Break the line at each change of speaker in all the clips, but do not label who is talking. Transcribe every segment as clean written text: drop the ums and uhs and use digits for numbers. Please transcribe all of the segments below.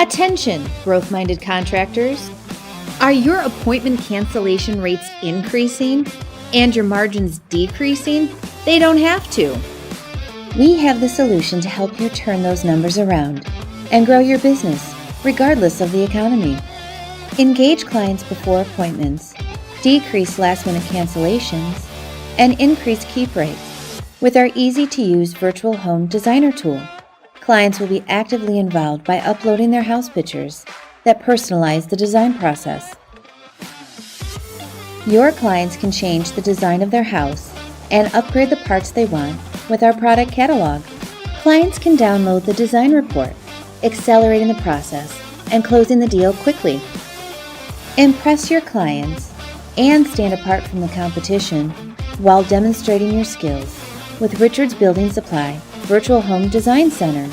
Attention, growth-minded contractors. Are your appointment cancellation rates increasing and your margins decreasing? They don't have to. We have the solution to help you turn those numbers around and grow your business, regardless of the economy. Engage clients before appointments, decrease last-minute cancellations, and increase keep rates with our easy-to-use virtual home designer tool. Clients will be actively involved by uploading their house pictures that personalize the design process. Your clients can change the design of their house and upgrade the parts they want with our product catalog. Clients can download the design report, accelerating the process and closing the deal quickly. Impress your clients and stand apart from the competition while demonstrating your skills with Richards Building Supply Virtual Home Design Center.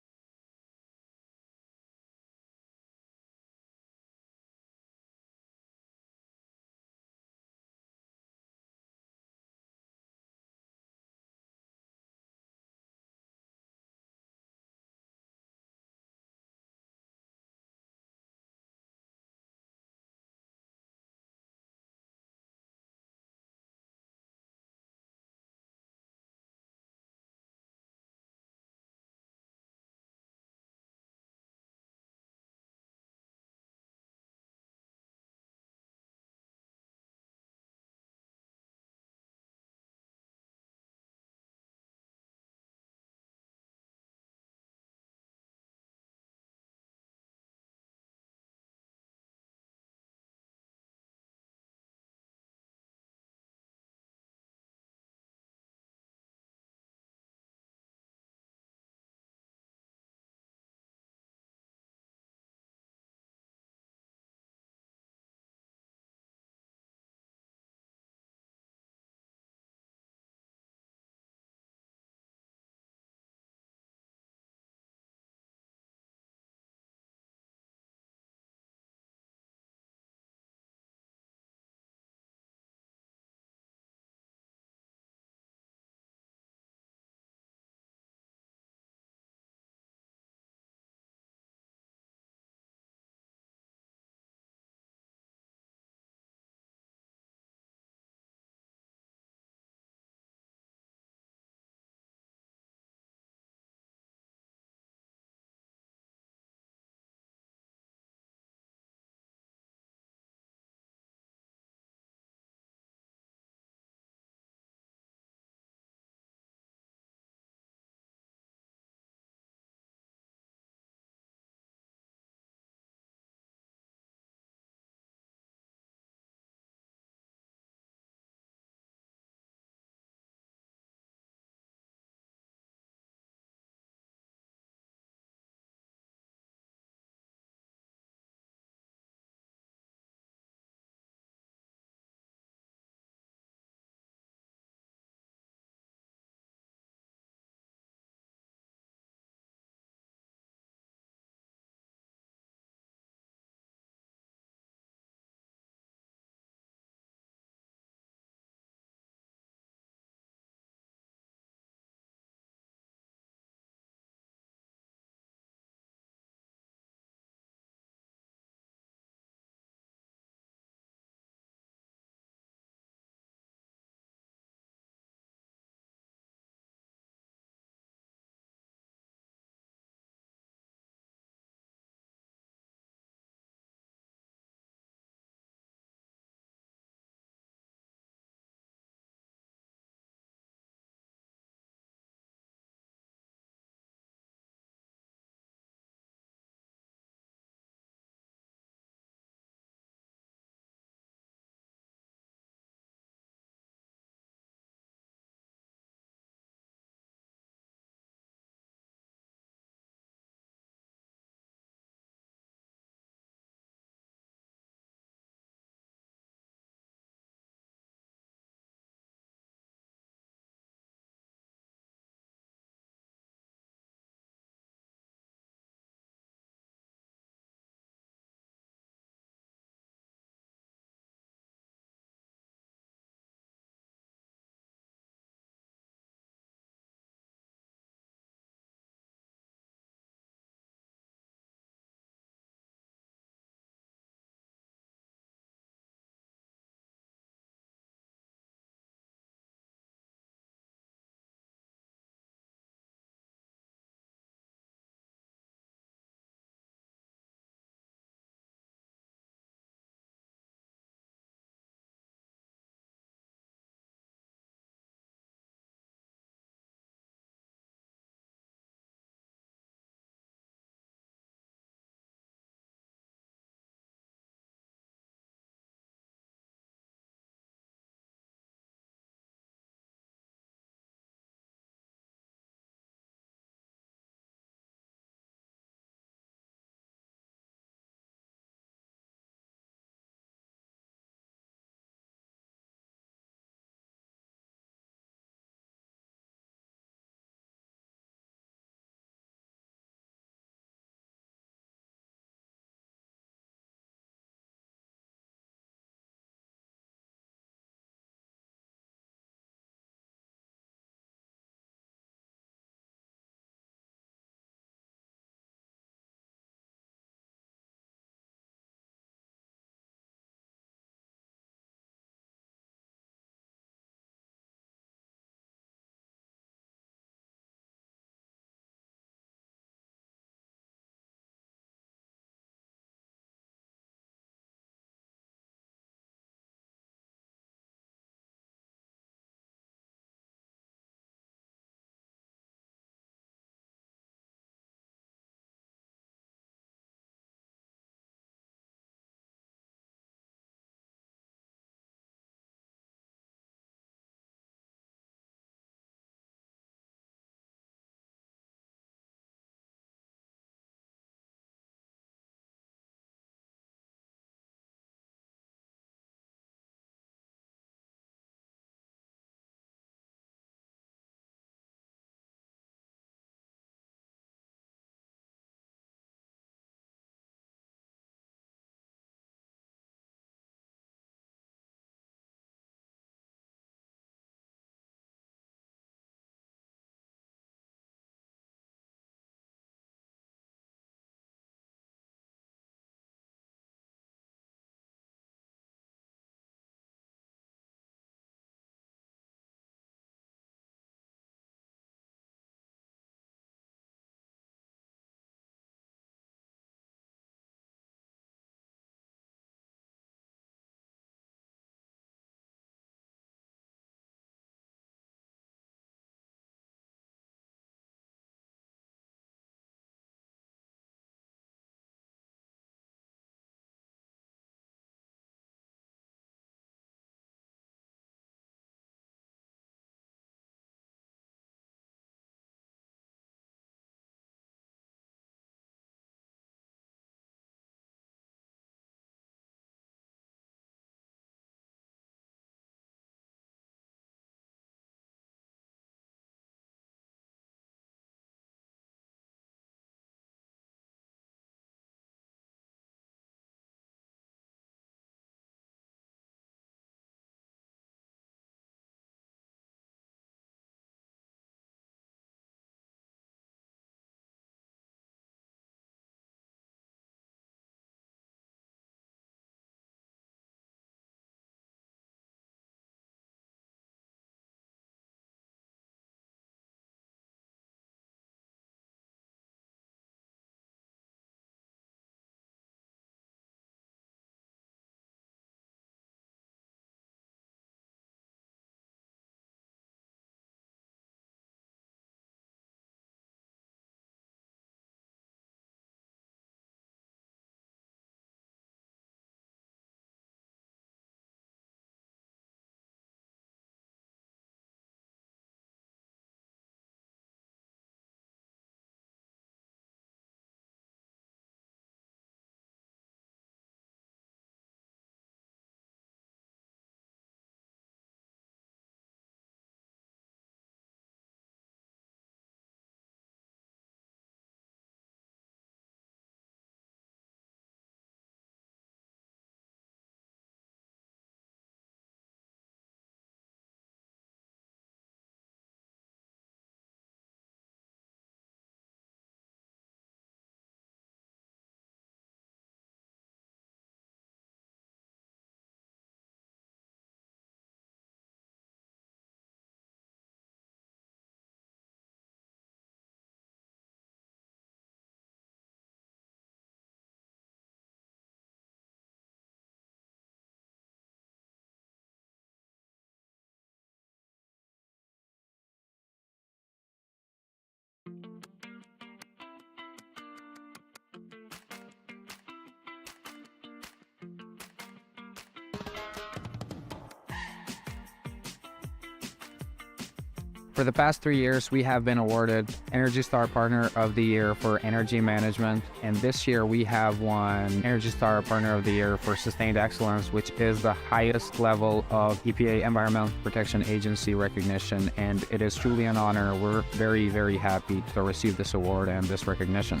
For the past 3 years, we have been awarded Energy Star Partner of the Year for Energy Management, and this year we have won Energy Star Partner of the Year for Sustained Excellence, which is the highest level of EPA Environmental Protection Agency recognition, and it is truly an honor. We're very, very happy to receive this award and this recognition.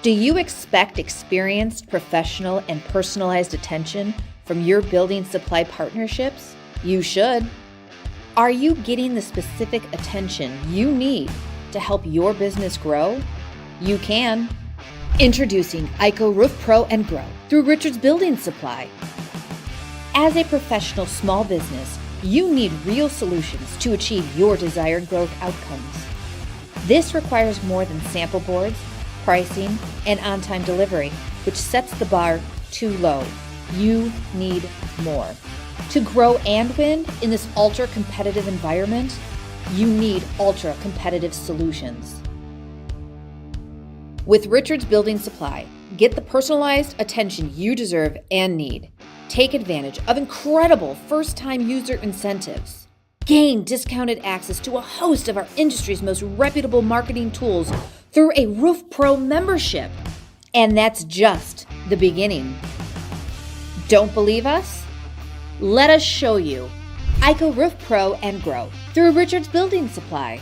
Do you expect experienced, professional, and personalized attention from your building supply partnerships? You should. Are you getting the specific attention you need to help your business grow? You can. Introducing ICO Roof Pro and Grow through Richards Building Supply. As a professional small business, you need real solutions to achieve your desired growth outcomes. This requires more than sample boards, pricing, and on-time delivery, which sets the bar too low. You need more. To grow and win in this ultra-competitive environment, you need ultra-competitive solutions. With Richards Building Supply, get the personalized attention you deserve and need. Take advantage of incredible first-time user incentives. Gain discounted access to a host of our industry's most reputable marketing tools through a Roof Pro membership. And that's just the beginning. Don't believe us? Let us show you. ICO Roof Pro and Grow through Richards Building Supply.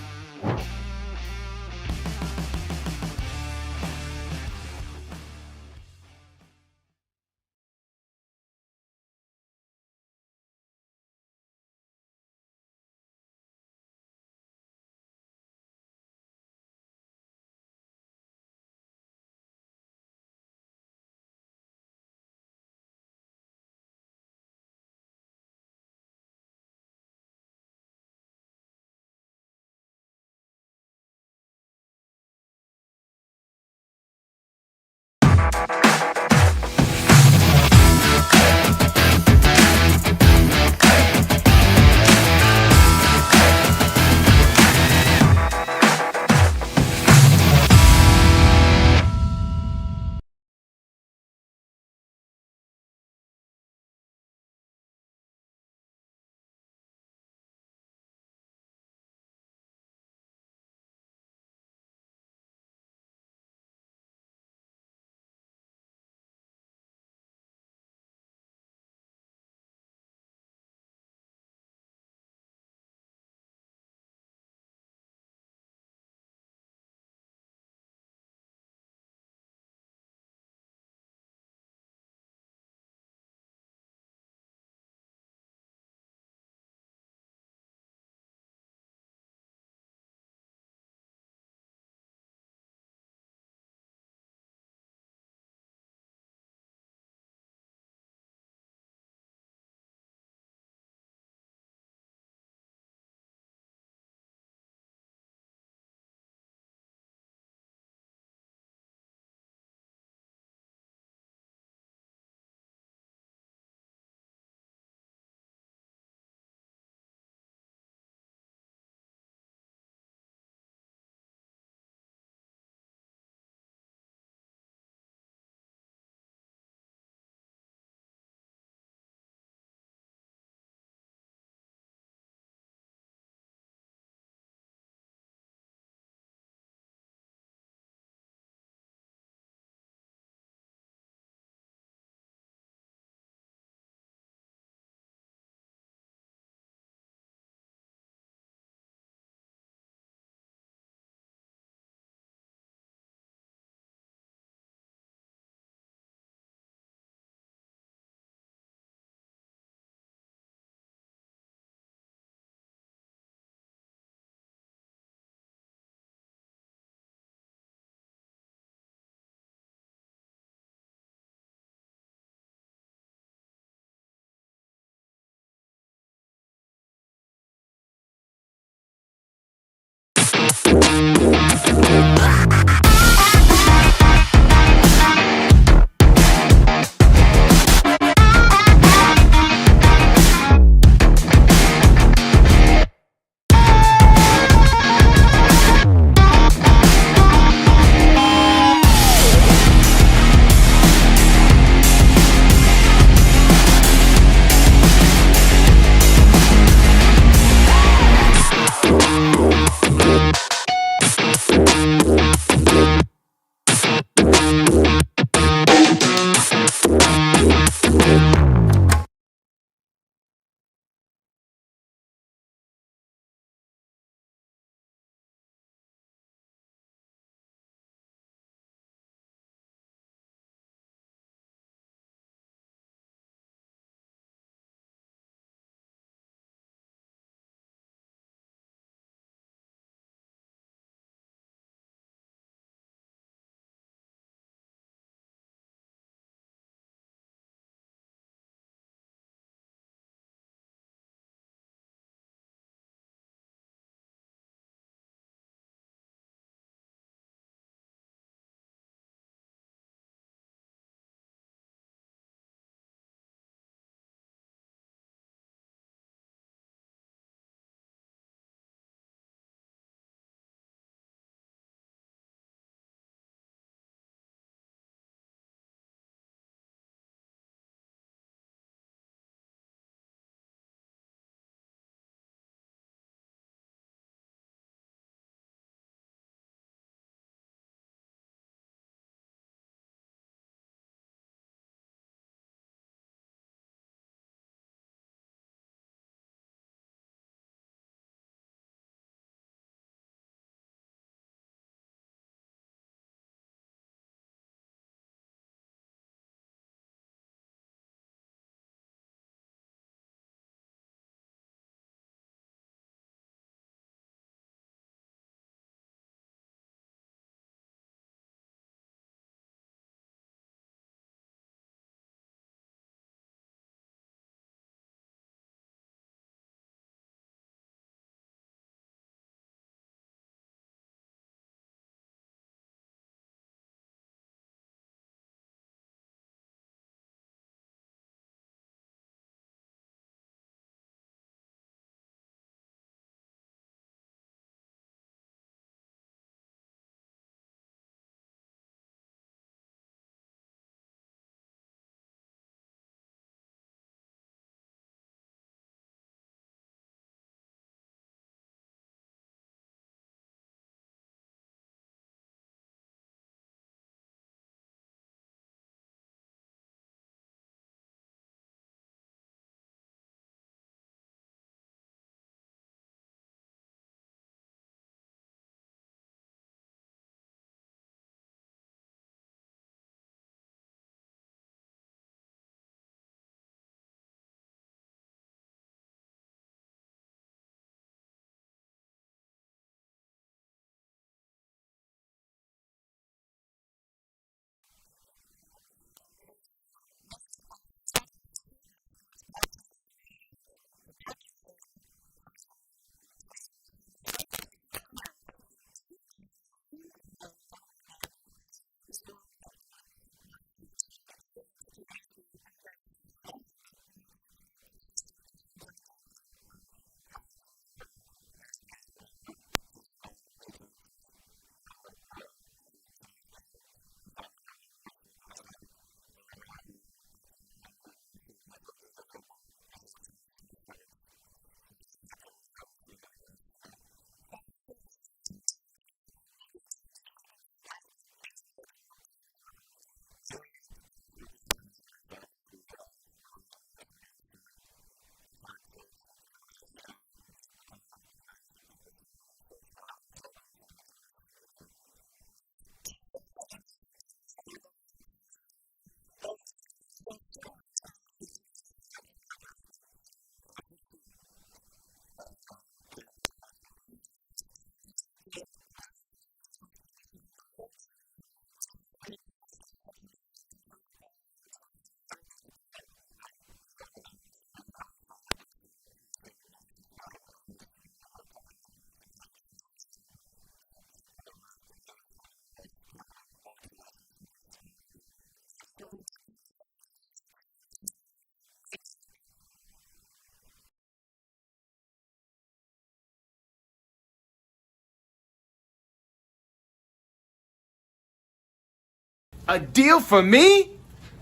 A deal for me?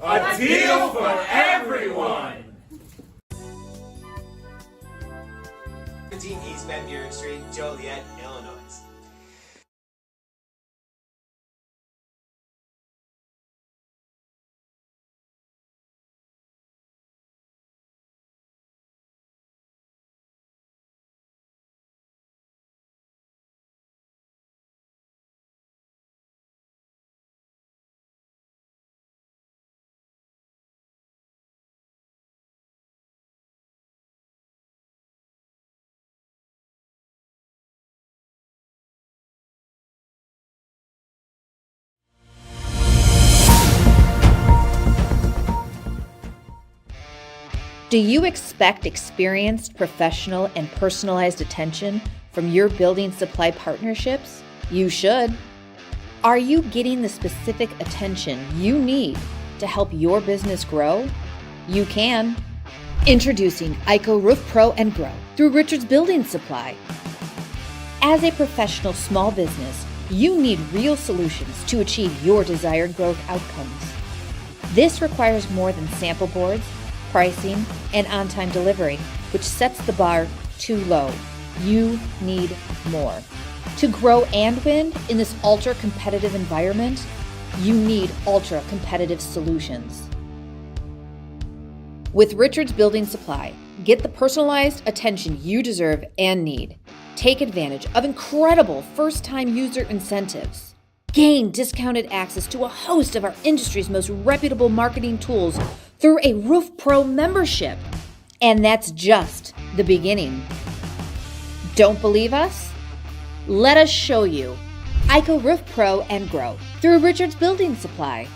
A deal for everyone!
17 East Van Buren Street, Joliet, Illinois.
Do you expect experienced, professional, and personalized attention from your building supply partnerships? You should. Are you getting the specific attention you need to help your business grow? You can. Introducing ICO Roof Pro and Grow through Richards Building Supply. As a professional small business, you need real solutions to achieve your desired growth outcomes. This requires more than sample boards, pricing, and on-time delivery, which sets the bar too low. You need more. To grow and win in this ultra-competitive environment, you need ultra-competitive solutions. With Richards Building Supply, get the personalized attention you deserve and need. Take advantage of incredible first-time user incentives. Gain discounted access to a host of our industry's most reputable marketing tools through a Roof Pro membership. And that's just the beginning. Don't believe us? Let us show you. ICO Roof Pro and Grow through Richards Building Supply.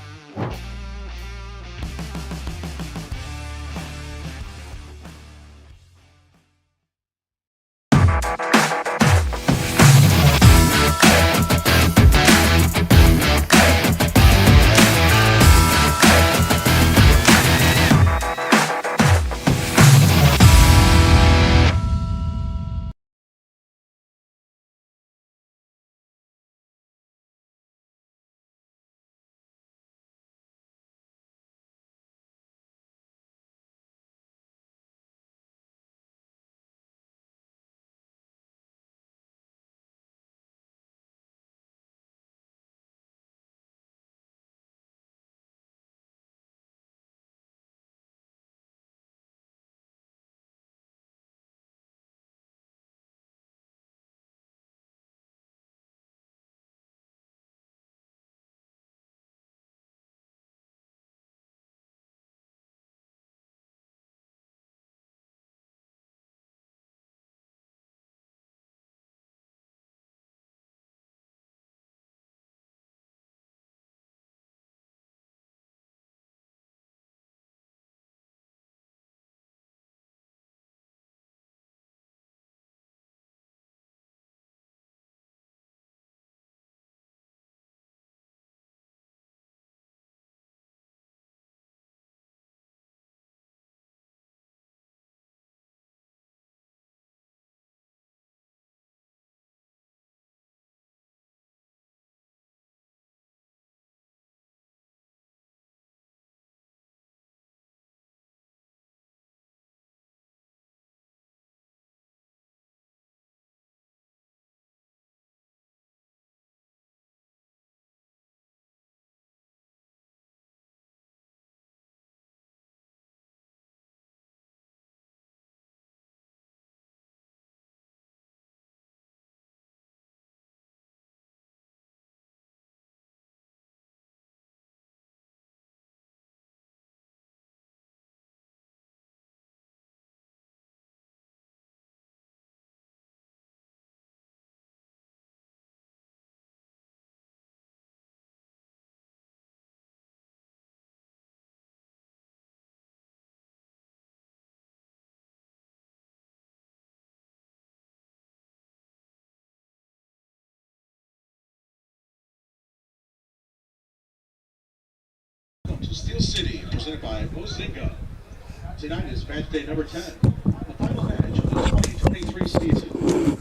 To Steel City, presented by Mozinga. Tonight is match day number 10, the final match of the 2023 season.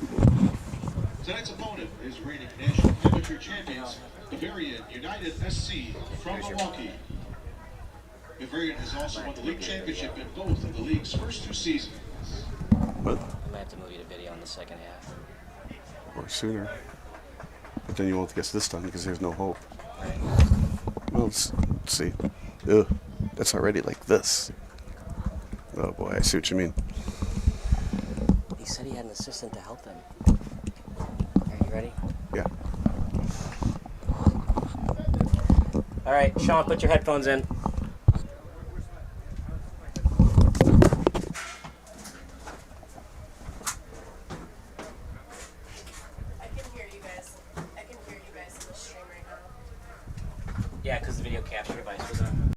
Tonight's opponent is reigning national amateur champions Bavarian United SC from Milwaukee. Bavarian has also won the league championship in both of the league's first 2 seasons.
What?
I might have to move you to video in the second half.
Or sooner. But then you won't get this done because there's no hope.
Right.
Well, let's see. Ugh, that's already like this. Oh boy, I see what you mean.
He said he had an assistant to help him. Are you ready?
Yeah.
All right, Sean, put your headphones in. Yeah, because the video capture device was on.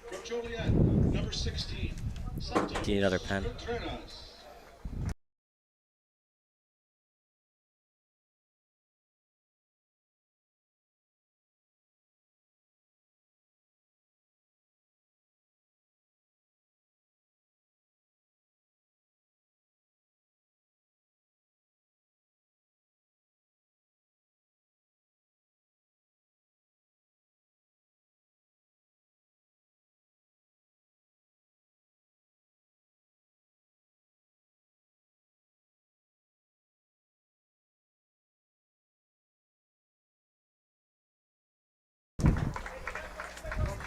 From Joliet, number 16. Santos
Do you need another pen?
Contreras.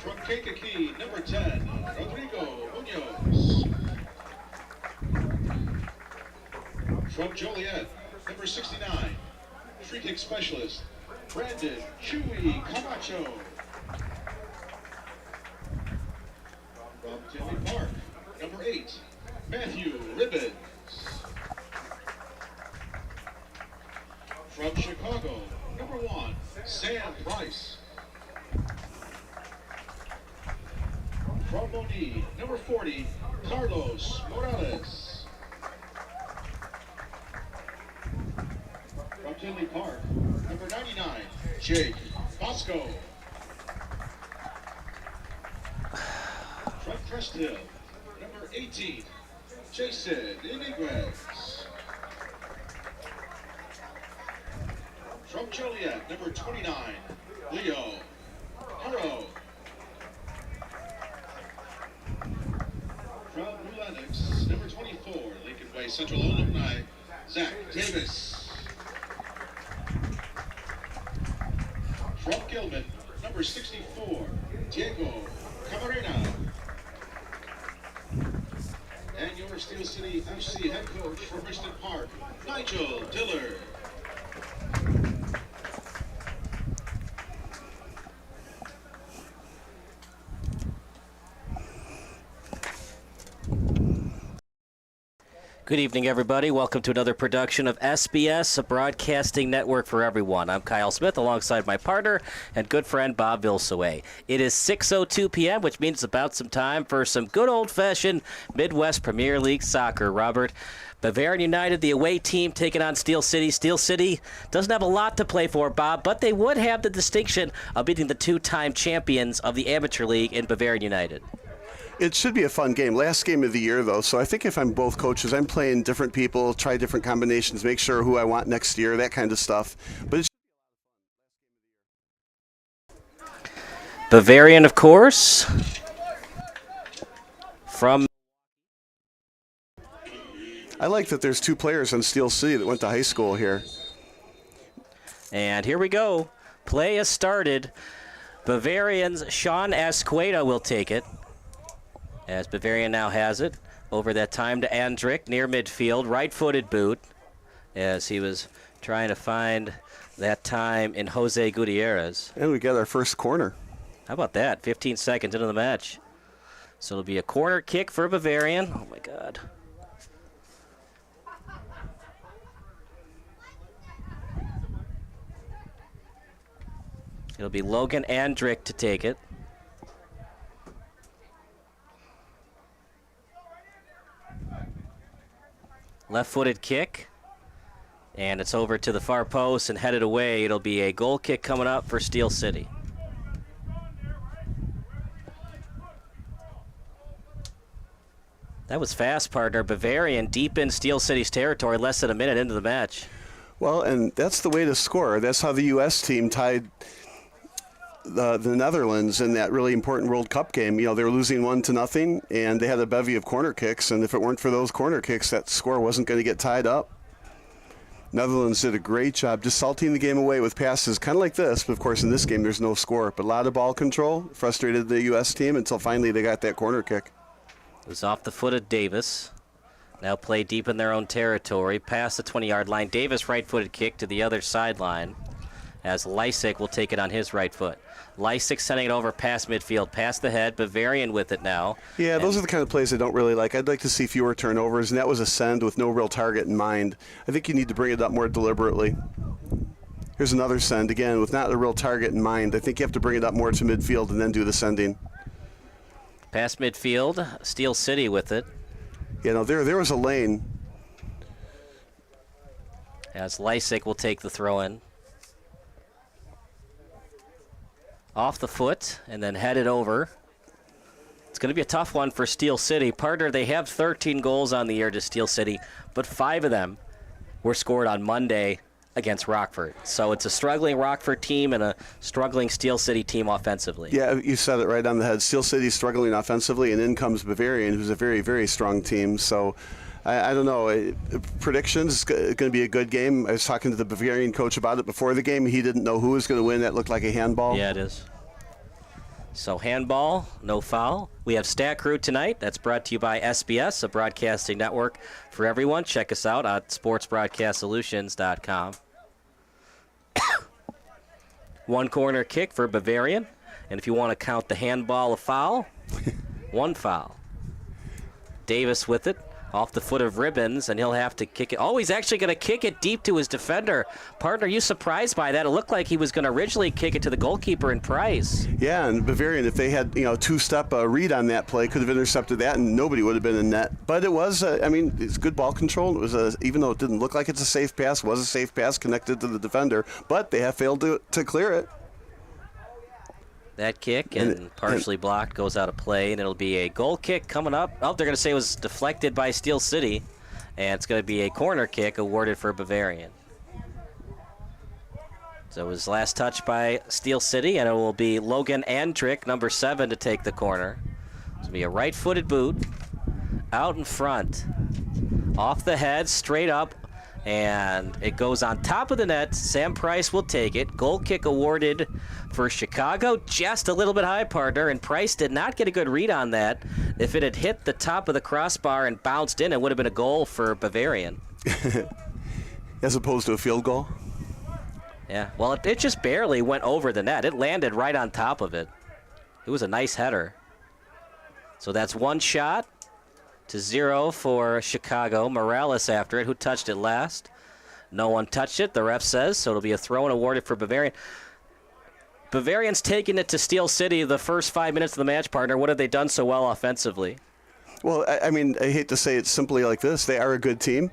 From Kankakee, number 10, Rodrigo Munoz. From Joliet, number 69, free kick specialist, Brandon Chewy Camacho. From Tinley Park, number 8, Matthew Ribbons. From Chicago, number 1, Sam Price. From Moni, number 40, Carlos Morales. From Tinley Park, number 99, Jake Bosco. From Crest Hill, number 18, Jason Iniguez. From Joliet, number 29, Leo Haro. From New Lenox, number 24, Lincoln Way Central alumni, Zach Davis. From Gilman, number 64, Diego Camarena. And your Steel City FC head coach for Richmond Park, Nigel Dillard.
Good evening, everybody. Welcome to another production of SBS, a broadcasting network for everyone. I'm Kyle Smith, alongside my partner and good friend Bob Vilsaway. It is 6:02 p.m., which means it's about some time for some good old-fashioned Midwest Premier League soccer. Robert, Bavarian United, the away team, taking on Steel City. Steel City doesn't have a lot to play for, Bob, but they would have the distinction of beating the two-time champions of the Amateur League in Bavarian United.
It should be a fun game. Last game of the year, though, so I think if I'm both coaches, I'm playing different people, try different combinations, make sure who I want next year, that kind of stuff. But it's
Bavarian, of course, from...
I like that there's 2 players on Steel City that went to high school here.
And here we go. Play has started. Bavarian's Sean Asqueda will take it, as Bavarian now has it. Over that time to Andrick, near midfield, right-footed boot, as he was trying to find that time in Jose Gutierrez.
And we got our first corner.
How about that? 15 seconds into the match. So it'll be a corner kick for Bavarian. Oh, my God. It'll be Logan Andrick to take it. Left-footed kick. And it's over to the far post and headed away. It'll be a goal kick coming up for Steel City. That was fast, partner. Bavarian deep in Steel City's territory, less than a minute into the match.
Well, and that's the way to score. That's how the U.S. team tied the Netherlands in that really important World Cup game. You know, they were losing 1-0, and they had a bevy of corner kicks, and if it weren't for those corner kicks, that score wasn't going to get tied up. Netherlands did a great job just salting the game away with passes, kind of like this, but of course in this game there's no score. But a lot of ball control, frustrated the U.S. team until finally they got that corner kick.
It was off the foot of Davis. Now play deep in their own territory, past the 20-yard line. Davis right-footed kick to the other sideline as Lysick will take it on his right foot. Lysick sending it over past midfield, past the head. Bavarian with it now. Yeah,
those are the kind of plays I don't really like. I'd like to see fewer turnovers, and that was a send with no real target in mind. I think you need to bring it up more deliberately. Here's another send, again, with not a real target in mind. I think you have to bring it up more to midfield and then do the sending.
Past midfield, Steel City with it.
You know, there was a lane.
As Lysick will take the throw in. Off the foot and then headed over. It's going to be a tough one for Steel City. Partner, they have 13 goals on the year to Steel City, but 5 of them were scored on Monday against Rockford. So it's a struggling Rockford team and a struggling Steel City team offensively.
Yeah, you said it right on the head. Steel City's struggling offensively, and in comes Bavarian, who's a very, very strong team. So I don't know. Predictions, it's going to be a good game. I was talking to the Bavarian coach about it before the game. He didn't know who was going to win. That looked like a handball.
Yeah, it is. So handball, no foul. We have Stat Crew tonight. That's brought to you by SBS, a broadcasting network for everyone. Check us out at sportsbroadcastsolutions.com. One corner kick for Bavarian. And if you want to count the handball a foul, 1 foul. Davis with it. Off the foot of Ribbons, and he'll have to kick it. Oh, he's actually going to kick it deep to his defender. Partner, you surprised by that? It looked like he was going to originally kick it to the goalkeeper in Price.
Yeah, and Bavarian, if they had two-step read on that play, could have intercepted that, and nobody would have been in net. But it was, it's good ball control. It was even though it didn't look like it's a safe pass, it was a safe pass connected to the defender. But they have failed to clear it.
That kick and partially blocked goes out of play, and it'll be a goal kick coming up. Oh, they're going to say it was deflected by Steel City, and it's going to be a corner kick awarded for Bavarian. So it was last touch by Steel City, and it will be Logan Andrick, number 7, to take the corner. It's going to be a right-footed boot out in front, off the head, straight up, and it goes on top of the net. Sam Price will take it. Goal kick awarded for Chicago. Just a little bit high, partner, and Price did not get a good read on that. If it had hit the top of the crossbar and bounced in, it would have been a goal for Bavarian.
As opposed to a field goal?
Yeah, well, it just barely went over the net. It landed right on top of it. It was a nice header. So that's 1 shot to 0 for Chicago. Morales after it. Who touched it last? No one touched it, the ref says, so it'll be a throw-in awarded for Bavarian. Bavarian's taking it to Steel City the first 5 minutes of the match, partner. What have they done so well offensively?
Well, I hate to say it simply like this. They are a good team.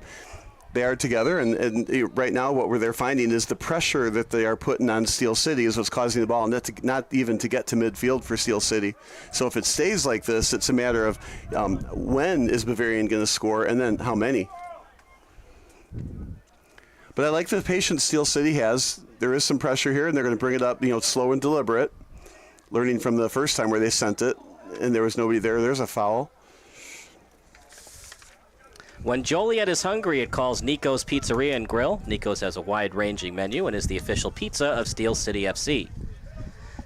They are together, and right now what they're finding is the pressure that they are putting on Steel City is what's causing the ball not even to get to midfield for Steel City. So if it stays like this, it's a matter of when is Bavarian going to score and then how many. But I like the patience Steel City has. There is some pressure here, and they're going to bring it up, slow and deliberate, learning from the first time where they sent it, and there was nobody there. There's a foul.
When Joliet is hungry, it calls Nico's Pizzeria and Grill. Nico's has a wide-ranging menu and is the official pizza of Steel City FC.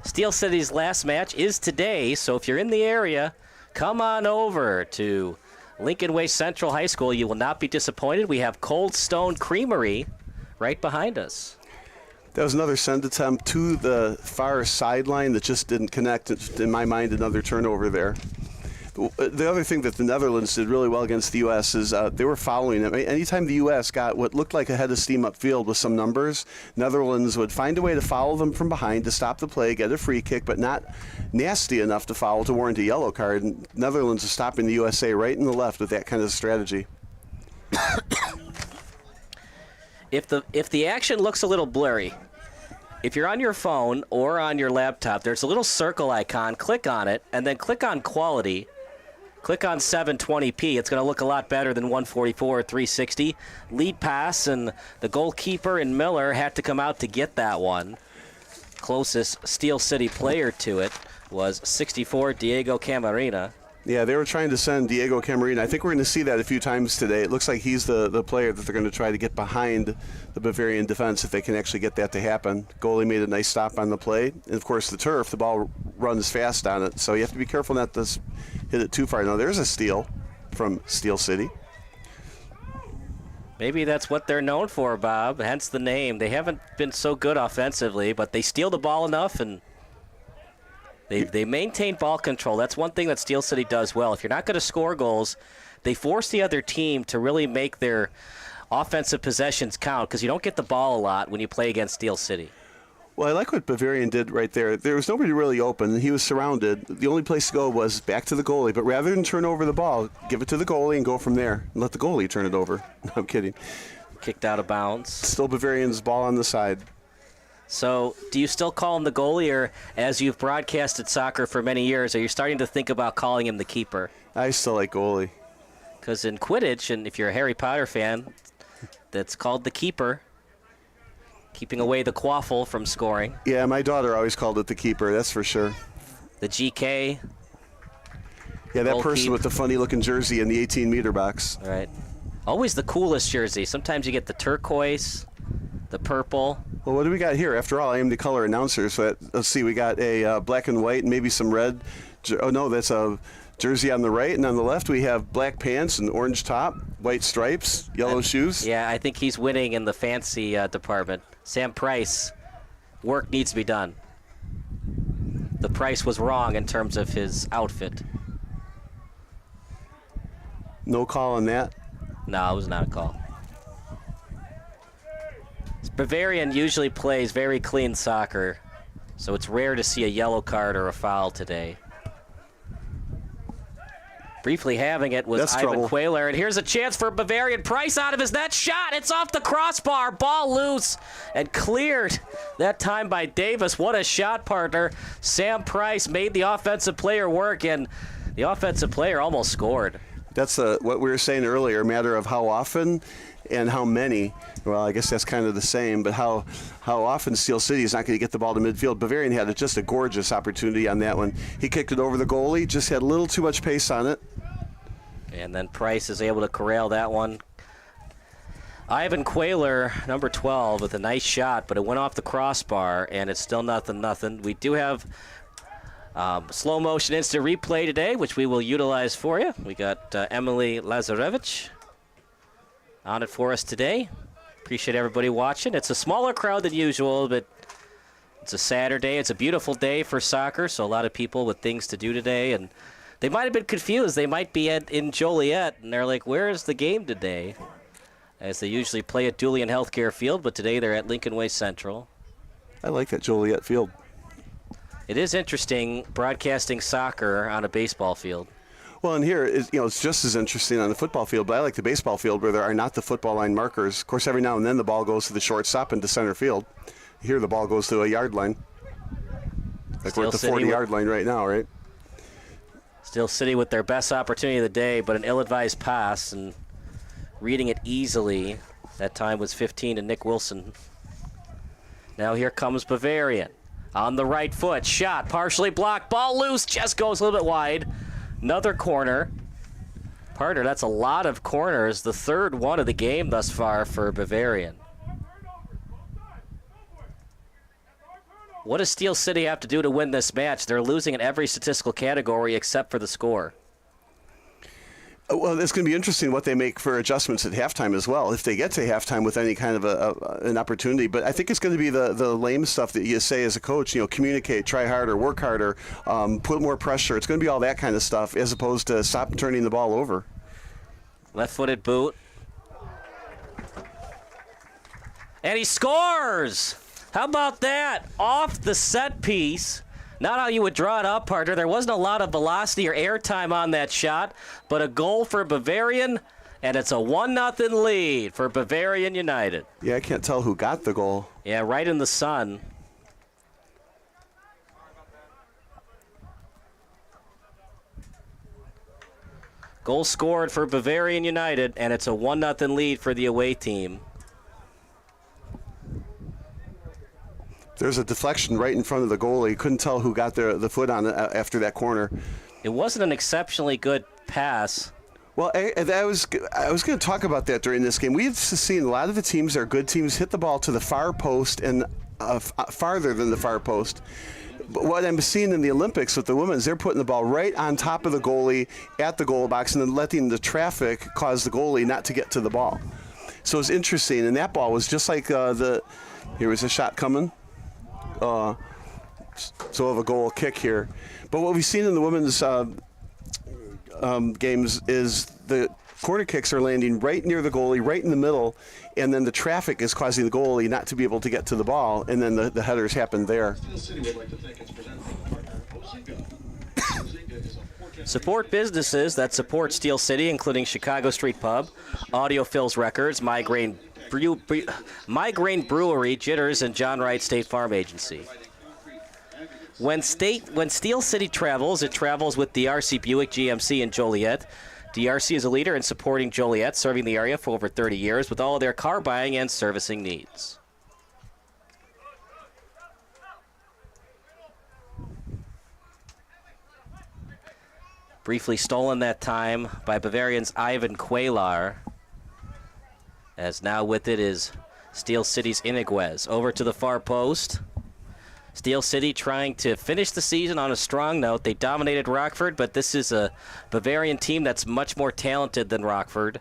Steel City's last match is today, so if you're in the area, come on over to Lincoln Way Central High School. You will not be disappointed. We have Cold Stone Creamery right behind us.
That was another send attempt to the far sideline that just didn't connect. In my mind, another turnover there. The other thing that the Netherlands did really well against the U.S. is they were following them. Anytime the U.S. got what looked like a head of steam upfield with some numbers, Netherlands would find a way to follow them from behind to stop the play, get a free kick, but not nasty enough to foul to warrant a yellow card. And Netherlands is stopping the USA right and the left with that kind of strategy.
If the action looks a little blurry, if you're on your phone or on your laptop, there's a little circle icon. Click on it, and then click on quality. Click on 720p. It's going to look a lot better than 144 or 360. Lead pass, and the goalkeeper and Miller had to come out to get that one. Closest Steel City player to it was 64 Diego Camarena.
Yeah, they were trying to send Diego Camarena. I think we're going to see that a few times today. It looks like he's the player that they're going to try to get behind the Bavarian defense if they can actually get that to happen. Goalie made a nice stop on the play. And, of course, the turf, the ball runs fast on it. So you have to be careful not to hit it too far. Now, there's a steal from Steel City.
Maybe that's what they're known for, Bob, hence the name. They haven't been so good offensively, but they steal the ball enough and they maintain ball control. That's one thing that Steel City does well. If you're not going to score goals, they force the other team to really make their offensive possessions count because you don't get the ball a lot when you play against Steel City.
Well, I like what Bavarian did right there. There was nobody really open. He was surrounded. The only place to go was back to the goalie. But rather than turn over the ball, give it to the goalie and go from there. And let the goalie turn it over. No, I'm kidding.
Kicked out of bounds.
Still Bavarian's ball on the side.
So do you still call him the goalie, or as you've broadcasted soccer for many years, are you starting to think about calling him the keeper?
I still like goalie.
Because in Quidditch, and if you're a Harry Potter fan, that's called the keeper. Keeping away the quaffle from scoring.
Yeah, my daughter always called it the keeper, that's for sure.
The GK.
Yeah, that person with the funny-looking jersey in the 18-meter box.
All right. Always the coolest jersey. Sometimes you get the turquoise, the purple.
Well, what do we got here? After all, I am the color announcer, so let's see. We got a black and white and maybe some red. Oh, no, that's a jersey on the right. And on the left, we have black pants and orange top, white stripes, yellow shoes.
Yeah, I think he's winning in the fancy department. Sam Price, work needs to be done. The price was wrong in terms of his outfit.
No call on that?
No, it was not a call. Bavarian usually plays very clean soccer, so it's rare to see a yellow card or a foul today. Briefly having it was
That's
Ivan
trouble.
Quayler, and here's a chance for Bavarian. Price out of his net, shot, it's off the crossbar, ball loose, and cleared that time by Davis. What a shot, partner. Sam Price made the offensive player work, and the offensive player almost scored.
That's what we were saying earlier, a matter of how often and how many. Well, I guess that's kind of the same, but how often Steel City is not going to get the ball to midfield. Bavarian had just a gorgeous opportunity on that one. He kicked it over the goalie, just had a little too much pace on it.
And then Price is able to corral that one. Ivan Quayler, number 12, with a nice shot, but it went off the crossbar, and it's still 0-0. We do have slow motion instant replay today, which we will utilize for you. We got Emily Lazarevich on it for us today. Appreciate everybody watching. It's a smaller crowd than usual, but it's a Saturday. It's a beautiful day for soccer, so a lot of people with things to do today. And they might have been confused. They might be in Joliet, and they're like, where is the game today? As they usually play at Dulian Healthcare Field, but today they're at Lincoln Way Central.
I like that Joliet field.
It is interesting broadcasting soccer on a baseball field.
Well, and here, it's just as interesting on the football field, but I like the baseball field where there are not the football line markers. Of course, every now and then the ball goes to the shortstop into center field. Here, the ball goes to a yard line. Like we're at the 40-yard line right now, right?
Steel City with their best opportunity of the day, but an ill-advised pass, and reading it easily. That time was 15 to Nick Wilson. Now here comes Bavarian. On the right foot, shot, partially blocked, ball loose, just goes a little bit wide. Another corner. Partner, that's a lot of corners. The third one of the game thus far for Bavarian. What does Steel City have to do to win this match? They're losing in every statistical category except for the score.
Well, it's going to be interesting what they make for adjustments at halftime as well, if they get to halftime with any kind of an opportunity. But I think it's going to be the lame stuff that you say as a coach, communicate, try harder, work harder, put more pressure. It's going to be all that kind of stuff as opposed to stop turning the ball over.
Left-footed boot. And he scores! How about that? Off the set piece. Not how you would draw it up, partner. There wasn't a lot of velocity or airtime on that shot, but a goal for Bavarian, And it's a 1-0 lead for Bavarian United.
Yeah, I can't tell who got the goal.
Yeah, right in the sun. Goal scored for Bavarian United, and it's a 1-0 lead for the away team.
There's a deflection right in front of the goalie. Couldn't tell who got the foot on it after that corner.
It wasn't an exceptionally good pass.
Well, I was going to talk about that during this game. We've seen a lot of the teams that are good teams hit the ball to the far post and farther than the far post. But what I'm seeing in the Olympics with the women is they're putting the ball right on top of the goalie at the goal box and then letting the traffic cause the goalie not to get to the ball. So it's interesting, and that ball was just like here was a shot coming. So of a goal kick here. But what we've seen in the women's games is the corner kicks are landing right near the goalie, right in the middle, and then the traffic is causing the goalie not to be able to get to the ball, and then the headers happen there.
Steel City would like to thank its presenting partner, Ozinga. Ozinga is a forecast.
Support businesses that support Steel City, including Chicago Street Pub, Audio Phil's Records, Migraine Brewery, Jitters, and John Wright State Farm Agency. When Steel City travels, it travels with DRC Buick GMC in Joliet. DRC is a leader in supporting Joliet, serving the area for over 30 years with all of their car buying and servicing needs. Briefly stolen that time by Bavarian's Ivan Cuellar, as now with it is Steel City's Iniguez. Over to the far post. Steel City trying to finish the season on a strong note. They dominated Rockford, but this is a Bavarian team that's much more talented than Rockford.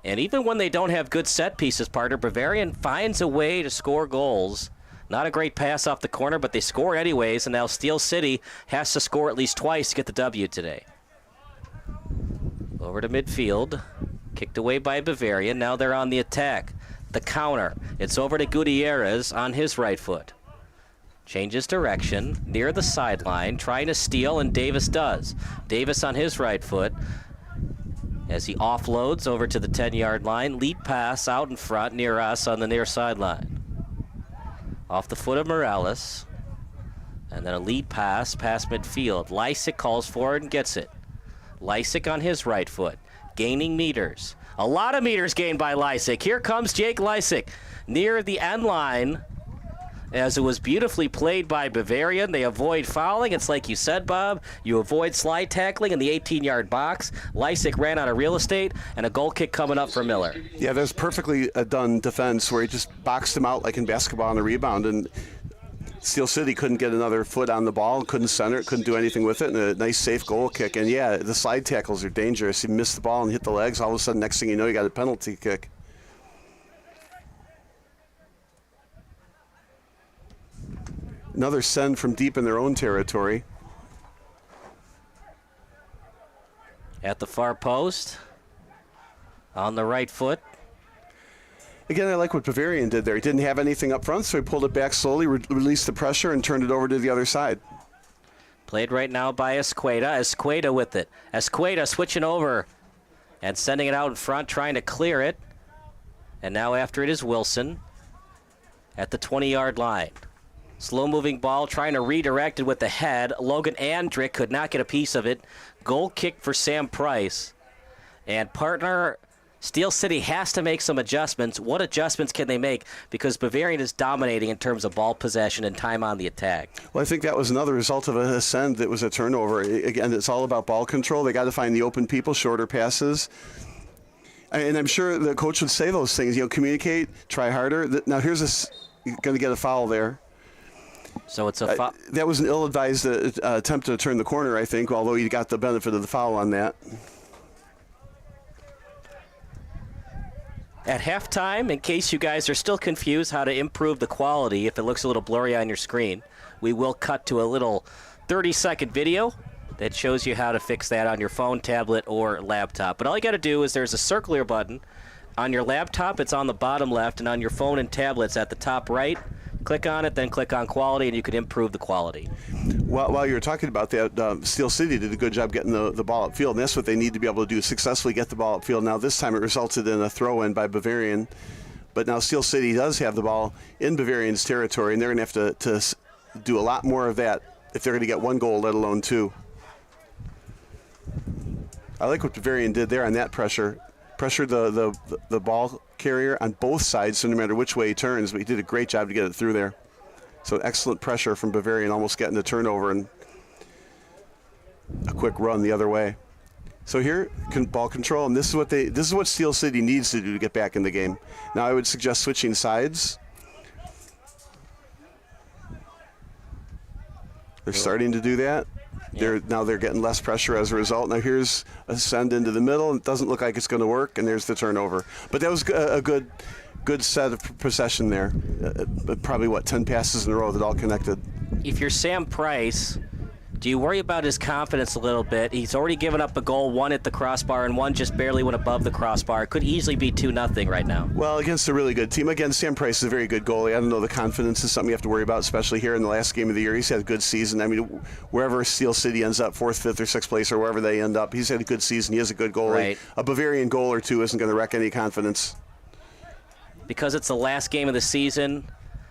And even when they don't have good set pieces, partner, Bavarian finds a way to score goals. Not a great pass off the corner, but they score anyways, and now Steel City has to score at least twice to get the W today. Over to midfield. Kicked away by Bavarian. Now they're on the attack. The counter. It's over to Gutierrez on his right foot. Changes direction, near the sideline, trying to steal, and Davis does. Davis on his right foot as he offloads over to the 10-yard line. Lead pass out in front near us on the near sideline. Off the foot of Morales. And then a lead pass past midfield. Lysick calls for it and gets it. Lysick on his right foot, gaining meters. A lot of meters gained by Lysick. Here comes Jake Lysick near the end line. As it was beautifully played by Bavarian. They avoid fouling. It's like you said, Bob. You avoid slide tackling in the 18-yard box. Lysick ran out of real estate, and a goal kick coming up for Miller.
Yeah, there's perfectly done defense where he just boxed him out like in basketball on the rebound, and Steel City couldn't get another foot on the ball, couldn't center it, couldn't do anything with it, and a nice, safe goal kick. And, yeah, the slide tackles are dangerous. You miss the ball and hit the legs. All of a sudden, next thing you know, you got a penalty kick. Another send from deep in their own territory.
At the far post, on the right foot.
Again, I like what Bavarian did there. He didn't have anything up front, so he pulled it back slowly, released the pressure, and turned it over to the other side.
Played right now by Escueda. Escueda with it. Escueda switching over and sending it out in front, trying to clear it. And now after it is Wilson at the 20-yard line. Slow-moving ball, trying to redirect it with the head. Logan Andrick could not get a piece of it. Goal kick for Sam Price. And partner, Steel City has to make some adjustments. What adjustments can they make? Because Bavarian is dominating in terms of ball possession and time on the attack.
Well, I think that was another result of a send that was a turnover. Again, it's all about ball control. They got to find the open people, shorter passes. And I'm sure the coach would say those things. Communicate, try harder. Now here's this, you're going to get a foul there.
So it's a foul.
That was an ill-advised attempt to turn the corner, I think, although you got the benefit of the foul on that.
At halftime, in case you guys are still confused how to improve the quality, if it looks a little blurry on your screen, we will cut to a little 30-second video that shows you how to fix that on your phone, tablet, or laptop. But all you got to do is there's a circular button. On your laptop, it's on the bottom left, and on your phone and tablet, it's at the top right. Click on it, then click on quality, and you can improve the quality.
While you were talking about that, Steel City did a good job getting the ball upfield, and that's what they need to be able to do, successfully get the ball upfield. Now, this time it resulted in a throw-in by Bavarian, but now Steel City does have the ball in Bavarian's territory, and they're going to have to do a lot more of that if they're going to get one goal, let alone two. I like what Bavarian did there on that pressure. Pressured the ball carrier on both sides, so no matter which way he turns, but he did a great job to get it through there. So excellent pressure from Bavarian, almost getting the turnover and a quick run the other way. So here, ball control, and this is what Steel City needs to do to get back in the game. Now I would suggest switching sides. They're starting to do that. Now they're getting less pressure as a result. Now here's a send into the middle, and it doesn't look like it's going to work, and there's the turnover. But that was a good set of possession there. Probably, 10 passes in a row that all connected.
If you're Sam Price, do you worry about his confidence a little bit? He's already given up a goal, one at the crossbar, and one just barely went above the crossbar. It could easily be 2-0 right now.
Well, against a really good team. Again, Sam Price is a very good goalie. I don't know, the confidence is something you have to worry about, especially here in the last game of the year. He's had a good season. I mean, wherever Steel City ends up, 4th, 5th, or 6th place, or wherever they end up, he's had a good season. He has a good goalie.
Right.
A Bavarian goal or two isn't going to wreck any confidence.
Because it's the last game of the season,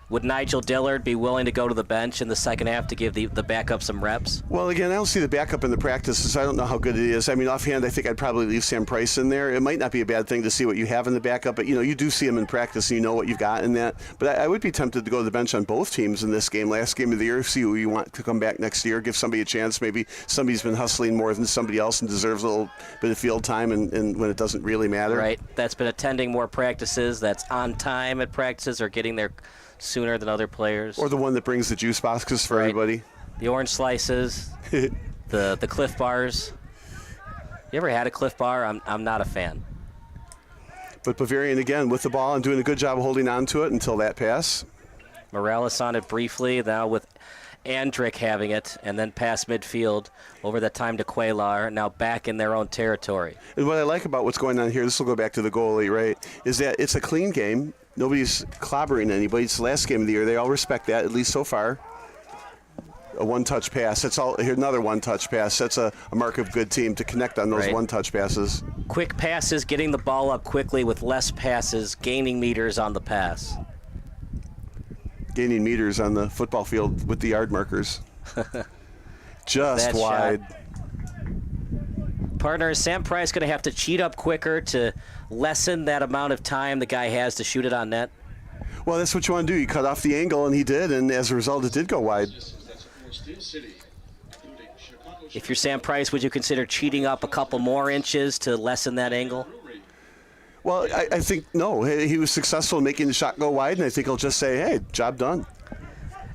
would Nigel Dillard be willing to go to the bench in the second half to give the backup some reps?
Well, again, I don't see the backup in the practices. I don't know how good it is. I mean, offhand, I think I'd probably leave Sam Price in there. It might not be a bad thing to see what you have in the backup, but, you do see him in practice and you know what you've got in that. But I would be tempted to go to the bench on both teams in this game, last game of the year, see who you want to come back next year, give somebody a chance. Maybe somebody's been hustling more than somebody else and deserves a little bit of field time and when it doesn't really matter.
Right. That's been attending more practices, that's on time at practices or getting there sooner than other players.
Or the one that brings the juice boxes for everybody.
The orange slices, the Cliff Bars. You ever had a Cliff Bar? I'm not a fan.
But Bavarian, again, with the ball and doing a good job of holding on to it until that pass.
Morales on it briefly, now with Andrick having it, and then past midfield over that time to Quaylar, now back in their own territory.
And what I like about what's going on here, this will go back to the goalie, right, is that it's a clean game. Nobody's clobbering anybody. It's the last game of the year. They all respect that, at least so far. A one-touch pass. That's all. Here, another one-touch pass. That's a mark of good team to connect on those one-touch passes.
Quick passes, getting the ball up quickly with less passes, gaining meters on the pass.
Gaining meters on the football field with the yard markers. Just
that
wide.
Shot. Partner, is Sam Price going to have to cheat up quicker to lessen that amount of time the guy has to shoot it on net?
Well, that's what you want to do. You cut off the angle, and he did, and as a result, it did go wide.
If you're Sam Price, would you consider cheating up a couple more inches to lessen that angle?
Well, I think, no. He was successful in making the shot go wide, and I think he'll just say, hey, job done.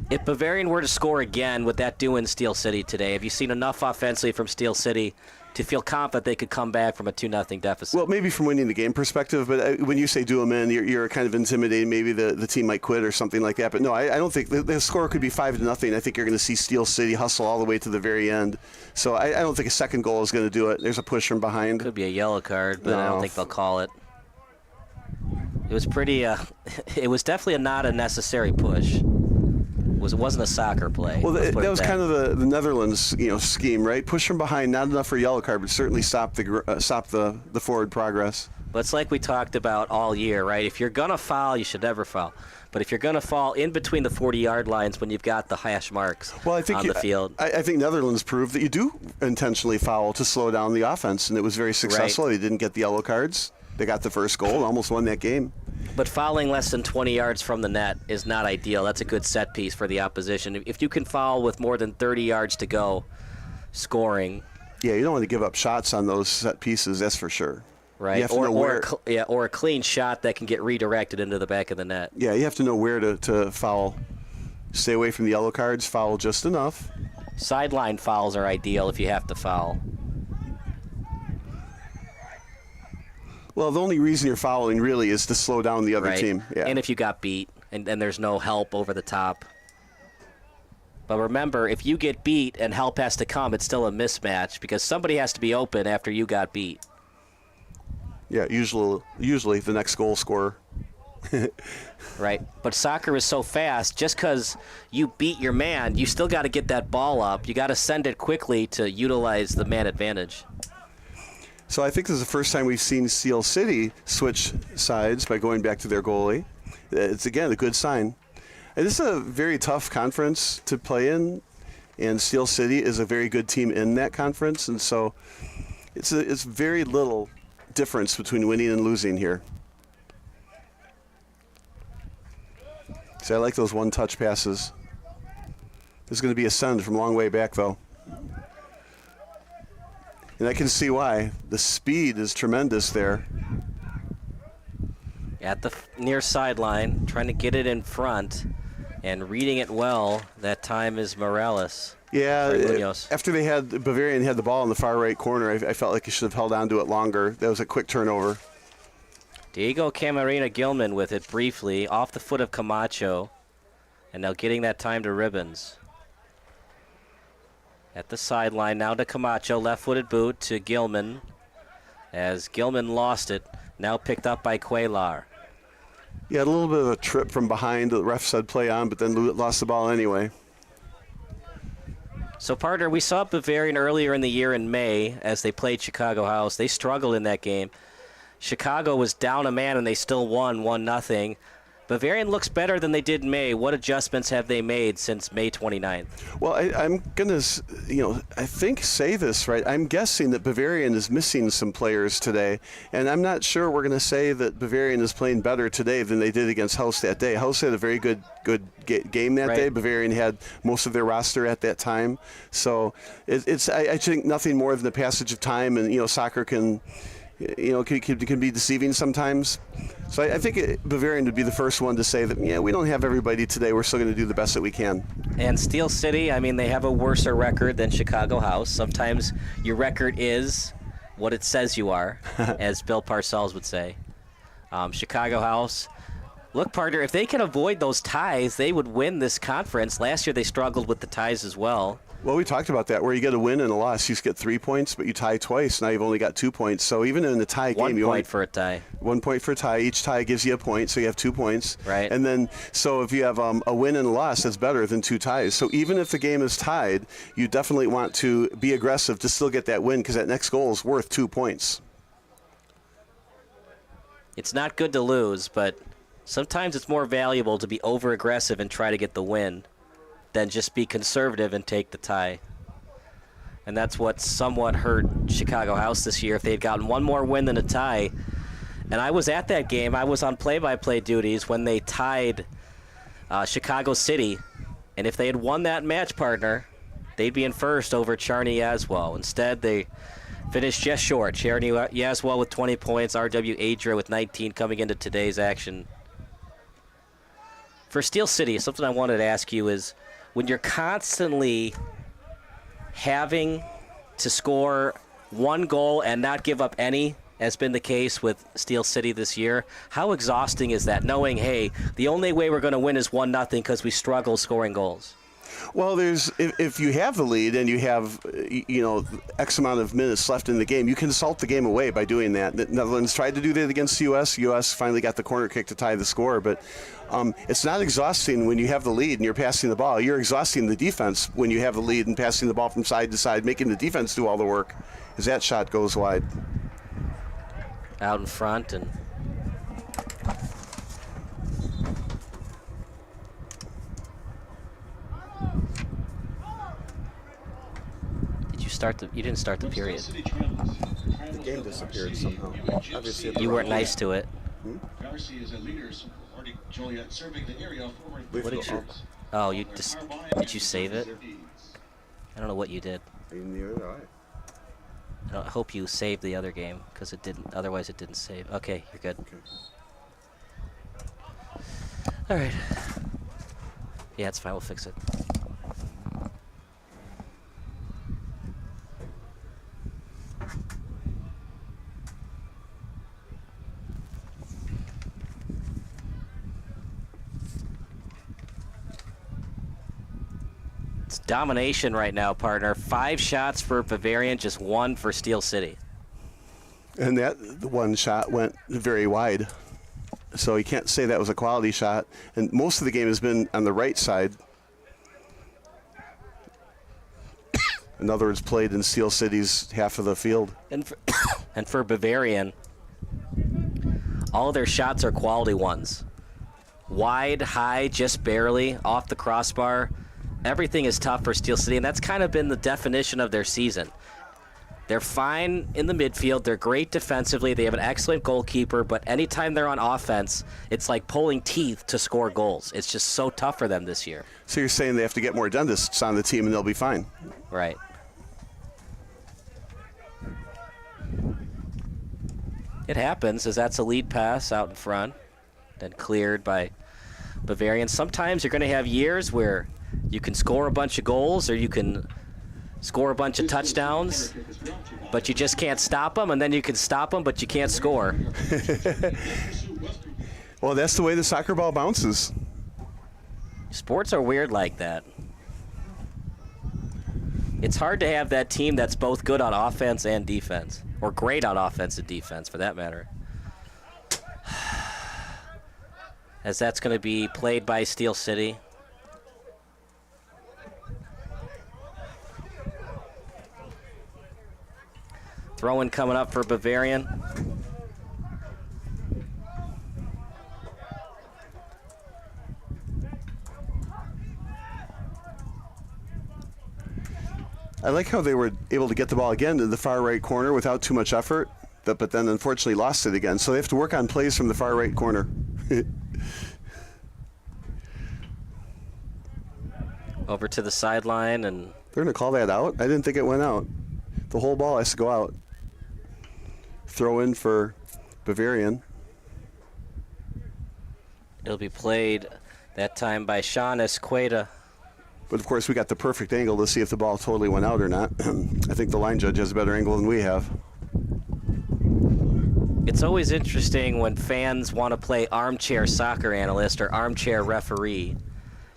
If Bavarian were to score again, would that do in Steel City today? Have you seen enough offensively from Steel City to feel confident they could come back from a 2-0 deficit?
Well, maybe from winning the game perspective, but when you say do them in, you're kind of intimidating. Maybe the team might quit or something like that. But no, I don't think the score could be 5-0. I think you're going to see Steel City hustle all the way to the very end. So I don't think a second goal is going to do it. There's a push from behind.
Could be a yellow card, but I don't think they'll call it. It was pretty. It was definitely not a necessary push. It wasn't a soccer play.
Well, that was kind of the Netherlands, scheme, right? Push from behind, not enough for a yellow card, but certainly stop the forward progress.
But it's like we talked about all year, right? If you're gonna foul, you should never foul. But if you're gonna fall in between the 40-yard lines when you've got the hash marks on the field,
I think Netherlands proved that you do intentionally foul to slow down the offense, and it was very successful.
Right.
They didn't get the yellow cards. They got the first goal and almost won that game.
But fouling less than 20 yards from the net is not ideal. That's a good set piece for the opposition. If you can foul with more than 30 yards to go, scoring.
Yeah, you don't want to give up shots on those set pieces, that's for sure.
Right,
you have to know where,
or a clean shot that can get redirected into the back of the net.
Yeah, you have to know where to foul. Stay away from the yellow cards, foul just enough.
Sideline fouls are ideal if you have to foul.
Well, the only reason you're fouling really is to slow down the other team. Yeah.
And if you got beat and there's no help over the top. But remember, if you get beat and help has to come, it's still a mismatch because somebody has to be open after you got beat.
Yeah, usually the next goal scorer.
Right, but soccer is so fast. Just because you beat your man, you still got to get that ball up. You got to send it quickly to utilize the man advantage.
So I think this is the first time we've seen Steel City switch sides by going back to their goalie. It's, again, a good sign. And this is a very tough conference to play in, and Steel City is a very good team in that conference, and so it's very little difference between winning and losing here. See, I like those one-touch passes. This is going to be a send from a long way back, though. And I can see why. The speed is tremendous there.
At the near sideline, trying to get it in front and reading it well. That time is Morales.
Yeah, after they had Bavarian had the ball in the far right corner, I felt like he should have held on to it longer. That was a quick turnover.
Diego Camarena Gilman with it briefly off the foot of Camacho, and now getting that time to Ribbons. At the sideline now to Camacho, left-footed boot to Gilman. As Gilman lost it, now picked up by Cuellar.
Yeah, a little bit of a trip from behind. The ref said play on, but then lost the ball anyway.
So, partner, we saw Bavarian earlier in the year in May as they played Chicago House. They struggled in that game. Chicago was down a man, and they still won 1-0. Bavarian looks better than they did in May. What adjustments have they made since May 29th?
Well, I'm going to, I think say this right. I'm guessing that Bavarian is missing some players today, and I'm not sure we're going to say that Bavarian is playing better today than they did against House that day. House had a very good game that day. Bavarian had most of their roster at that time. So I think nothing more than the passage of time, and, soccer can be deceiving sometimes. So I think Bavarian would be the first one to say that, we don't have everybody today. We're still going to do the best that we can.
And Steel City, they have a worser record than Chicago House. Sometimes your record is what it says you are, as Bill Parcells would say. Chicago House, look, partner, if they can avoid those ties, they would win this conference. Last year they struggled with the ties as well.
Well, we talked about that, where you get a win and a loss. You just get 3 points, but you tie twice. Now you've only got 2 points. So even in the tie game,
1 point for a tie.
1 point for a tie. Each tie gives you a point, so you have 2 points.
Right.
And then, so if you have a win and a loss, that's better than 2 ties. So even if the game is tied, you definitely want to be aggressive to still get that win, because that next goal is worth 2 points.
It's not good to lose, but sometimes it's more valuable to be over-aggressive and try to get the win than just be conservative and take the tie. And that's what somewhat hurt Chicago House this year. If they had gotten one more win than a tie, and I was at that game, I was on play-by-play duties when they tied Chicago City, and if they had won that match, partner, they'd be in first over Charney Yazwell. Instead, they finished just short. Charney Yazwell with 20 points, R.W. Adria with 19 coming into today's action. For Steel City, something I wanted to ask you is, when you're constantly having to score one goal and not give up any, as been the case with Steel City this year, how exhausting is that, knowing, hey, the only way we're going to win is 1-0 because we struggle scoring goals?
Well, if you have the lead and you have, X amount of minutes left in the game, you can salt the game away by doing that. The Netherlands tried to do that against U.S. U.S. finally got the corner kick to tie the score, but it's not exhausting when you have the lead and you're passing the ball. You're exhausting the defense when you have the lead and passing the ball from side to side, making the defense do all the work, as that shot goes wide.
Out in front, and you didn't start the period.
The game disappeared somehow. Obviously,
you weren't nice to it.
Garcia is a leader, supporting Joliet, serving the area forward.
What did you? Oh, did you save it? I don't know what you did. I hope you saved the other game, because it didn't. Otherwise, it didn't save. Okay, you're good.
Okay.
All right. Yeah, it's fine. We'll fix it. It's domination right now, partner. 5 shots for Bavarian, just 1 for Steel City.
And that one shot went very wide. So you can't say that was a quality shot. And most of the game has been on the right side. In other words, played in Steel City's half of the field.
And for Bavarian, all their shots are quality ones. Wide, high, just barely, off the crossbar. Everything is tough for Steel City, and that's kind of been the definition of their season. They're fine in the midfield. They're great defensively. They have an excellent goalkeeper, but anytime they're on offense, it's like pulling teeth to score goals. It's just so tough for them this year.
So you're saying they have to get more dentists on the team and they'll be fine?
Right. It happens, as that's a lead pass out in front, then cleared by Bavarian. Sometimes you're going to have years where you can score a bunch of goals or you can score a bunch of touchdowns, but you just can't stop them, and then you can stop them, but you can't score.
Well, that's the way the soccer ball bounces.
Sports are weird like that. It's hard to have that team that's both good on offense and defense, or great on offense and defense, for that matter. As that's going to be played by Steel City. Throw-in coming up for Bavarian.
I like how they were able to get the ball again to the far right corner without too much effort, but then unfortunately lost it again. So they have to work on plays from the far right corner.
Over to the sideline, and
they're going to call that out? I didn't think it went out. The whole ball has to go out. Throw in for Bavarian.
it'll be played that time by Sean Esqueda.
But, of course, we got the perfect angle to see if the ball totally went out or not. I think the line judge has a better angle than we have.
It's always interesting when fans want to play armchair soccer analyst or armchair referee,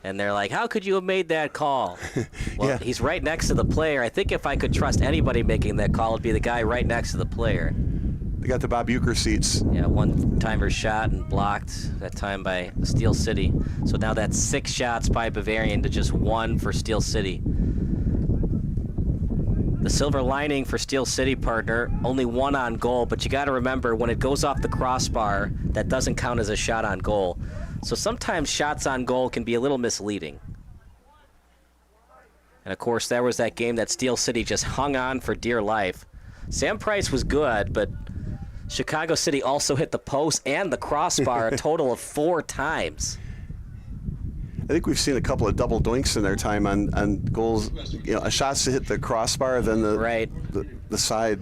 and they're like, how could you have made that call? Well,
Yeah.
He's right next to the player. I think if I could trust anybody making that call, it'd be the guy right next to the player.
They got the Bob Euchre seats.
Yeah, one-timer shot and blocked that time by Steel City. So now that's 6 shots by Bavarian to just 1 for Steel City. The silver lining for Steel City, partner, only 1 on goal, but you got to remember when it goes off the crossbar, that doesn't count as a shot on goal. So sometimes shots on goal can be a little misleading. And of course, there was that game that Steel City just hung on for dear life. Sam Price was good, but Chicago City also hit the post and the crossbar a total of 4 times.
I think we've seen a couple of double doinks in their time on goals. You know, shots to hit the crossbar, then the side,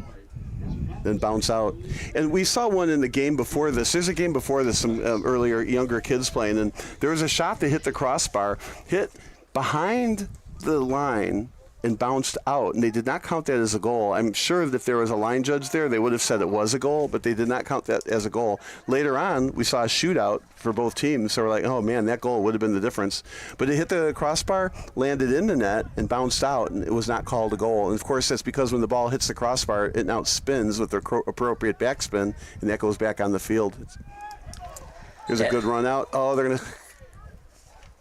then bounce out. And we saw one in the game before this. There's a game before this, some earlier younger kids playing, and there was a shot that hit the crossbar, hit behind the line, and bounced out, and they did not count that as a goal. I'm sure that if there was a line judge there, they would have said it was a goal, but they did not count that as a goal. Later on, we saw a shootout for both teams, so we're like, oh man, that goal would have been the difference. But it hit the crossbar, landed in the net, and bounced out, and it was not called a goal. And of course, that's because when the ball hits the crossbar, it now spins with the appropriate backspin, and that goes back on the field. Here's a good run out. Oh, they're going to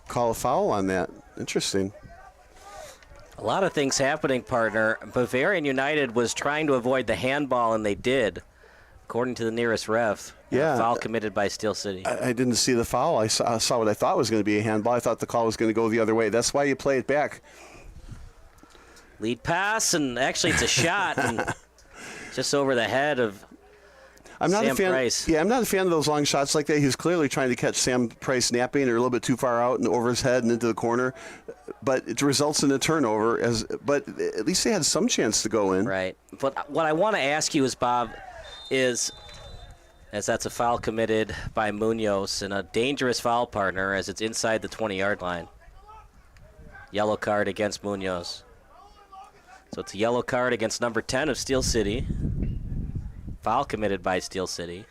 call a foul on that. Interesting.
A lot of things happening, partner. Bavarian United was trying to avoid the handball, and they did, according to the nearest ref.
Yeah.
Foul committed by Steel City.
I didn't see the foul. I saw what I thought was going to be a handball. I thought the call was going to go the other way. That's why you play it back.
Lead pass, and actually it's a shot, and just over the head of Sam Price.
Yeah, I'm not a fan of those long shots like that. He was clearly trying to catch Sam Price napping or a little bit too far out and over his head and into the corner. But it results in a turnover. But at least they had some chance to go in.
Right. But what I want to ask you is, Bob, as that's a foul committed by Munoz and a dangerous foul, partner, as it's inside the 20-yard line. Yellow card against Munoz. So it's a yellow card against number 10 of Steel City. Foul committed by Steel City.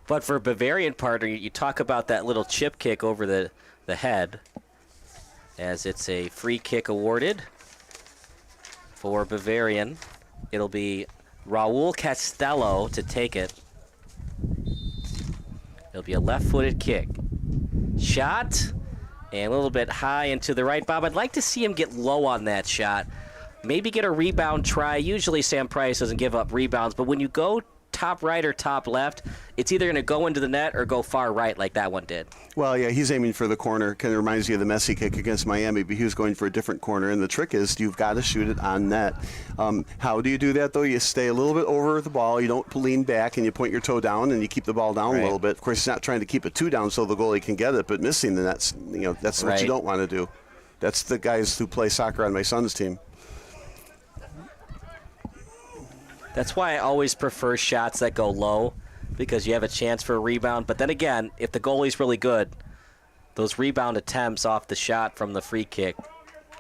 But for Bavarian, partner, you talk about that little chip kick over the head, as it's a free kick awarded for Bavarian. It'll be Raul Castello to take it. It'll be a left-footed kick. Shot, and a little bit high and to the right. Bob, I'd like to see him get low on that shot. Maybe get a rebound try. Usually Sam Price doesn't give up rebounds, but when you go top right or top left, it's either going to go into the net or go far right like that one did.
Well, yeah, he's aiming for the corner. Kind of reminds you of the Messi kick against Miami, but he was going for a different corner. And the trick is you've got to shoot it on net. How do you do that, though? You stay a little bit over the ball. You don't lean back, and you point your toe down, and you keep the ball down a little bit. Of course, he's not trying to keep it too down so the goalie can get it, but missing the nets, that's what you don't want to do. That's the guys who play soccer on my son's team.
That's why I always prefer shots that go low, because you have a chance for a rebound. But then again, if the goalie's really good, those rebound attempts off the shot from the free kick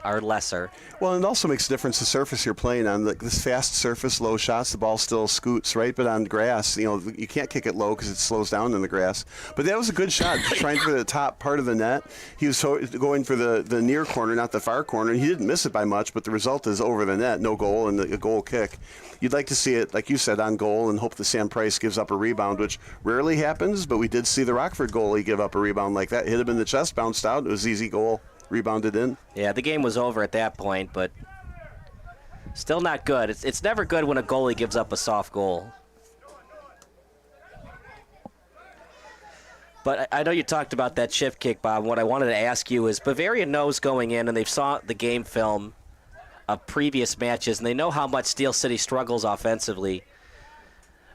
are lesser.
Well, it also makes a difference the surface you're playing on. Like this fast surface, low shots, the ball still scoots, right? But on grass, you can't kick it low because it slows down in the grass. But that was a good shot, trying for the top part of the net. He was going for the near corner, not the far corner. He didn't miss it by much, but the result is over the net, no goal, and a goal kick. You'd like to see it, like you said, on goal and hope that Sam Price gives up a rebound, which rarely happens, but we did see the Rockford goalie give up a rebound like that. Hit him in the chest, bounced out. It was an easy goal. Rebounded in.
Yeah, the game was over at that point, but still not good. It's never good when a goalie gives up a soft goal. But I know you talked about that shift kick, Bob. What I wanted to ask you is Bavarian knows going in, and they've saw the game film of previous matches, and they know how much Steel City struggles offensively.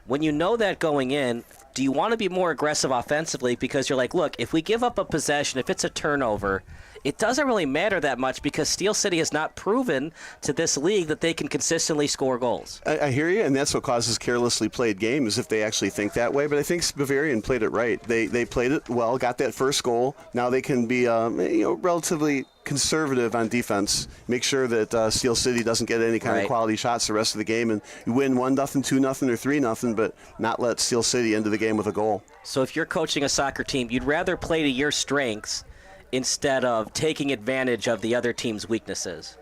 When you know that going in, do you want to be more aggressive offensively? Because you're like, look, if we give up a possession, if it's a turnover, it doesn't really matter that much because Steel City has not proven to this league that they can consistently score goals.
I hear you, and that's what causes carelessly played games if they actually think that way. But I think Bavarian played it right. They played it well, got that first goal. Now they can be relatively conservative on defense. Make sure that Steel City doesn't get any kind of quality shots the rest of the game, and you win 1-0, 2-0, or 3-0, but not let Steel City into the game with a goal.
So if you're coaching a soccer team, you'd rather play to your strengths instead of taking advantage of the other team's weaknesses.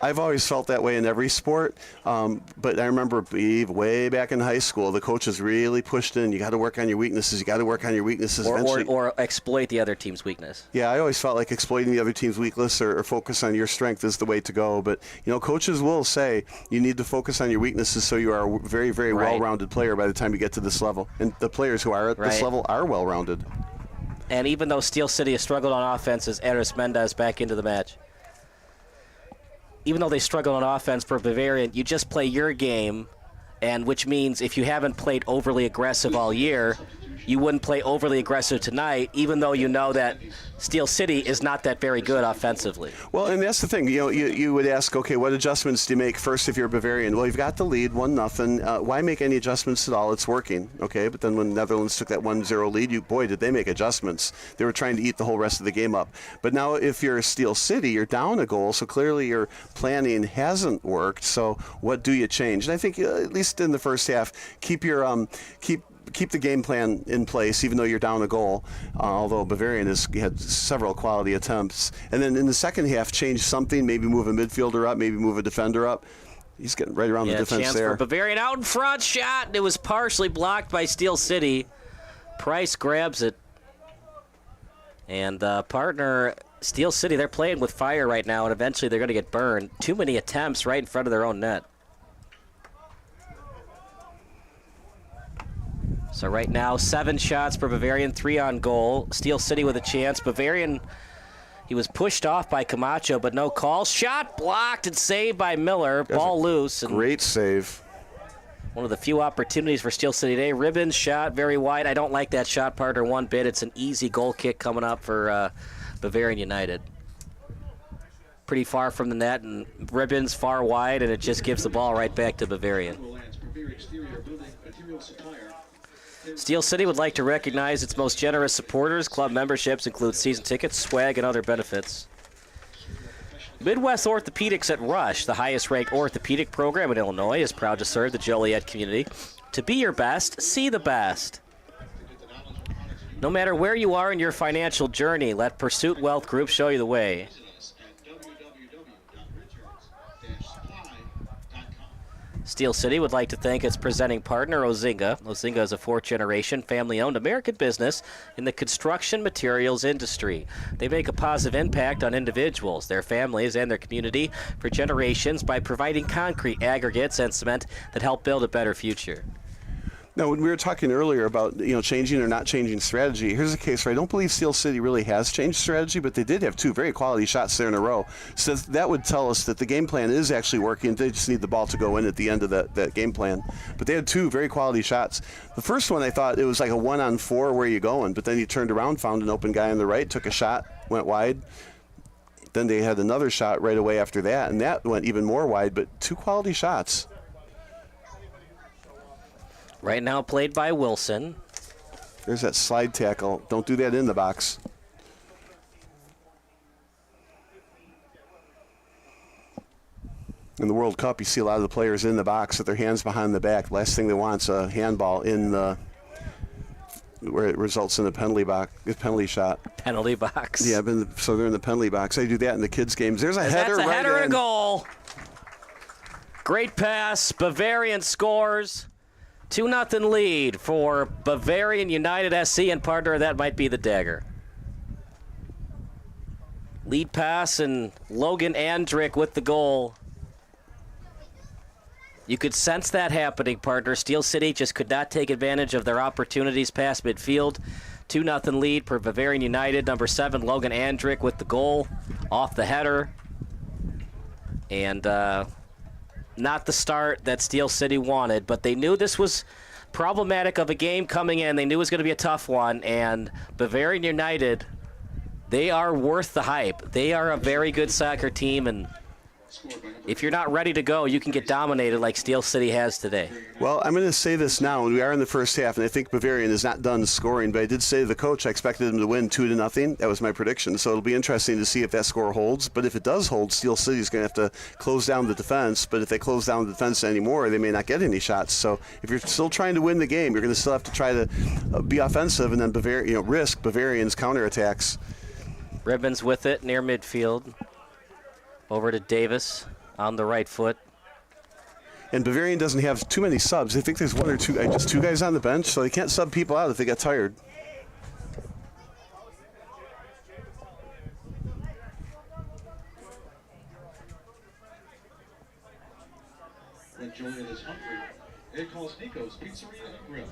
I've always felt that way in every sport, but I remember way back in high school, the coaches really pushed in, you got to work on your weaknesses,
Or exploit the other team's weakness.
Yeah, I always felt like exploiting the other team's weakness or focus on your strength is the way to go, but coaches will say you need to focus on your weaknesses so you are a very, very well-rounded player by the time you get to this level, and the players who are at this level are well-rounded.
And even though Steel City has struggled on offense, as Eris Mendez back into the match, even though they struggle on offense for Bavarian, you just play your game, and which means if you haven't played overly aggressive all year, you wouldn't play overly aggressive tonight, even though you know that Steel City is not that very good offensively.
Well, and that's the thing. You would ask, okay, what adjustments do you make first if you're Bavarian? Well, you've got the lead, 1-0. Why make any adjustments at all? It's working, okay? But then when Netherlands took that 1-0 lead, boy, did they make adjustments. They were trying to eat the whole rest of the game up. But now if you're Steel City, you're down a goal, so clearly your planning hasn't worked. So what do you change? And I think at least in the first half, keep the game plan in place, even though you're down a goal, although Bavarian had several quality attempts. And then in the second half, change something, maybe move a midfielder up, maybe move a defender up. He's getting right around the defense
chance
there.
For Bavarian out in front, shot, and it was partially blocked by Steel City. Price grabs it. And partner, Steel City, they're playing with fire right now, and eventually they're going to get burned. Too many attempts right in front of their own net. So right now, 7 shots for Bavarian, 3 on goal. Steel City with a chance. Bavarian, he was pushed off by Camacho, but no call. Shot blocked and saved by Miller. Ball loose. And
great save.
one of the few opportunities for Steel City today. Ribbons shot very wide. I don't like that shot, partner, one bit. It's an easy goal kick coming up for Bavarian United. Pretty far from the net, and Ribbons far wide, and it just gives the ball right back to Bavarian. Steel City would like to recognize its most generous supporters. Club memberships include season tickets, swag, and other benefits. Midwest Orthopedics at Rush, the highest-ranked orthopedic program in Illinois, is proud to serve the Joliet community. To be your best, see the best. No matter where you are in your financial journey, let Pursuit Wealth Group show you the way. Steel City would like to thank its presenting partner, Ozinga. Ozinga is a fourth-generation, family-owned American business in the construction materials industry. They make a positive impact on individuals, their families, and their community for generations by providing concrete, aggregates, and cement that help build a better future.
Now, when we were talking earlier about changing or not changing strategy, here's a case where I don't believe Steel City really has changed strategy, but they did have 2 very quality shots there in a row. So that would tell us that the game plan is actually working. They just need the ball to go in at the end of that game plan. But they had 2 very quality shots. The first one, I thought it was like a 1-on-4, where you going? But then he turned around, found an open guy on the right, took a shot, went wide. Then they had another shot right away after that, and that went even more wide, but 2 quality shots.
Right now played by Wilson.
There's that slide tackle. Don't do that in the box. In the World Cup, you see a lot of the players in the box with their hands behind the back. Last thing they want is a handball in the where it results in a penalty shot.
Penalty box.
Yeah, so they're in the penalty box. They do that in the kids' games. There's a header.
That's a
right
header
in.
and a goal. Great pass. Bavarian scores. 2-0 lead for Bavarian United SC, and partner, that might be the dagger. Lead pass, and Logan Andrick with the goal. You could sense that happening, partner. Steel City just could not take advantage of their opportunities past midfield. 2-0 lead for Bavarian United. Number 7, Logan Andrick with the goal off the header. And not the start that Steel City wanted, but they knew this was problematic of a game coming in. They knew it was going to be a tough one, and Bavarian United, they are worth the hype. They are a very good soccer team, and if you're not ready to go, you can get dominated like Steel City has today.
Well, I'm going to say this now, and we are in the first half, and I think Bavarian is not done scoring, but I did say to the coach I expected him to win 2-0. That was my prediction, so it'll be interesting to see if that score holds. But if it does hold, Steel City is going to have to close down the defense, but if they close down the defense anymore, they may not get any shots. So if you're still trying to win the game, you're going to still have to try to be offensive and then risk Bavarian's counterattacks.
Ribbons with it near midfield. Over to Davis on the right foot.
And Bavarian doesn't have too many subs. I think there's 1 or 2, just 2 guys on the bench, so they can't sub people out if they get tired.
When Juliet is hungry, it calls Nico's Pizzeria and Grill.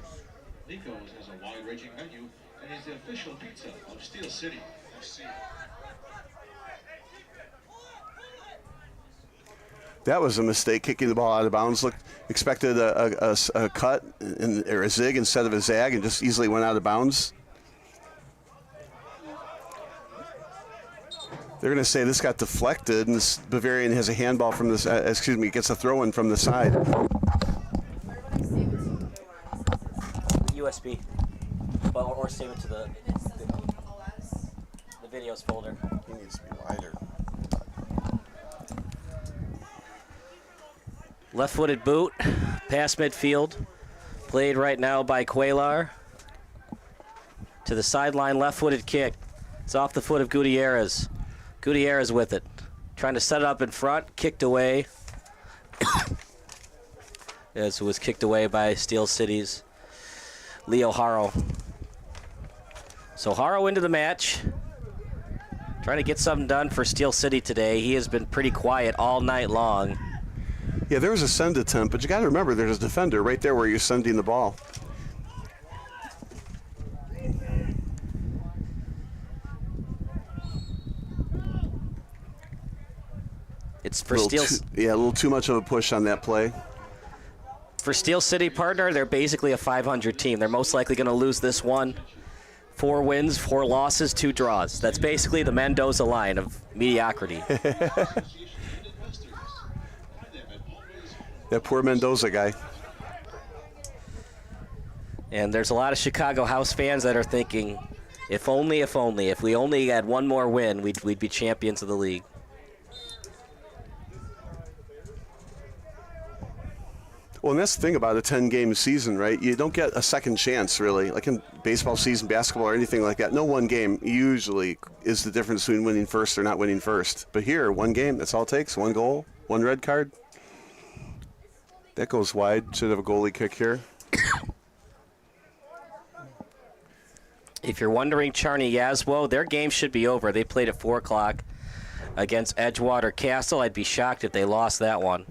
Nico's has a wide-ranging menu and is the official pizza of Steel City FC.
That was a mistake, kicking the ball out of bounds. Expected a cut or a zig instead of a zag, and just easily went out of bounds. They're going to say this got deflected, and this Bavarian has a handball from this. Gets a throw-in from the side.
USB, or save it to the videos folder.
He needs to be wider.
Left-footed boot, past midfield, played right now by Cuellar. To the sideline, left-footed kick. It's off the foot of Gutierrez. Gutierrez with it. Trying to set it up in front, kicked away. As it was kicked away by Steel City's Leo Haro. So Haro into the match. Trying to get something done for Steel City today. He has been pretty quiet all night long.
Yeah, there was a send attempt, but you got to remember there's a defender right there where you're sending the ball.
It's for Steel.
A little too much of a push on that play.
For Steel City, partner, they're basically a 500 team. They're most likely going to lose this one. 4 wins, 4 losses, 2 draws. That's basically the Mendoza line of mediocrity.
That poor Mendoza guy.
And there's a lot of Chicago House fans that are thinking, if we only had one more win, we'd be champions of the league.
Well, and that's the thing about a 10-game season, right? You don't get a second chance, really. Like in baseball season, basketball, or anything like that. No one game usually is the difference between winning first or not winning first. But here, one game, that's all it takes. 1 goal, 1 red card. That goes wide. Should have a goalie kick here.
If you're wondering, Charney Yazwo, their game should be over. They played at 4 o'clock against Edgewater Castle. I'd be shocked if they lost that one.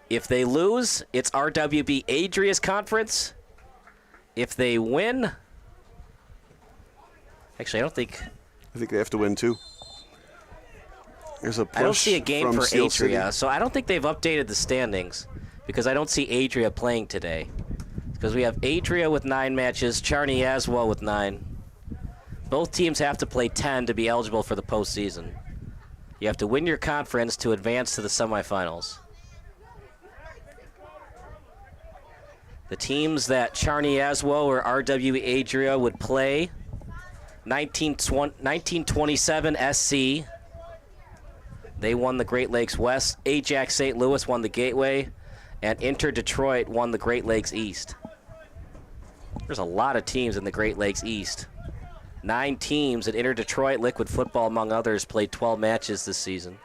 If they lose, it's RWB Adria's conference. If they win, actually, I think
they have to win too. There's a push.
I don't see a game for
Steel
Adria,
City.
so I don't think they've updated the standings because I don't see Adria playing today. Because we have Adria with 9 matches, Charney Yazwo with 9. Both teams have to play 10 to be eligible for the postseason. You have to win your conference to advance to the semifinals. The teams that Charney Yazwo or RW Adria would play, 1927 SC. They won the Great Lakes West. Ajax St. Louis won the Gateway. And Inter Detroit won the Great Lakes East. There's a lot of teams in the Great Lakes East. 9 teams at Inter Detroit, Liquid Football, among others, played 12 matches this season.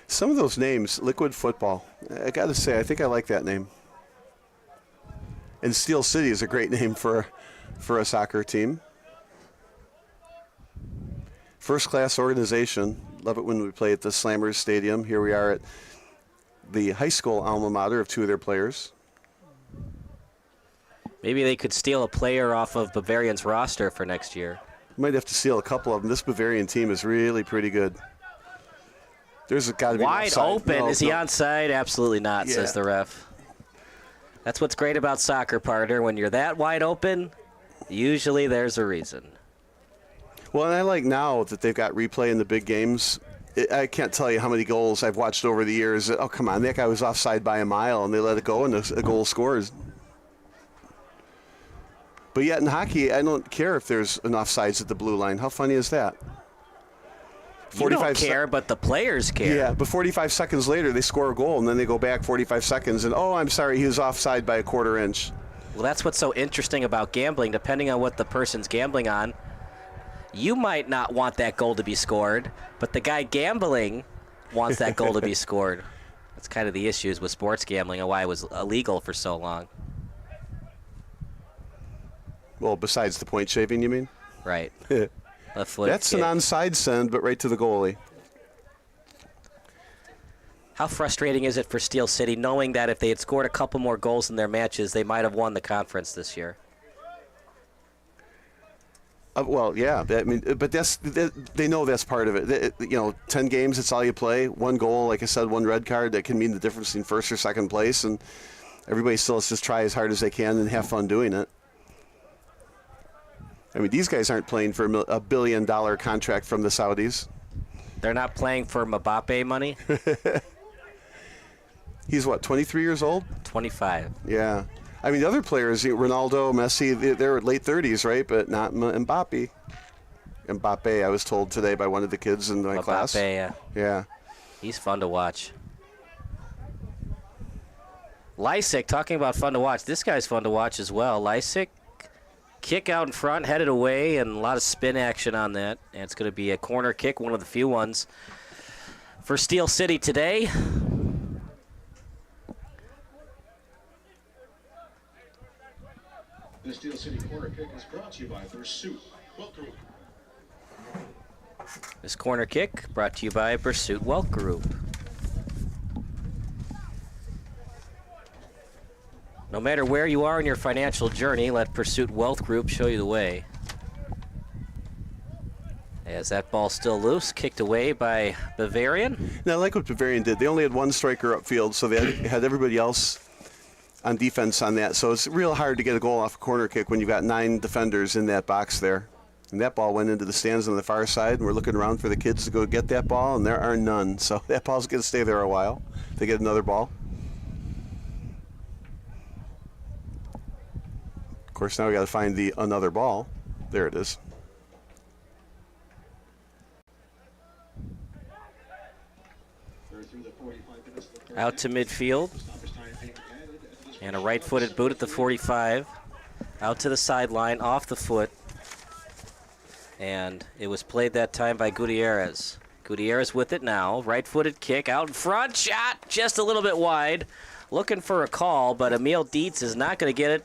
Some of those names, Liquid Football, I got to say, I think I like that name. And Steel City is a great name for a soccer team. First-class organization. Love it when we play at the Slammers Stadium. Here we are at the high school alma mater of 2 of their players.
Maybe they could steal a player off of Bavarian's roster for next year.
Might have to steal a couple of them. This Bavarian team is really pretty good. There's got to be
wide open. No, is he onside? Absolutely not, says the ref. That's what's great about soccer, partner. When you're that wide open, usually there's a reason.
Well, and I like now that they've got replay in the big games. I can't tell you how many goals I've watched over the years. Oh, come on, that guy was offside by a mile, and they let it go, and a goal scores. But yet in hockey, I don't care if there's an offsides at the blue line. How funny is that?
You don't care, but the players care.
Yeah, but 45 seconds later, they score a goal, and then they go back 45 seconds, and, oh, I'm sorry, he was offside by a quarter inch.
Well, that's what's so interesting about gambling. Depending on what the person's gambling on, you might not want that goal to be scored, but the guy gambling wants that goal to be scored. That's kind of the issues with sports gambling and why it was illegal for so long.
Well, besides the point shaving, you mean?
Right. Left foot
That's
kick.
an onside send, but right to the goalie.
How frustrating is it for Steel City knowing that if they had scored a couple more goals in their matches, they might have won the conference this year?
Well, yeah. I mean, but they know that's part of it. 10 games, it's all you play. 1 goal, like I said, 1 red card. That can mean the difference in first or second place. And everybody still has to try as hard as they can and have fun doing it. I mean, these guys aren't playing for a $1 billion contract from the Saudis.
They're not playing for Mbappe money?
He's, what, 23 years old?
25.
Yeah. I mean, the other players, Ronaldo, Messi, they're late 30s, right? But not Mbappe. Mbappe, I was told today by one of the kids in my class.
Mbappe,
yeah.
He's fun to watch. Lysick, talking about fun to watch. This guy's fun to watch as well. Lysick, kick out in front, headed away, and a lot of spin action on that. And it's going to be a corner kick, one of the few ones for Steel City today.
The Steel City corner kick is brought to you by Pursuit. Welcome.
This corner kick brought to you by Pursuit Wealth Group. No matter where you are in your financial journey, let Pursuit Wealth Group show you the way. As that ball still loose, kicked away by Bavarian.
Now, I like what Bavarian did. They only had 1 striker upfield, so they had everybody else on defense on that. So it's real hard to get a goal off a corner kick when you've got 9 defenders in that box there. And that ball went into the stands on the far side, and we're looking around for the kids to go get that ball, and there are none. So that ball's going to stay there a while. They get another ball. Of course, now we got to find the another ball. There it is.
Out to midfield. And a right-footed boot at the 45. Out to the sideline, off the foot. And it was played that time by Gutierrez. Gutierrez with it now. Right-footed kick out in front. Shot just a little bit wide. Looking for a call, but Emil Dietz is not going to get it.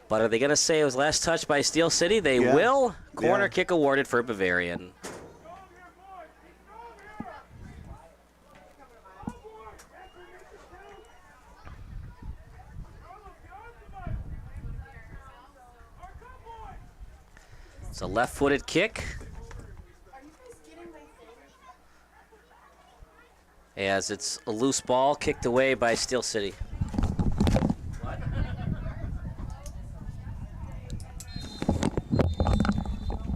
But are they going to say it was last touched by Steel City? They will. Corner kick awarded for Bavarian. It's a left-footed kick. As it's a loose ball kicked away by Steel City.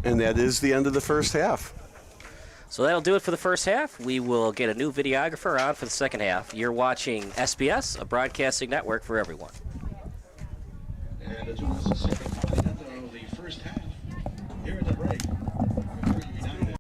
And that is the end of the first half.
So that'll do it for the first half. We will get a new videographer on for the second half. You're watching SBS, a broadcasting network for everyone.
And it's almost the second end of the first half. Here at the break. United.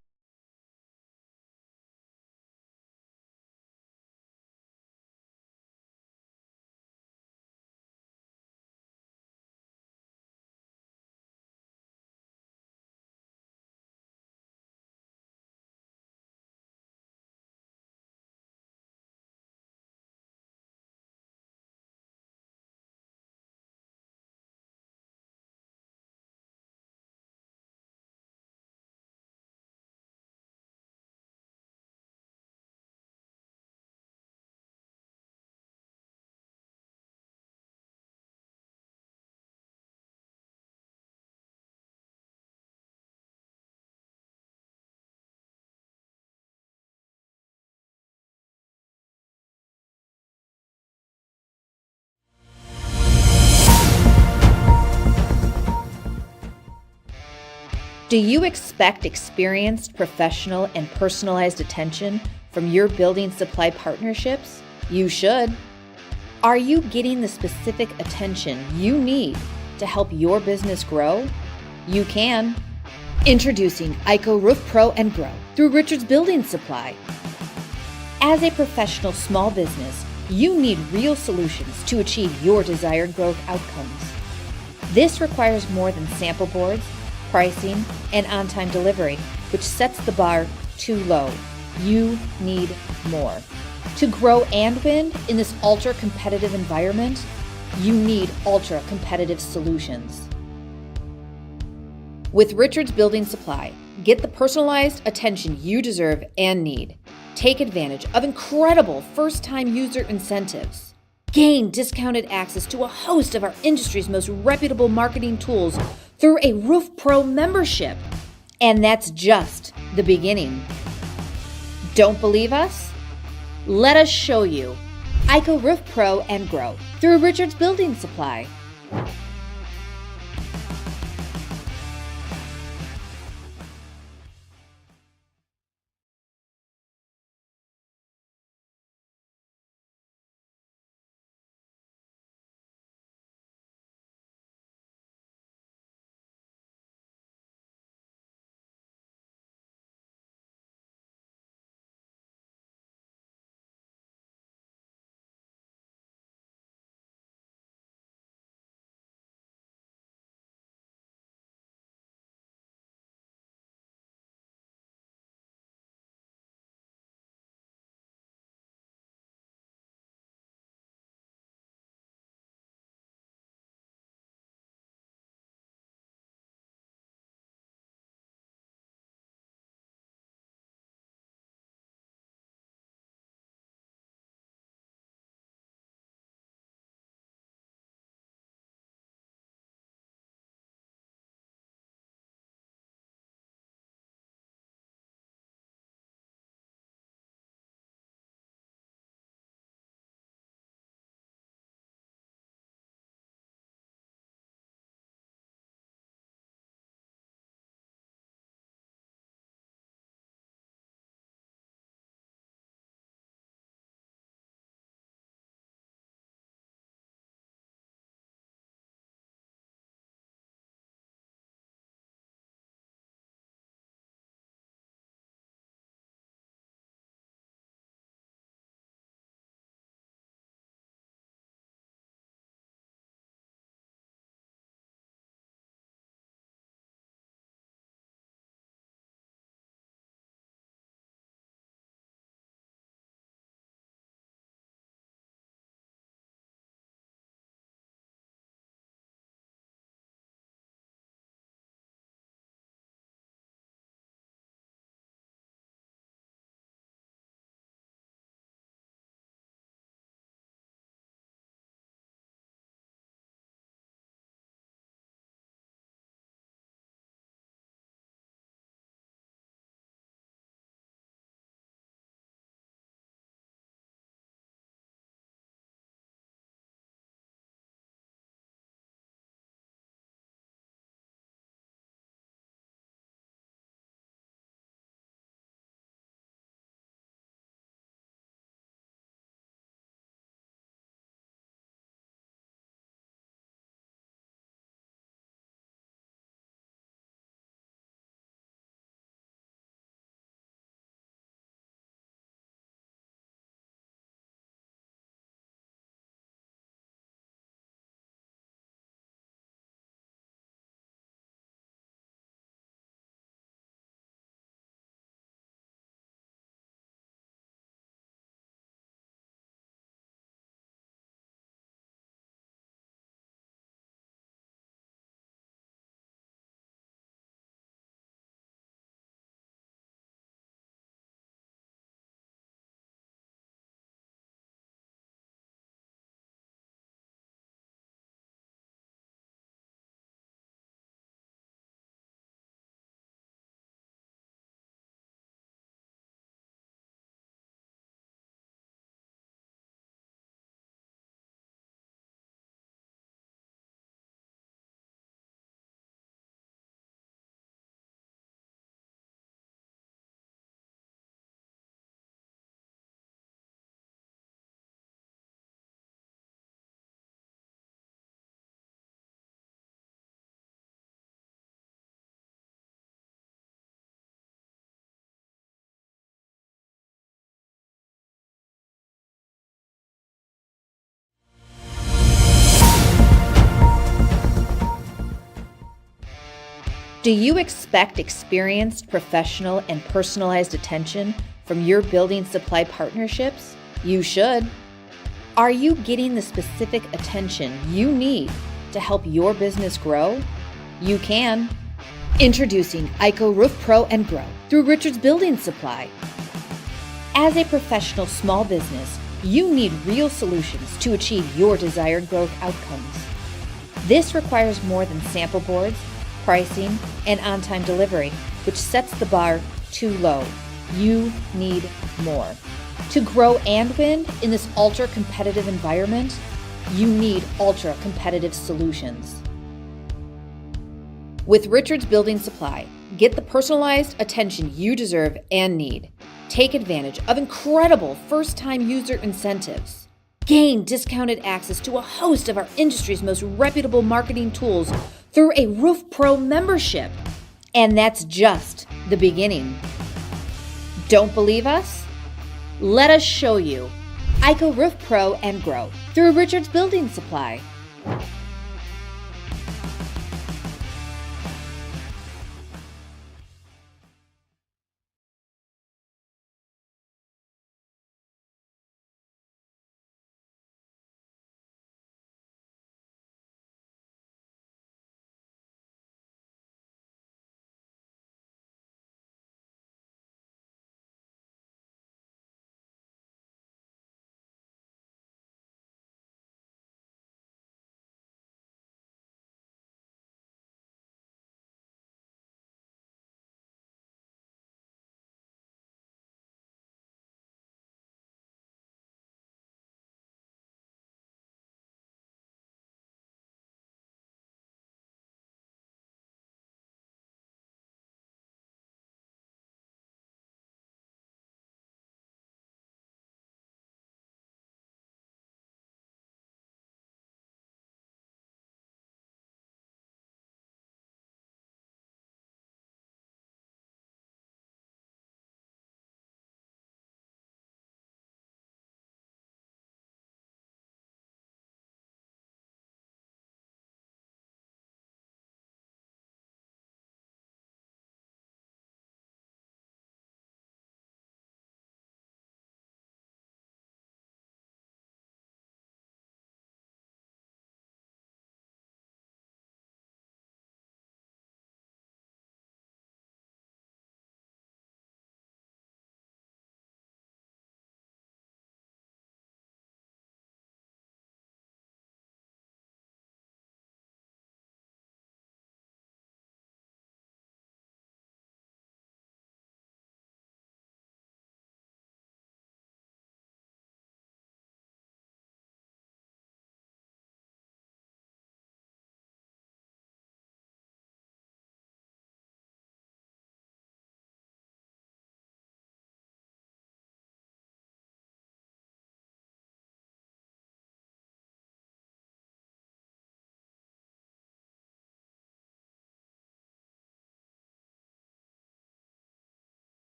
Do you expect experienced, professional, and personalized attention from your building supply partnerships? You should. Are you getting the specific attention you need to help your business grow? You can. Introducing ICO Roof Pro and Grow through Richards Building Supply. As a professional small business, you need real solutions to achieve your desired growth outcomes. This requires more than sample boards, pricing, and on-time delivery, which sets the bar too low. You need more. To grow and win in this ultra-competitive environment, you need ultra-competitive solutions. With Richards Building Supply, get the personalized attention you deserve and need. Take advantage of incredible first-time user incentives. Gain discounted access to a host of our industry's most reputable marketing tools through a Roof Pro membership. And that's just the beginning. Don't believe us? Let us show you. ICO Roof Pro and Grow through Richards Building Supply. Do you expect experienced, professional, and personalized attention from your building supply partnerships? You should. Are you getting the specific attention you need to help your business grow? You can. Introducing ICO Roof Pro and Grow through Richards Building Supply. As a professional small business, you need real solutions to achieve your desired growth outcomes. This requires more than sample boards, pricing, and on-time delivery, which sets the bar too low. You need more. To grow and win in this ultra-competitive environment, you need ultra-competitive solutions. With Richards Building Supply, get the personalized attention you deserve and need. Take advantage of incredible first-time user incentives. Gain discounted access to a host of our industry's most reputable marketing tools through a Roof Pro membership. And that's just the beginning. Don't believe us? Let us show you. ICO Roof Pro and Grow through Richards Building Supply.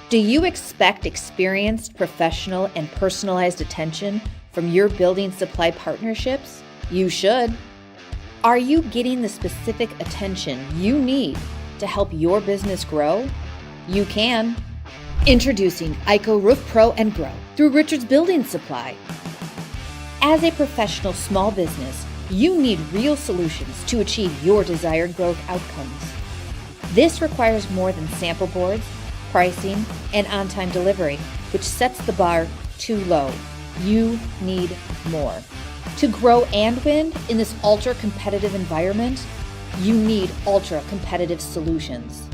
Do you expect experienced, professional, and personalized attention from your building supply partnerships? You should. Are you getting the specific attention you need to help your business grow? You can. Introducing ICO Roof Pro and Grow through Richards Building Supply. As a professional small business, you need real solutions to achieve your desired growth outcomes. This requires more than sample boards, pricing, and on-time delivery, which sets the bar too low. You need more. To grow and win in this ultra-competitive environment, you need ultra-competitive solutions.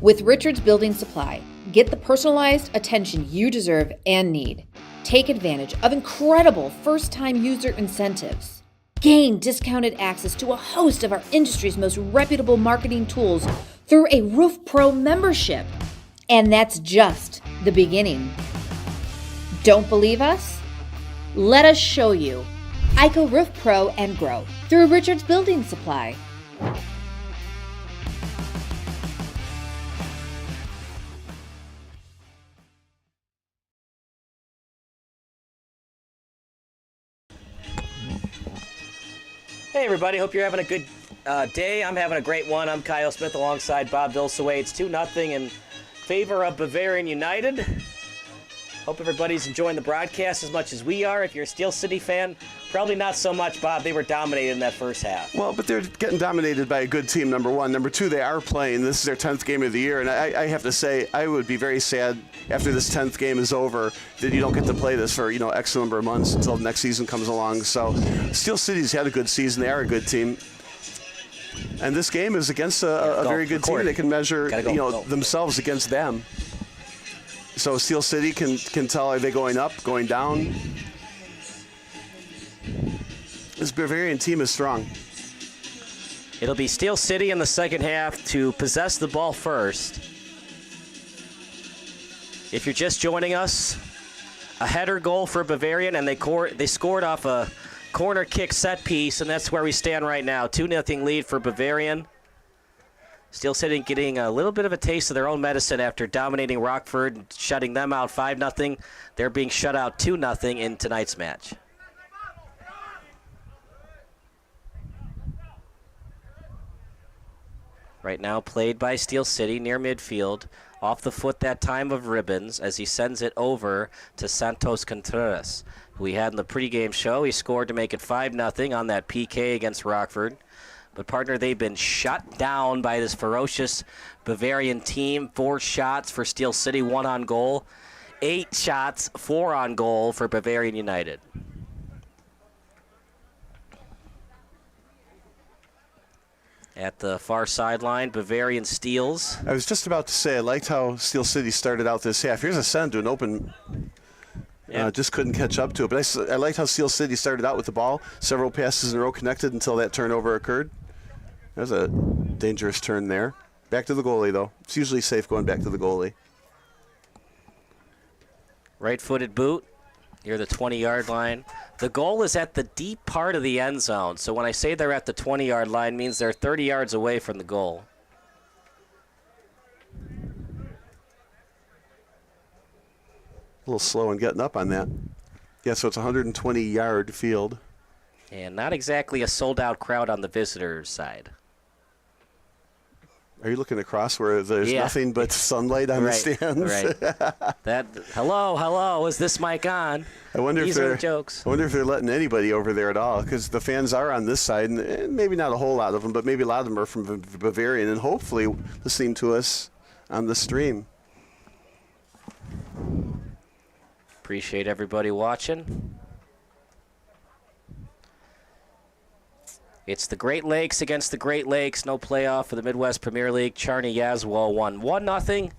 With Richards Building Supply, get the personalized attention you deserve and need. Take advantage of incredible first-time user incentives. Gain discounted access to a host of our industry's most reputable marketing tools through a Roof Pro membership. And that's just the beginning. Don't believe us? Let us show you. ICO Roof Pro and Grow through Richards Building Supply.
Hey, everybody. Hope you're having a good day. I'm having a great one. I'm Kyle Smith alongside Bob Vilsaway. It's 2-0 in favor of Bavarian United. Hope everybody's enjoying the broadcast as much as we are. If you're a Steel City fan, probably not so much, Bob. They were dominated in that first half.
Well, but they're getting dominated by a good team, number one. Number two, they are playing. This is their 10th game of the year, and I have to say, I would be very sad after this 10th game is over that you don't get to play this for, X number of months until the next season comes along. So Steel City's had a good season. They are a good team. And this game is against a very good team. They can measure, themselves against them. So Steel City can tell, are they going up, going down? This Bavarian team is strong.
It'll be Steel City in the second half to possess the ball first. If you're just joining us, a header goal for Bavarian, and they scored off a corner kick set piece, and that's where we stand right now. 2-0 lead for Bavarian. Steel City getting a little bit of a taste of their own medicine after dominating Rockford and shutting them out 5-0. They're being shut out 2-0 in tonight's match. Right now played by Steel City near midfield. Off the foot that time of Ribbons as he sends it over to Santos Contreras, who we had in the pregame show. He scored to make it 5-0 on that PK against Rockford. But, partner, they've been shut down by this ferocious Bavarian team. 4 shots for Steel City, 1 on goal. 8 shots, 4 on goal for Bavarian United. At the far sideline, Bavarian steals.
I was just about to say, I liked how Steel City started out this half. Here's a send to an open. Just couldn't catch up to it. But I liked how Steel City started out with the ball. Several passes in a row connected until that turnover occurred. That was a dangerous turn there. Back to the goalie, though. It's usually safe going back to the goalie.
Right-footed boot near the 20-yard line. The goal is at the deep part of the end zone. So when I say they're at the 20-yard line, it means they're 30 yards away from the goal.
A little slow in getting up on that. Yeah, so it's a 120-yard field.
And not exactly a sold-out crowd on the visitors' side.
Are you looking across where there's nothing but sunlight on the stands?
Right. Hello, is this mic on? These are the jokes.
I wonder if they're letting anybody over there at all, because the fans are on this side, and maybe not a whole lot of them, but maybe a lot of them are from Bavarian, and hopefully listening to us on the stream.
Appreciate everybody watching. It's the Great Lakes against the Great Lakes. No playoff for the Midwest Premier League. Charny Yazwo won 1-0.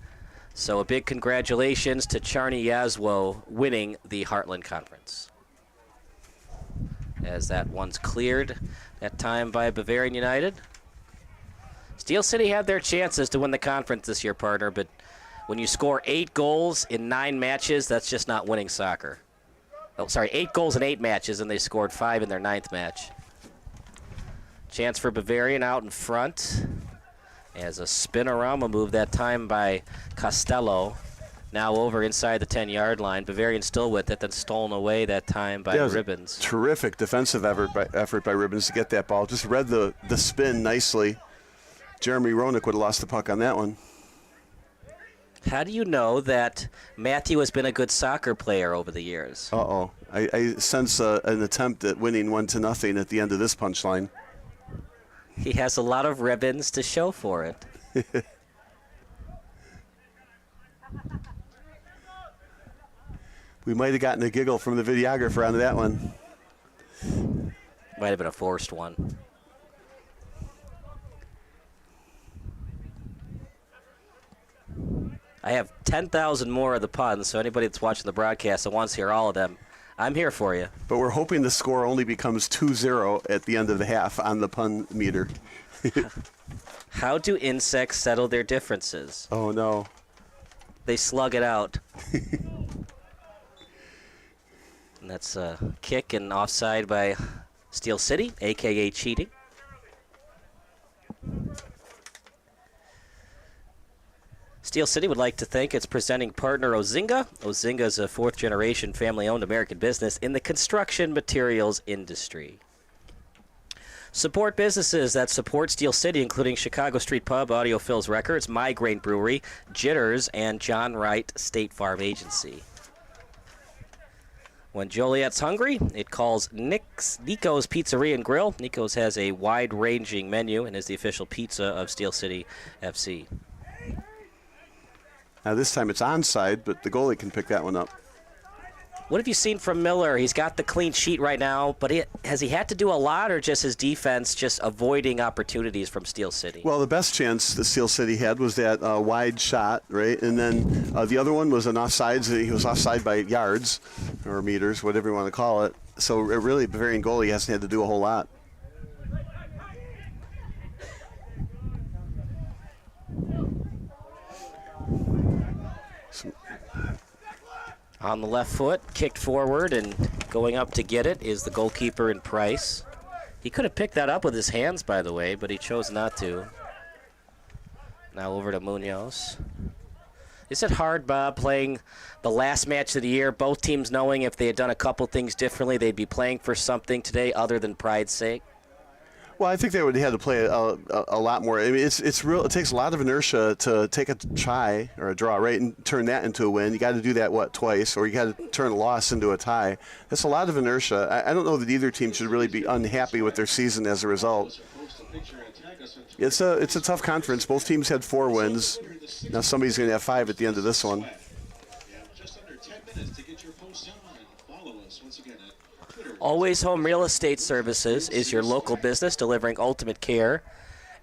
So a big congratulations to Charny Yazwo winning the Heartland Conference. As that one's cleared that time by Bavarian United. Steel City had their chances to win the conference this year, partner, but when you score 8 goals in 9 matches, that's just not winning soccer. 8 goals in 8 matches, and they scored 5 in their 9th match. Chance for Bavarian out in front. As a spinorama move that time by Costello. Now over inside the 10-yard line. Bavarian still with it, then stolen away that time by Ribbons.
Terrific defensive effort by Ribbons to get that ball. Just read the spin nicely. Jeremy Roenick would have lost the puck on that one.
How do you know that Matthew has been a good soccer player over the years?
Uh-oh. I sense an attempt at winning 1-0 at the end of this punchline.
He has a lot of ribbons to show for it.
We might have gotten a giggle from the videographer on that one.
Might have been a forced one. I have 10,000 more of the puns, so anybody that's watching the broadcast and wants to hear all of them, I'm here for you.
But we're hoping the score only becomes 2-0 at the end of the half on the pun meter.
How do insects settle their differences?
Oh, no.
They slug it out. And that's a kick and offside by Steel City, a.k.a. cheating. Steel City would like to thank its presenting partner, Ozinga. Ozinga is a fourth-generation family-owned American business in the construction materials industry. Support businesses that support Steel City, including Chicago Street Pub, Audio Phil's Records, Migraine Brewery, Jitters, and John Wright State Farm Agency. When Joliet's hungry, it calls Nico's Pizzeria and Grill. Nico's has a wide-ranging menu and is the official pizza of Steel City FC.
Now this time it's onside, but the goalie can pick that one up.
What have you seen from Miller? He's got the clean sheet right now, but has he had to do a lot, or just his defense just avoiding opportunities from Steel City?
Well, the best chance that Steel City had was that wide shot, right? And then the other one was an offsides. He was offside by yards or meters, whatever you want to call it. So really, Bavarian goalie hasn't had to do a whole lot.
On the left foot, kicked forward, and going up to get it is the goalkeeper in Price. He could have picked that up with his hands, by the way, but he chose not to. Now over to Munoz. Is it hard, Bob, playing the last match of the year, both teams knowing if they had done a couple things differently, they'd be playing for something today other than pride's sake?
Well, I think they would have had to play a lot more. I mean, it's real. It takes a lot of inertia to take a tie or a draw, right, and turn that into a win. You got to do that twice, or you got to turn a loss into a tie. That's a lot of inertia. I don't know that either team should really be unhappy with their season as a result. It's a tough conference. Both teams had 4 wins. Now somebody's going to have 5 at the end of this one.
Just under 10 minutes to get your posts on and follow us once again at Twitter.
Always Home Real Estate Services is your local business delivering ultimate care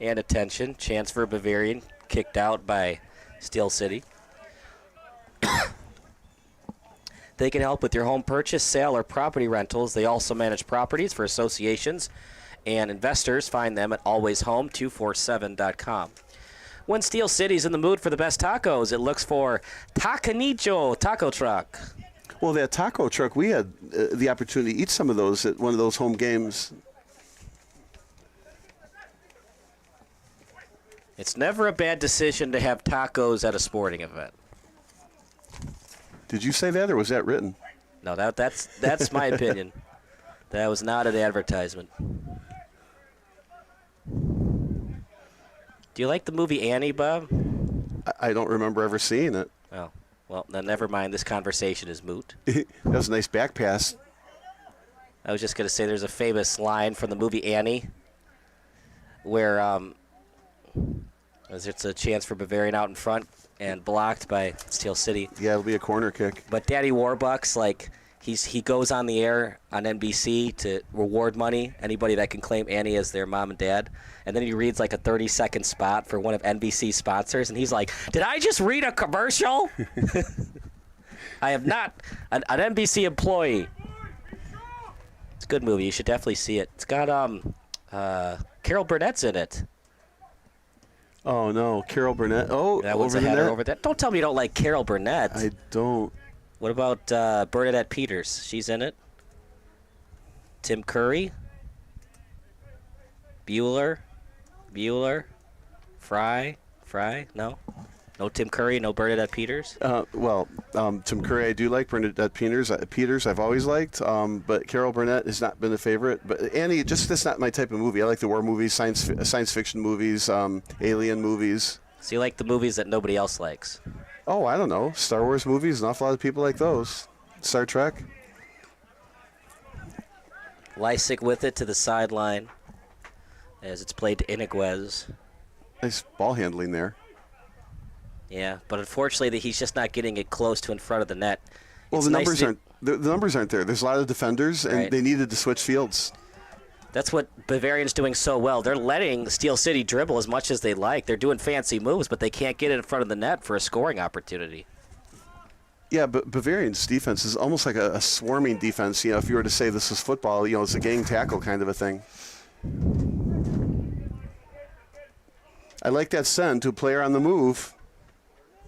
and attention. Chance for Bavarian kicked out by Steel City. They can help with your home purchase, sale, or property rentals. They also manage properties for associations and investors. Find them at alwayshome247.com. When Steel City's in the mood for the best tacos, it looks for Tacanicho Taco Truck.
Well, that taco truck, we had the opportunity to eat some of those at one of those home games.
It's never a bad decision to have tacos at a sporting event.
Did you say that, or was that written?
No, that's my opinion. That was not an advertisement. Do you like the movie Annie, Bob?
I don't remember ever seeing it.
Oh, well, then never mind. This conversation is moot.
That was a nice back pass.
I was just going to say there's a famous line from the movie Annie where it's a chance for Bavarian out in front and blocked by Steel City.
Yeah, it'll be a corner kick.
But Daddy Warbucks, like, he goes on the air on NBC to reward money, anybody that can claim Annie as their mom and dad. And then he reads like a 30-second spot for one of NBC's sponsors, and he's like, did I just read a commercial? I am not an NBC employee. It's a good movie. You should definitely see it. It's got Carol Burnett's in it.
Oh, no. Carol Burnett. Oh,
that one's a header over that. Don't tell me you don't like Carol Burnett.
I don't.
What about Bernadette Peters? She's in it. Tim Curry. Bueller. Fry. No? No Tim Curry, no Bernadette Peters?
Tim Curry, I do like. Bernadette Peters, I've always liked. But Carol Burnett has not been a favorite. But Annie, that's not my type of movie. I like the war movies, science fiction movies, alien movies.
So you like the movies that nobody else likes?
Oh, I don't know. Star Wars movies, an awful lot of people like those. Star Trek.
Lysick with it to the sideline as it's played to Iniguez.
Nice ball handling there.
Yeah, but unfortunately he's just not getting it close to in front of the net.
Well, the numbers aren't there. There's a lot of defenders, and they needed to switch fields.
That's what Bavarian's doing so well. They're letting Steel City dribble as much as they like. They're doing fancy moves, but they can't get it in front of the net for a scoring opportunity.
Yeah, but Bavarian's defense is almost like a swarming defense. If you were to say this is football, it's a gang tackle kind of a thing. I like that send to a player on the move.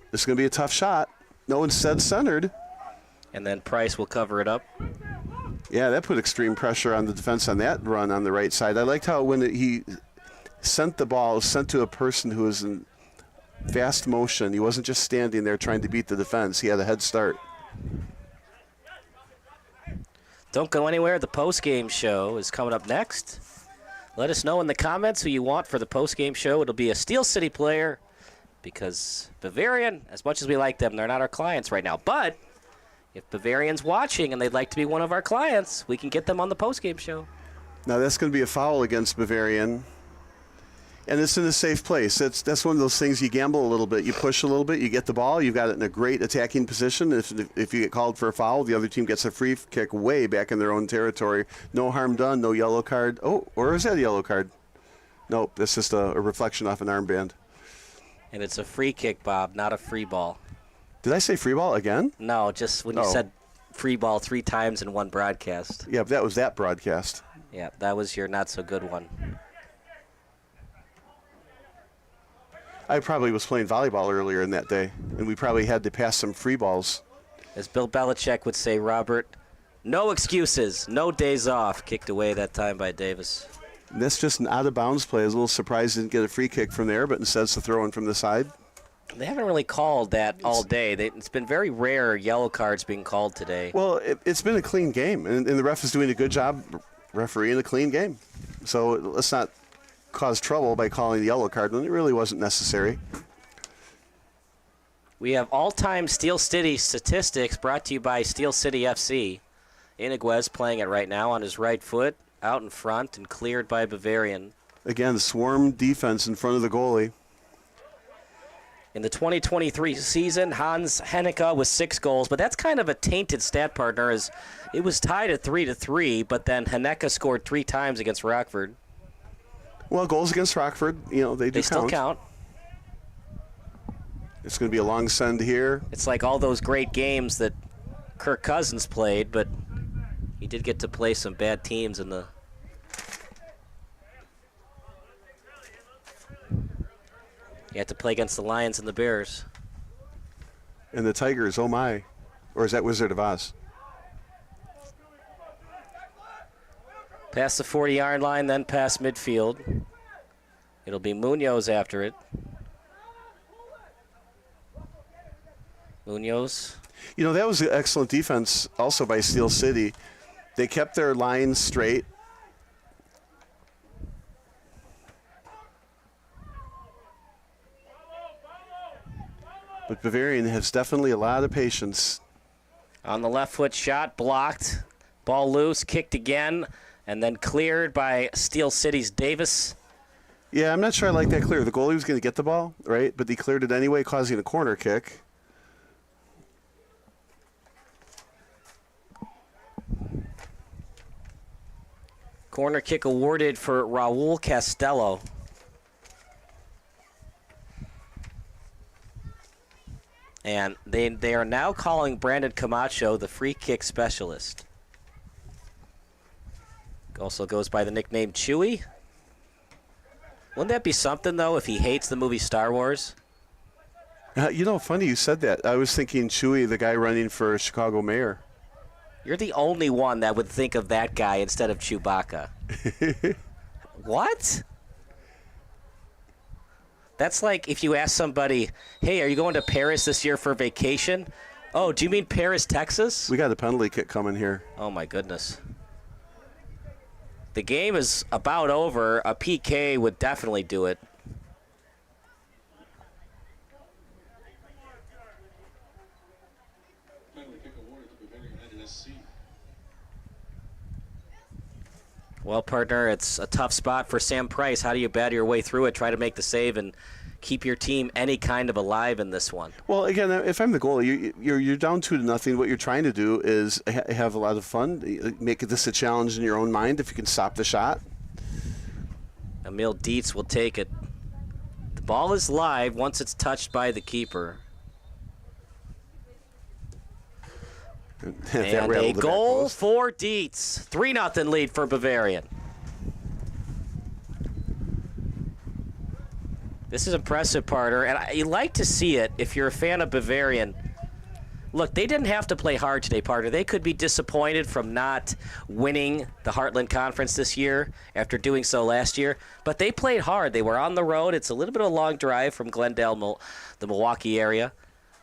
This is going to be a tough shot. No, instead centered.
And then Price will cover it up.
Yeah, that put extreme pressure on the defense on that run on the right side. I liked how when he sent the ball, it was sent to a person who was in fast motion. He wasn't just standing there trying to beat the defense. He had a head start.
Don't go anywhere. The post-game show is coming up next. Let us know in the comments who you want for the post-game show. It'll be a Steel City player because Bavarian, as much as we like them, they're not our clients right now. But if Bavarian's watching and they'd like to be one of our clients, we can get them on the post-game show.
Now that's going to be a foul against Bavarian. And it's in a safe place. That's one of those things you gamble a little bit. You push a little bit, you get the ball, you've got it in a great attacking position. If you get called for a foul, the other team gets a free kick way back in their own territory. No harm done, no yellow card. Oh, or is that a yellow card? Nope, that's just a reflection off an armband.
And it's a free kick, Bob, not a free ball.
Did I say free ball again?
No, just when you said free ball 3 times in one broadcast.
Yeah, but that was that broadcast.
Yeah, that was your not-so-good one.
I probably was playing volleyball earlier in that day, and we probably had to pass some free balls.
As Bill Belichick would say, Robert, no excuses, no days off. Kicked away that time by Davis.
And that's just an out-of-bounds play. I was a little surprised he didn't get a free kick from there, but instead it's a throw-in from the side.
They haven't really called that all day. It's been very rare yellow cards being called today.
Well, it's been a clean game, and the ref is doing a good job refereeing a clean game. So let's not cause trouble by calling the yellow card when it really wasn't necessary.
We have all-time Steel City statistics brought to you by Steel City FC. Iniguez playing it right now on his right foot, out in front, and cleared by Bavarian.
Again, swarm defense in front of the goalie.
In the 2023 season, Hans Henneke with 6 goals, but that's kind of a tainted stat, partner, as it was tied at 3-3, but then Henneke scored 3 times against Rockford.
Well, goals against Rockford, they do
They still count.
It's going to be a long send here.
It's like all those great games that Kirk Cousins played, but he did get to play some bad teams in the... You had to play against the Lions and the Bears.
And the Tigers, oh my. Or is that Wizard of Oz?
Past the 40-yard line, then past midfield. It'll be Munoz after it. Munoz.
That was an excellent defense also by Steel City. They kept their line straight. But Bavarian has definitely a lot of patience.
On the left foot shot, blocked. Ball loose, kicked again, and then cleared by Steel City's Davis.
Yeah, I'm not sure I like that clear. The goalie was going to get the ball, right? But he cleared it anyway, causing a corner kick.
Corner kick awarded for Raul Castello. And they are now calling Brandon Camacho the free kick specialist. Also goes by the nickname Chewy. Wouldn't that be something, though, if he hates the movie Star Wars?
Funny you said that. I was thinking Chewy, the guy running for Chicago mayor.
You're the only one that would think of that guy instead of Chewbacca. What? That's like if you ask somebody, hey, are you going to Paris this year for vacation? Oh, do you mean Paris, Texas?
We got a penalty kick coming here.
Oh, my goodness. The game is about over. A PK would definitely do it. Well, partner, it's a tough spot for Sam Price. How do you battle your way through it, try to make the save, and keep your team any kind of alive in this one?
Well, again, if I'm the goalie, you're down 2-0. What you're trying to do is have a lot of fun. Make this a challenge in your own mind if you can stop the shot.
Emil Dietz will take it. The ball is live once it's touched by the keeper. And a goal for Dietz. 3-0 lead for Bavarian. This is impressive, partner, and you like to see it if you're a fan of Bavarian. Look, they didn't have to play hard today, partner. They could be disappointed from not winning the Heartland Conference this year after doing so last year, but they played hard. They were on the road. It's a little bit of a long drive from Glendale, the Milwaukee area.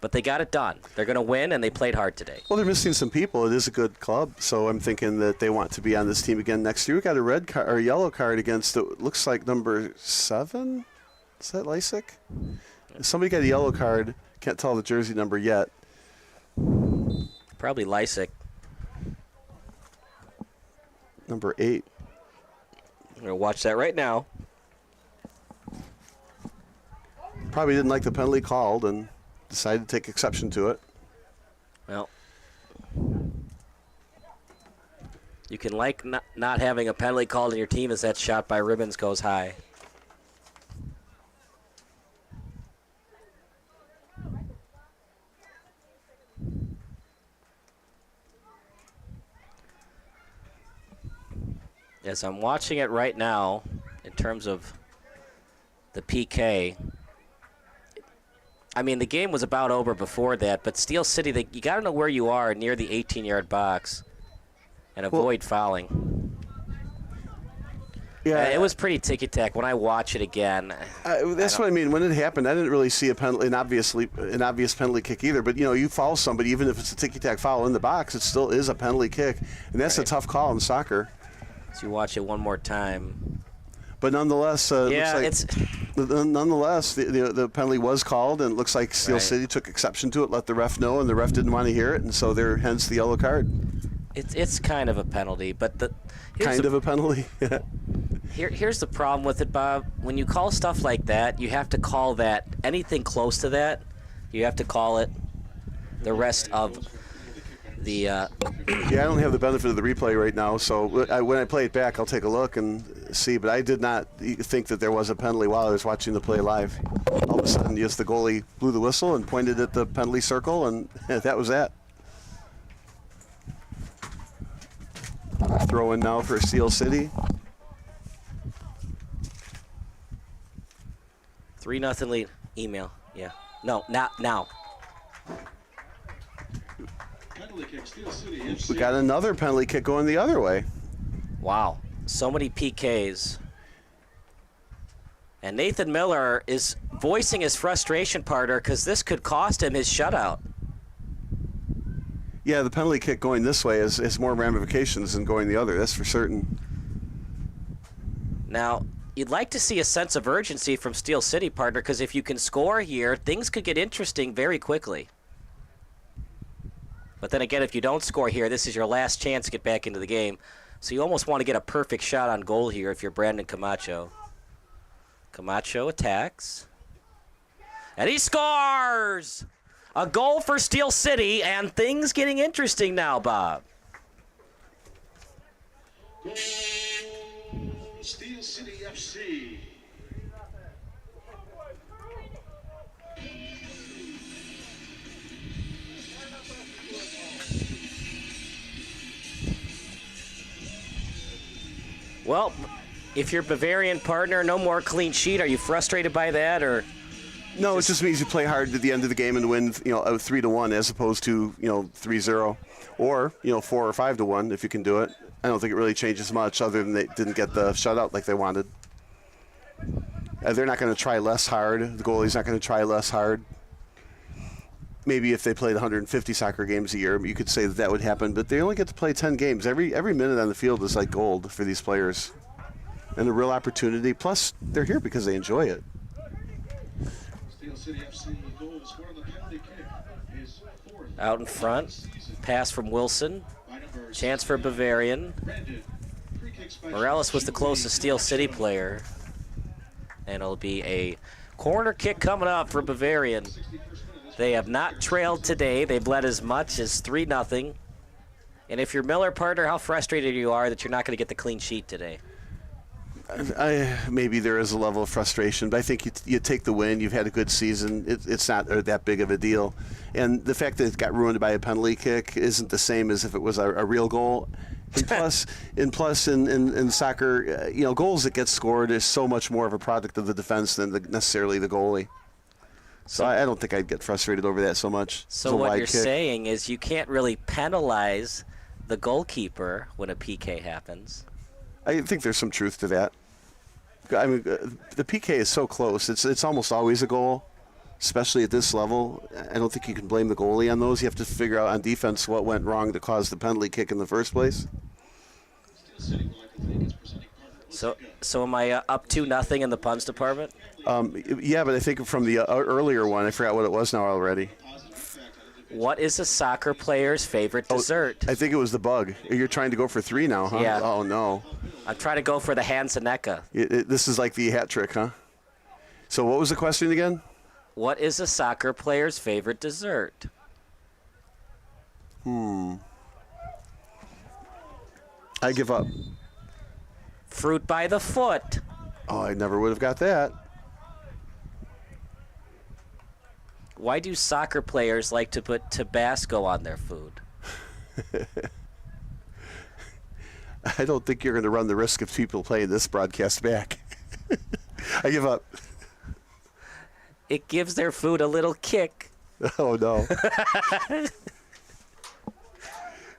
But they got it done. They're going to win, and they played hard today.
Well, they're missing some people. It is a good club, so I'm thinking that they want to be on this team again next year. We got a red card or yellow card against it looks like number 7. Is that Lysick? Somebody got a yellow card. Can't tell the jersey number yet.
Probably Lysick.
Number 8.
I'm going to watch that right now.
Probably didn't like the penalty called and decided to take exception to it.
Well, you can like not having a penalty called in your team as that shot by Ribbons goes high. As I'm watching it right now, in terms of the PK, I mean, the game was about over before that, but Steel City, you got to know where you are near the 18-yard box and avoid fouling.
Yeah,
it was pretty ticky-tack. When I watch it again,
that's what I mean. When it happened, I didn't really see an obvious penalty kick either. But you foul somebody, even if it's a ticky-tack foul in the box, it still is a penalty kick, and that's a tough call in soccer.
So you watch it one more time.
But nonetheless, nonetheless, the penalty was called, and it looks like Steel City took exception to it, let the ref know, and the ref didn't want to hear it, and so hence the yellow card.
It's kind of a penalty, but
Kind of a penalty.
Here's the problem with it, Bob. When you call stuff like that, you have to call that anything close to that. You have to call it the rest of the.
Yeah, I don't have the benefit of the replay right now, so when I play it back, I'll take a look and see. But I did not think that there was a penalty while I was watching the play live. All of a sudden, yes, the goalie blew the whistle and pointed at the penalty circle, and that was that. Throw in now for Steel City.
3-0 lead. Email. Yeah. No, not now.
We got another penalty kick going the other way.
Wow. So many PKs. And Nathan Miller is voicing his frustration, partner, because this could cost him his shutout.
Yeah, the penalty kick going this way has more ramifications than going the other. That's for certain.
Now, you'd like to see a sense of urgency from Steel City, partner, because if you can score here, things could get interesting very quickly. But then again, if you don't score here, this is your last chance to get back into the game. So you almost want to get a perfect shot on goal here if you're Brandon Camacho. Camacho attacks. And he scores! A goal for Steel City, and things getting interesting now, Bob.
Goal, Steel City FC.
Well, if you're Bavarian, partner, no more clean sheet. Are you frustrated by that, or?
No, it just means you play hard at the end of the game and win, 3-1 as opposed to, 3-0, or 4 or 5-1 if you can do it. I don't think it really changes much, other than they didn't get the shutout like they wanted. They're not going to try less hard. The goalie's not going to try less hard. Maybe if they played 150 soccer games a year, you could say that would happen. But they only get to play 10 games. Every minute on the field is like gold for these players, and a real opportunity. Plus, they're here because they enjoy it.
City FC goal scored on the penalty kick is fourth.
Out in front, pass from Wilson, chance for Bavarian. Morales was the closest Steel City player, and it'll be a corner kick coming up for Bavarian. They have not trailed today. They've led as much as 3-0. And if you're Miller, partner, how frustrated you are that you're not going to get the clean sheet today?
Maybe there is a level of frustration, but I think you take the win. You've had a good season. It's not that big of a deal. And the fact that it got ruined by a penalty kick isn't the same as if it was a real goal. And plus, in soccer, goals that get scored is so much more of a product of the defense than necessarily the goalie. So I don't think I'd get frustrated over that so much.
So what you're saying is you can't really penalize the goalkeeper when a PK happens.
I think there's some truth to that. I mean, the PK is so close. It's almost always a goal. especially at this level. I don't think you can blame the goalie on those. You have to figure out on defense what went wrong to cause the penalty kick in the first place.
So am I up 2-0 in the puns department?
Yeah, but I think from the earlier one, I forgot what it was now already.
What is a soccer player's favorite dessert?
I think it was the bug. You're trying to go for 3 now, huh?
Yeah.
Oh, no.
I'm trying to go for the Hansenecka.
This is like the hat trick, huh? So what was the question again?
What is a soccer player's favorite dessert?
I give up.
Fruit by the foot.
Oh, I never would have got that.
Why do soccer players like to put Tabasco on their food?
I don't think you're going to run the risk of people playing this broadcast back. I give up.
It gives their food a little kick.
Oh, no.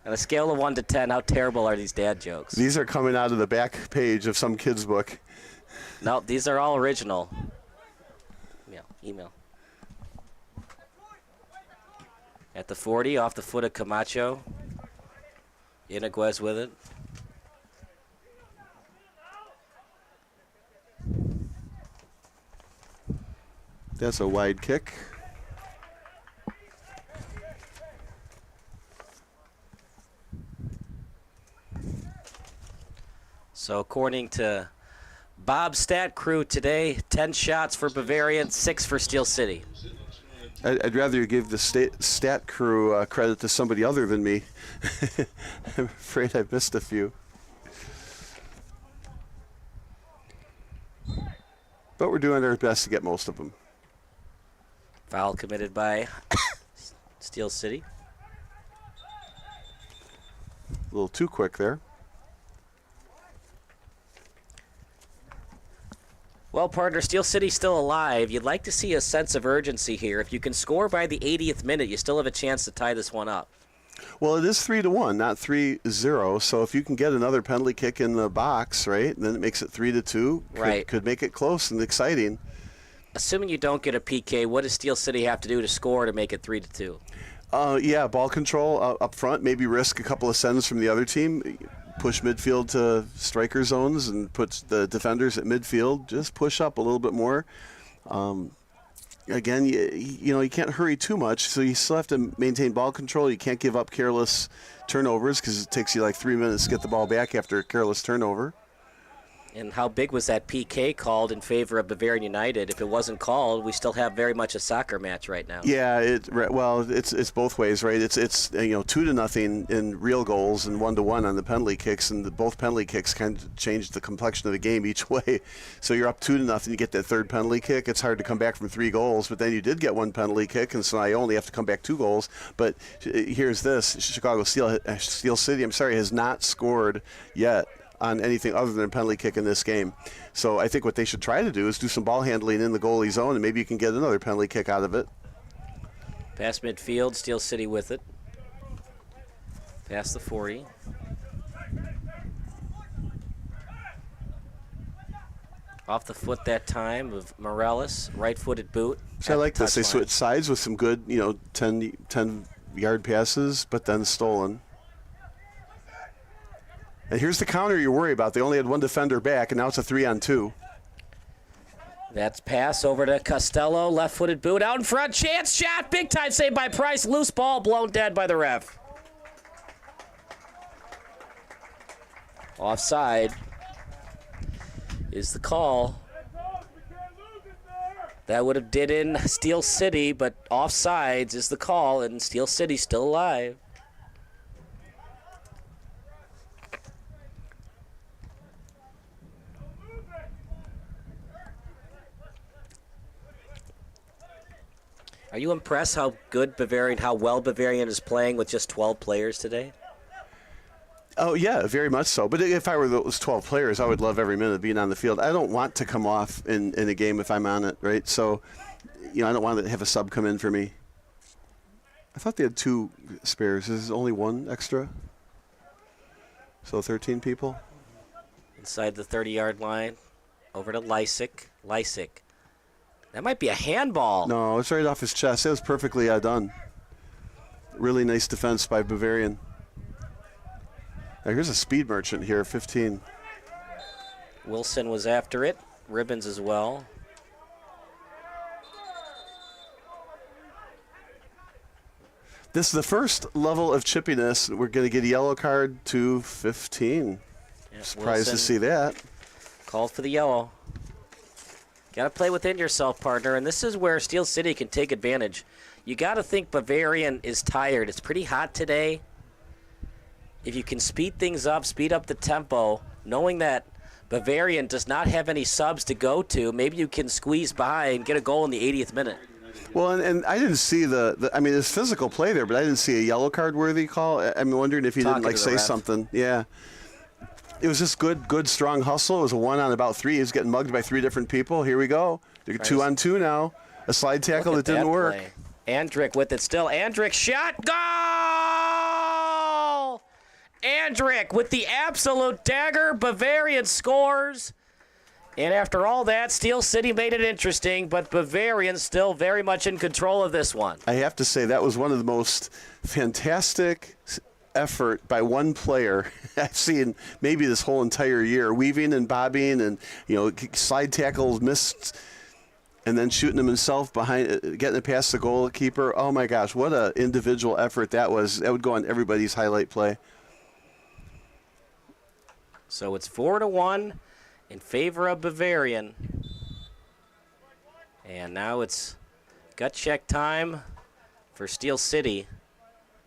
On a scale of 1 to 10, how terrible are these dad jokes?
These are coming out of the back page of some kid's book.
No, these are all original. Email. At the 40, off the foot of Camacho. Iniguez with it.
That's a wide kick.
So according to Bob's stat crew today, 10 shots for Bavarian, 6 for Steel City.
I'd rather you give the stat crew credit to somebody other than me. I'm afraid I've missed a few. But we're doing our best to get most of them.
Foul committed by Steel City.
A little too quick there.
Well, partner, Steel City's still alive. You'd like to see a sense of urgency here. If you can score by the 80th minute, you still have a chance to tie this one up.
Well, it is 3-1, not 3-0. So if you can get another penalty kick in the box, right, then it makes it 3-2.
Right.
Could make it close and exciting.
Assuming you don't get a PK, what does Steel City have to do to score to make it 3-2?
Yeah, ball control up front. Maybe risk a couple of sends from the other team. Push midfield to striker zones and put the defenders at midfield. Just push up a little bit more. Again, you can't hurry too much, so you still have to maintain ball control. You can't give up careless turnovers because it takes you like 3 minutes to get the ball back after a careless turnover.
And how big was that PK called in favor of Bavarian United? If it wasn't called, we still have very much a soccer match right now.
Yeah, it's both ways, right? It's 2-0 in real goals and 1-1 on the penalty kicks, and both penalty kicks kind of changed the complexion of the game each way. So you're up 2-0, you get that third penalty kick. It's hard to come back from 3 goals, but then you did get 1 penalty kick, and so I only have to come back 2 goals. But here's this: Steel City, has not scored yet on anything other than a penalty kick in this game. So I think what they should try to do is do some ball handling in the goalie zone, and maybe you can get another penalty kick out of it.
Past midfield, Steel City with it. Past the 40. Off the foot that time of Morales, right-footed boot.
So I like this. They switch sides with some good, 10-yard passes, but then stolen. And here's the counter you worry about. They only had 1 defender back, and now it's a 3-on-2.
That's pass over to Costello, left-footed boot out in front, chance shot, big time save by Price, loose ball blown dead by the ref. Offside is the call. That would have did in Steel City, but offsides is the call, and Steel City's still alive. Are you impressed how well Bavarian is playing with just 12 players today?
Oh, yeah, very much so. But if I were those 12 players, I would love every minute of being on the field. I don't want to come off in a game if I'm on it, right? So, I don't want to have a sub come in for me. I thought they had 2 spares. Is only 1 extra? So 13 people?
Inside the 30-yard line, over to Lysick. Lysick That might be a handball.
No, it's right off his chest. It was perfectly done. Really nice defense by Bavarian. Now here's a speed merchant here, 15.
Wilson was after it. Ribbons as well.
This is the first level of chippiness. We're going to get a yellow card to 15.
Yeah,
Surprised
Wilson
to see that.
called for the yellow. Got to play within yourself, partner, and this is where Steel City can take advantage. You got to think Bavarian is tired. It's pretty hot today. If you can speed things up, speed up the tempo, knowing that Bavarian does not have any subs to go to, maybe you can squeeze by and get a goal in the 80th minute.
Well, and I didn't see I mean, there's physical play there, but I didn't see a yellow card worthy call. I'm wondering if he didn't like say something. Yeah. It was just good, strong hustle. It was a 1 on about 3. He was getting mugged by 3 different people. Here we go. They're 2 on 2 now. A slide tackle that didn't work.
Play. Andrick with it still. Andrick shot. Goal! Andrick with the absolute dagger. Bavarian scores. And after all that, Steel City made it interesting, but Bavarian still very much in control of this one.
I have to say that was one of the most fantastic effort by one player I've seen maybe this whole entire year. Weaving and bobbing and, slide tackles missed and then shooting him himself behind, getting it past the goalkeeper. Oh, my gosh, what an individual effort that was. That would go on everybody's highlight play.
So it's 4-1 in favor of Bavarian. And now it's gut check time for Steel City.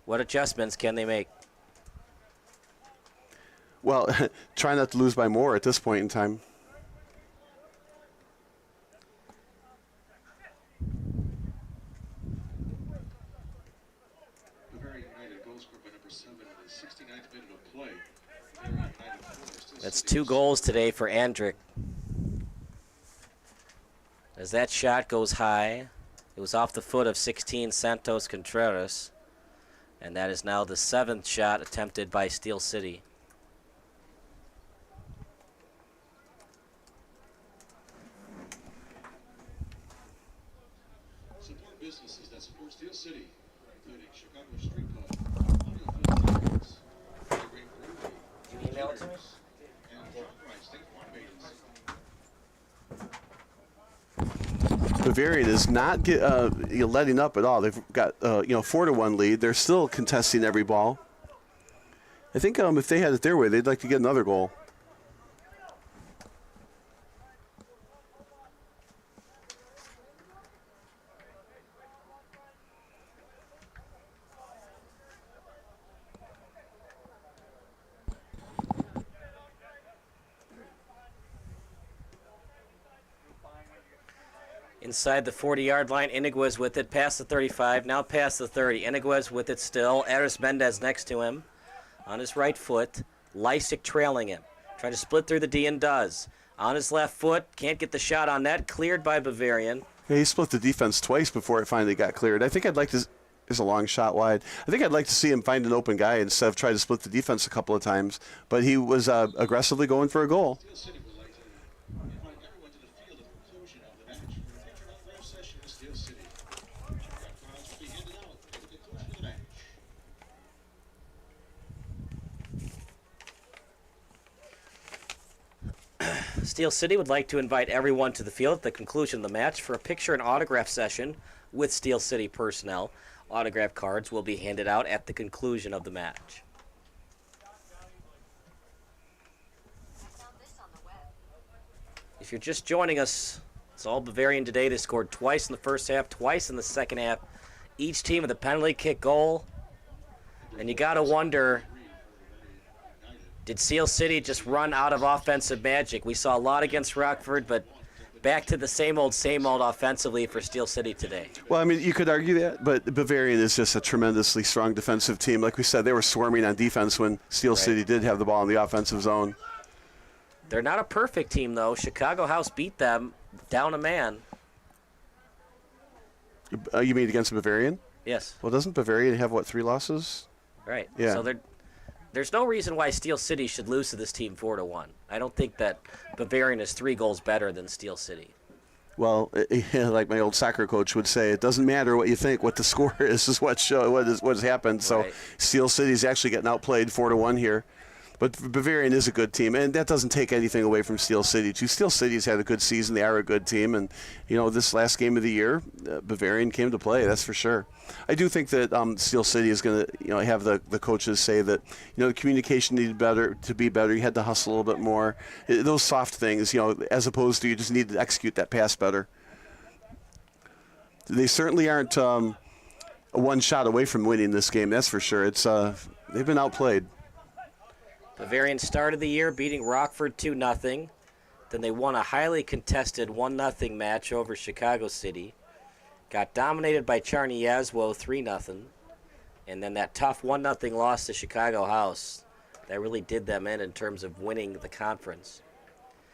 What adjustments can they make?
Well, try not to lose by more at this point in time.
Bavarian United goal scored by number 7 in the 69th minute of play.
That's 2 goals today for Andrick. As that shot goes high, it was off the foot of 16 Santos Contreras. And that is now the 7th shot attempted by Steel City.
Support businesses that support Steel City, including Chicago Street Club,
Can you email it to me?
Bavarian is not letting up at all. They've got 4-1 lead. They're still contesting every ball. I think if they had it their way, they'd like to get another goal.
Inside the 40-yard line, Iniguez with it, past the 35, now past the 30. Iniguez with it still. Aris Mendez next to him on his right foot. Lysick trailing him. Trying to split through the D and does. On his left foot, can't get the shot on that. Cleared by Bavarian.
Yeah, he split the defense twice before it finally got cleared. I think I'd like to. There's a long shot wide. I think I'd like to see him find an open guy instead of try to split the defense a couple of times. But he was aggressively going for a goal.
Steel City would like to invite everyone to the field at the conclusion of the match for a picture and autograph session with Steel City personnel. Autograph cards will be handed out at the conclusion of the match. If you're just joining us, it's all Bavarian today. They scored twice in the first half, twice in the second half. Each team with a penalty kick goal. And you got to wonder, did Steel City just run out of offensive magic? We saw a lot against Rockford, but back to the same old offensively for Steel City today.
Well, I mean, you could argue that, but Bavarian is just a tremendously strong defensive team. Like we said, they were swarming on defense when Steel City did have the ball in the offensive zone.
They're not a perfect team, though. Chicago House beat them down a man.
You mean against Bavarian?
Yes.
Well, doesn't Bavarian have, 3 losses?
Right.
Yeah.
So there's no reason why Steel City should lose to this team 4-1. I don't think that Bavarian is 3 goals better than Steel City.
Well, like my old soccer coach would say, it doesn't matter what you think. What the score is what has happened. So
Right.
Steel City's actually getting outplayed 4-1 here. But Bavarian is a good team, and that doesn't take anything away from Steel City. Too. Steel City's had a good season. They are a good team, and this last game of the year, Bavarian came to play. That's for sure. I do think that Steel City is going to have the coaches say that the communication needed to be better. You had to hustle a little bit more. Those soft things, as opposed to you just need to execute that pass better. They certainly aren't one shot away from winning this game. That's for sure. It's they've been outplayed.
Bavarian started the year beating Rockford 2-0. Then they won a highly contested 1-0 match over Chicago City. Got dominated by Charney Yazwo 3-0. And then that tough 1-0 loss to Chicago House. That really did them in terms of winning the conference.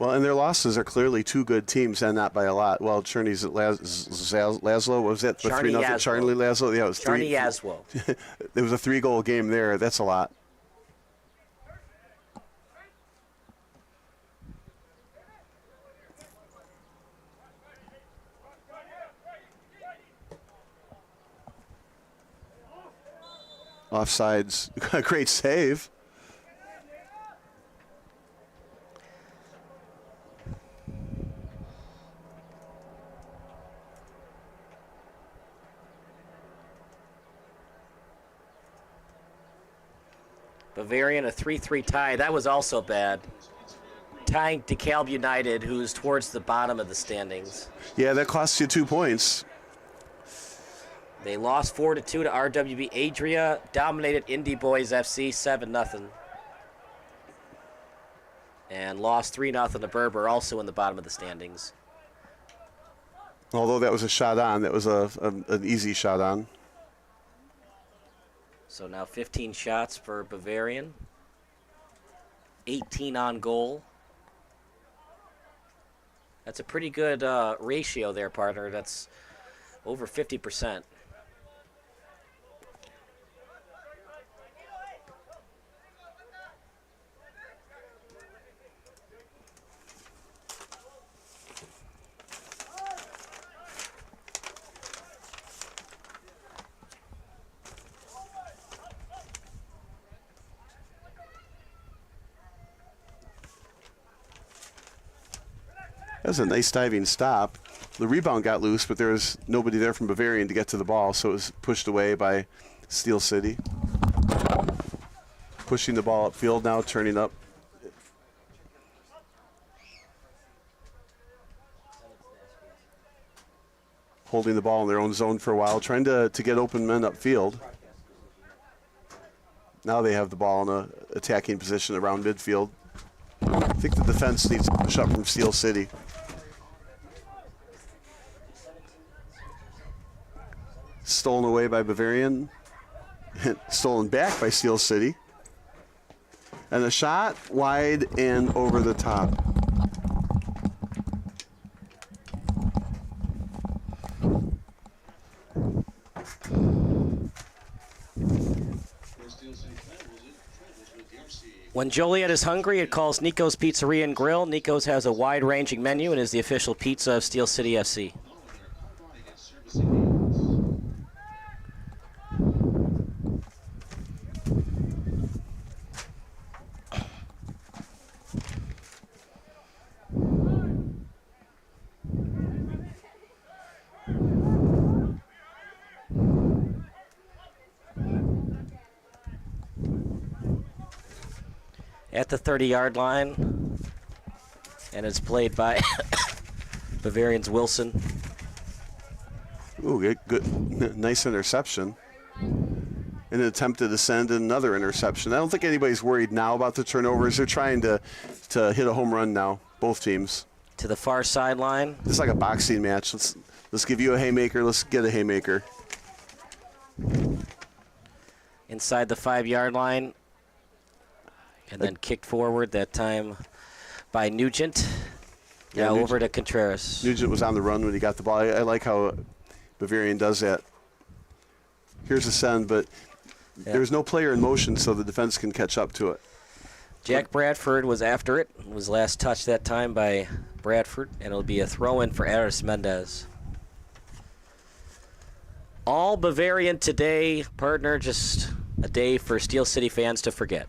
Well, and their losses are clearly two good teams, and not by a lot. Well, Charney's at Laszlo. What was that?
Charney
3-0. Charney Laszlo. Yeah, it was
Charney Yazwo.
There was a 3-goal game there. That's a lot. Offsides. Great save.
Bavarian, a 3-3 tie. That was also bad. Tying DeKalb United, who's towards the bottom of the standings.
Yeah, that costs you 2 points.
They lost 4-2 to RWB Adria, dominated Indy Boys FC 7-0. And lost 3-0 to Berber, also in the bottom of the standings.
Although that was a shot on, that was an easy shot on.
So now 15 shots for Bavarian. 18 on goal. That's a pretty good ratio there, partner. That's over 50%.
That was a nice diving stop. The rebound got loose, but there was nobody there from Bavarian to get to the ball, so it was pushed away by Steel City. Pushing the ball upfield now, turning up. Holding the ball in their own zone for a while, trying to get open men upfield. Now they have the ball in an attacking position around midfield. I think the defense needs to push up from Steel City. Stolen away by Bavarian. Stolen back by Steel City. And a shot wide and over the top.
When Joliet is hungry, it calls Nico's Pizzeria and Grill. Nico's has a wide-ranging menu and is the official pizza of Steel City FC. At the 30-yard line, and it's played by Bavarian's Wilson.
Ooh, good, nice interception. An attempt to send another interception. I don't think anybody's worried now about the turnovers. They're trying to hit a home run now, both teams.
To the far sideline.
It's like a boxing match. Let's give you a haymaker. Let's get a haymaker.
Inside the 5-yard line. And then kicked forward that time by Nugent. Yeah,
Nugent,
over to Contreras.
Nugent was on the run when he got the ball. I like how Bavarian does that. Here's a send, but there's no player in motion, so the defense can catch up to it.
Jack Bradford was after it. Was last touched that time by Bradford, and it'll be a throw-in for Aris Mendez. All Bavarian today, partner. Just a day for Steel City fans to forget.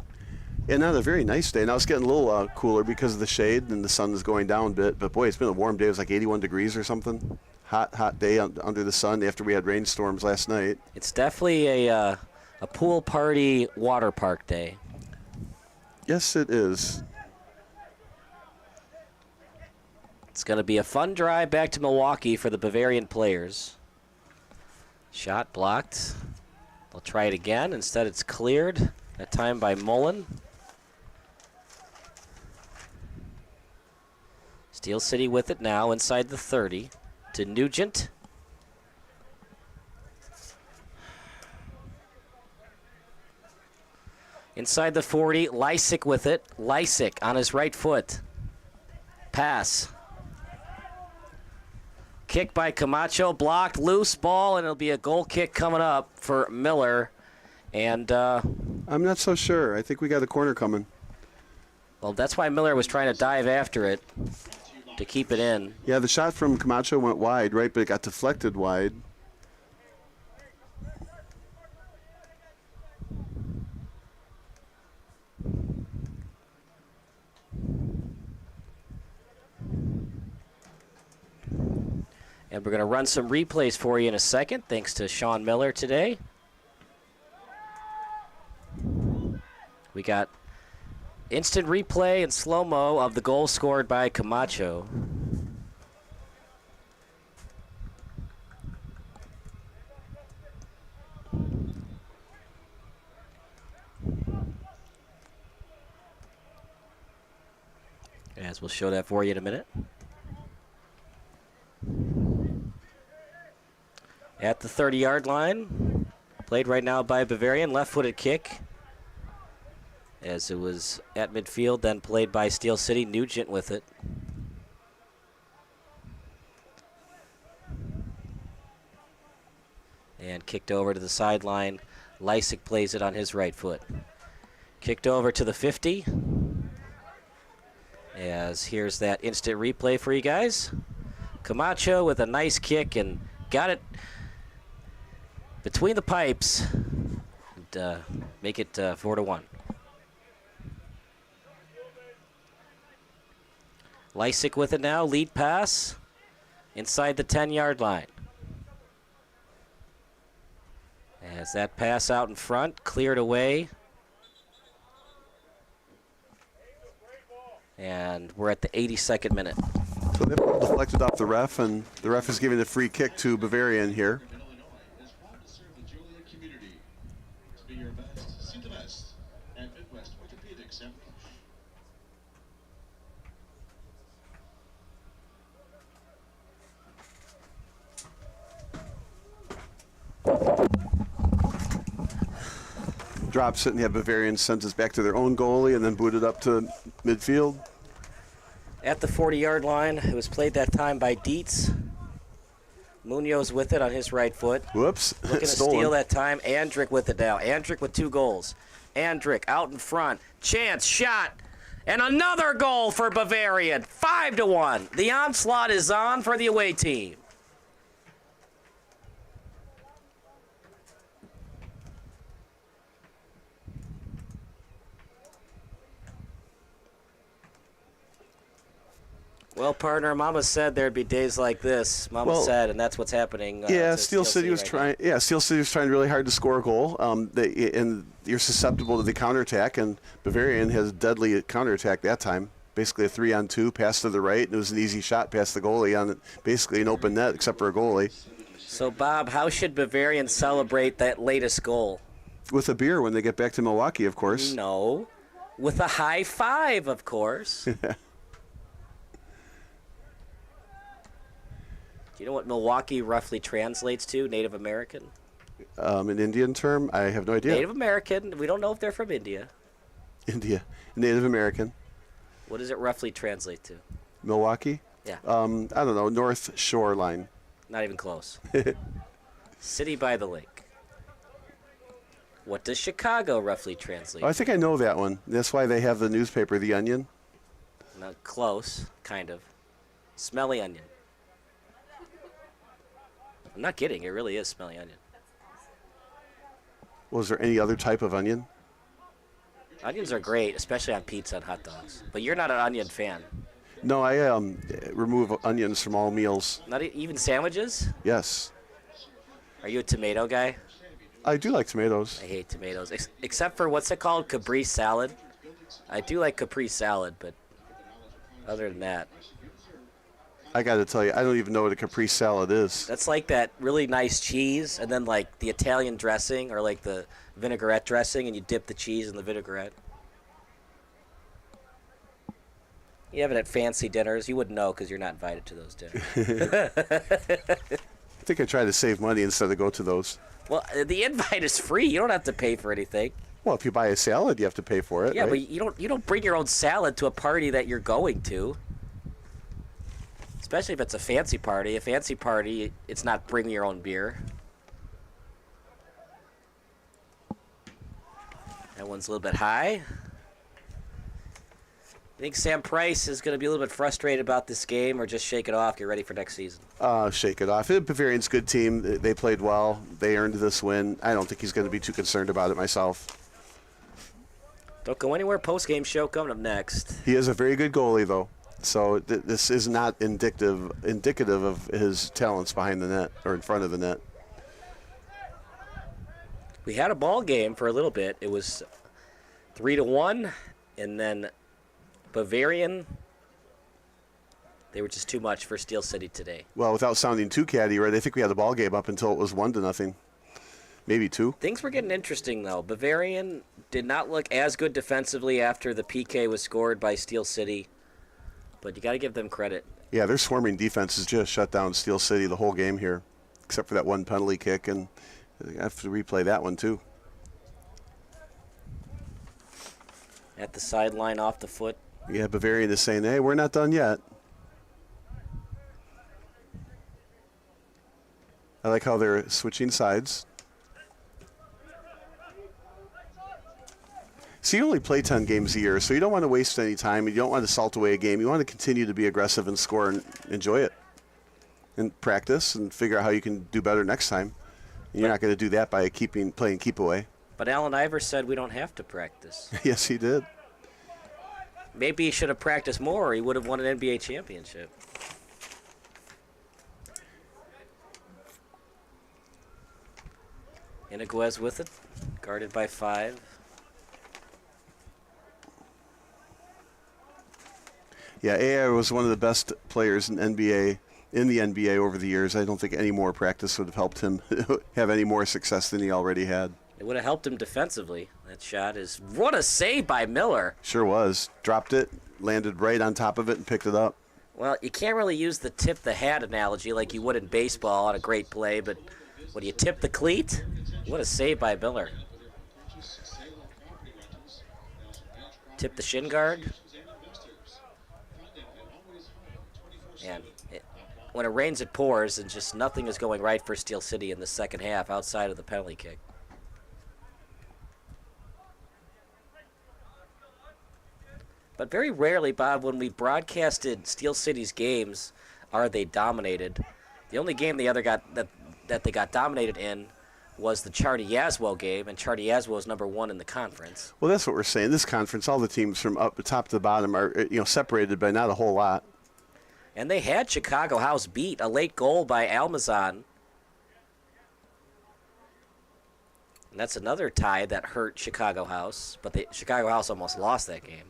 And not a very nice day. Now it's getting a little cooler because of the shade and the sun is going down a bit. But boy, it's been a warm day. It was like 81 degrees or something. Hot day under the sun after we had rainstorms last night.
It's definitely a pool party water park day.
Yes, it is.
It's going to be a fun drive back to Milwaukee for the Bavarian players. Shot blocked. They'll try it again. Instead, it's cleared. That time by Mullen. Steel City with it now inside the 30 to Nugent. Inside the 40, Lysick with it. Lysick on his right foot. Pass. Kick by Camacho, blocked, loose ball, and it'll be a goal kick coming up for Miller. And
I'm not so sure. I think we got a corner coming.
Well, that's why Miller was trying to dive after it to keep it in.
Yeah, the shot from Camacho went wide, right, but it got deflected wide.
And we're going to run some replays for you in a second, thanks to Sean Miller today. We got instant replay and slow-mo of the goal scored by Camacho. As we'll show that for you in a minute. At the 30-yard line, played right now by Bavarian, left-footed kick. As it was at midfield, then played by Steel City, Nugent with it. And kicked over to the sideline. Lysick plays it on his right foot. Kicked over to the 50. As here's that instant replay for you guys. Camacho with a nice kick and got it between the pipes. And, make it 4-1. Lysick with it now, lead pass inside the 10-yard line. As that pass out in front, cleared away. And we're at the 82nd minute.
So they deflected off the ref, and the ref is giving a free kick to Bavarian here.
Illinois is proud to serve the Joliet community. To be your best, see the best at Midwest Orthopedics and
Drops it, and have Bavarian sent us back to their own goalie and then booted up to midfield.
At the 40-yard line, it was played that time by Dietz. Munoz with it on his right foot.
Whoops.
Looking to steal that time. Andrick with it now. Andrick with 2 goals. Andrick out in front. Chance, shot. And another goal for Bavarian. 5-1. The onslaught is on for the away team. Well, partner, Mama said there'd be days like this. Mama said, and that's what's happening.
Yeah, Steel City was trying. Yeah, Steel City was trying really hard to score a goal. And you're susceptible to the counterattack, and Bavarian has deadly counterattack that time. Basically a 3-on-2 pass to the right, and it was an easy shot past the goalie on basically an open net, except for a goalie.
So, Bob, how should Bavarian celebrate that latest goal?
With a beer when they get back to Milwaukee, of course.
No, with a high five, of course. Do you know what Milwaukee roughly translates to, Native American?
An Indian term? I have no idea.
Native American. We don't know if they're from India.
India. Native American.
What does it roughly translate to?
Milwaukee?
Yeah.
I don't know. North Shoreline.
Not even close. City by the lake. What does Chicago roughly translate?
Oh, I think I know that one. That's why they have the newspaper, The Onion.
Not close, kind of. Smelly onion. I'm not kidding. It really is smelly onion.
Was there any other type of onion?
Onions are great, especially on pizza and hot dogs. But you're not an onion fan.
No, I remove onions from all meals.
Not even sandwiches?
Yes.
Are you a tomato guy?
I do like tomatoes.
I hate tomatoes. Except for, what's it called? Capri salad? I do like Capri salad, but other than that.
I got to tell you, I don't even know what a Capri salad is.
That's like that really nice cheese, and then like the Italian dressing, or like the vinaigrette dressing, and you dip the cheese in the vinaigrette. You have it at fancy dinners. You wouldn't know because you're not invited to those dinners.
I think I try to save money instead of go to those.
Well, the invite is free. You don't have to pay for anything.
Well, if you buy a salad, you have to pay for it.
Yeah,
right?
but you don't bring your own salad to a party that you're going to. Especially if it's a fancy party. A fancy party, it's not bring your own beer. That one's a little bit high. I think Sam Price is going to be a little bit frustrated about this game, or just shake it off, get ready for next season.
Shake it off. Bavarian's a good team. They played well. They earned this win. I don't think he's going to be too concerned about it myself.
Don't go anywhere. Post-game show coming up next.
He is a very good goalie, though. So this is not indicative of his talents behind the net or in front of the net.
We had a ball game for a little bit. It was 3-1, and then Bavarian, they were just too much for Steel City today.
Well, without sounding too catty, right? I think we had the ball game up until it was 1-0, maybe 2.
Things were getting interesting, though. Bavarian did not look as good defensively after the PK was scored by Steel City, but you got to give them credit.
Yeah, their swarming defense has just shut down Steel City the whole game here, except for that one penalty kick, and I have to replay that one too.
At the sideline, off the foot.
Yeah, Bavarian is saying, hey, we're not done yet. I like how they're switching sides. So you only play 10 games a year, so you don't want to waste any time. You don't want to salt away a game. You want to continue to be aggressive and score and enjoy it. And practice and figure out how you can do better next time. And you're not going to do that by playing keep away.
But Alan Ivers said we don't have to practice.
Yes, he did.
Maybe he should have practiced more, or he would have won an NBA championship. Iniguez with it, guarded by 5.
Yeah, AI was one of the best players in the NBA over the years. I don't think any more practice would have helped him have any more success than he already had.
It would have helped him defensively. That shot is, what a save by Miller.
Sure was. Dropped it, landed right on top of it, and picked it up.
Well, you can't really use the tip the hat analogy like you would in baseball on a great play, but when you tip the cleat, what a save by Miller. Tip the shin guard. And when it rains, it pours, and just nothing is going right for Steel City in the second half outside of the penalty kick. But very rarely, Bob, when we broadcasted Steel City's games, are they dominated. The only game they that they got dominated in was the Charty-Yazwo game, and Charty-Yazwo is number 1 in the conference.
Well, that's what we're saying. This conference, all the teams from up the top to the bottom are separated by not a whole lot.
And they had Chicago House beat, a late goal by Almazan. And that's another tie that hurt Chicago House, but Chicago House almost lost that game.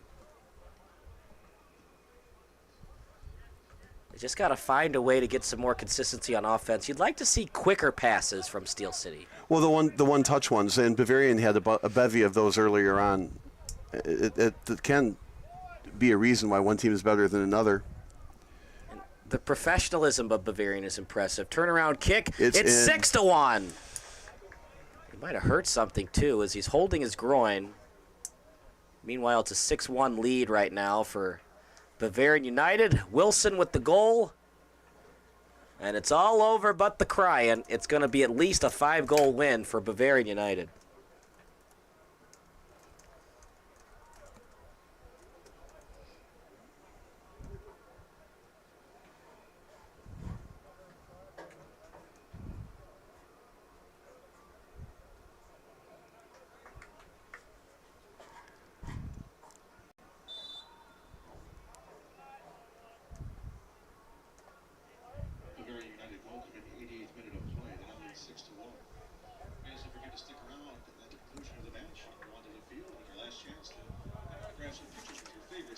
They just got to find a way to get some more consistency on offense. You'd like to see quicker passes from Steel City.
Well, the one-touch ones, and Bavarian had a bevy of those earlier on. It can be a reason why one team is better than another.
And the professionalism of Bavarian is impressive. Turnaround kick. It's
in.
6-1. He might have hurt something, too, as he's holding his groin. Meanwhile, it's a 6-1 lead right now for Bavarian United. Wilson with the goal. And it's all over but the crying. It's going to be at least a 5-goal win for Bavarian United.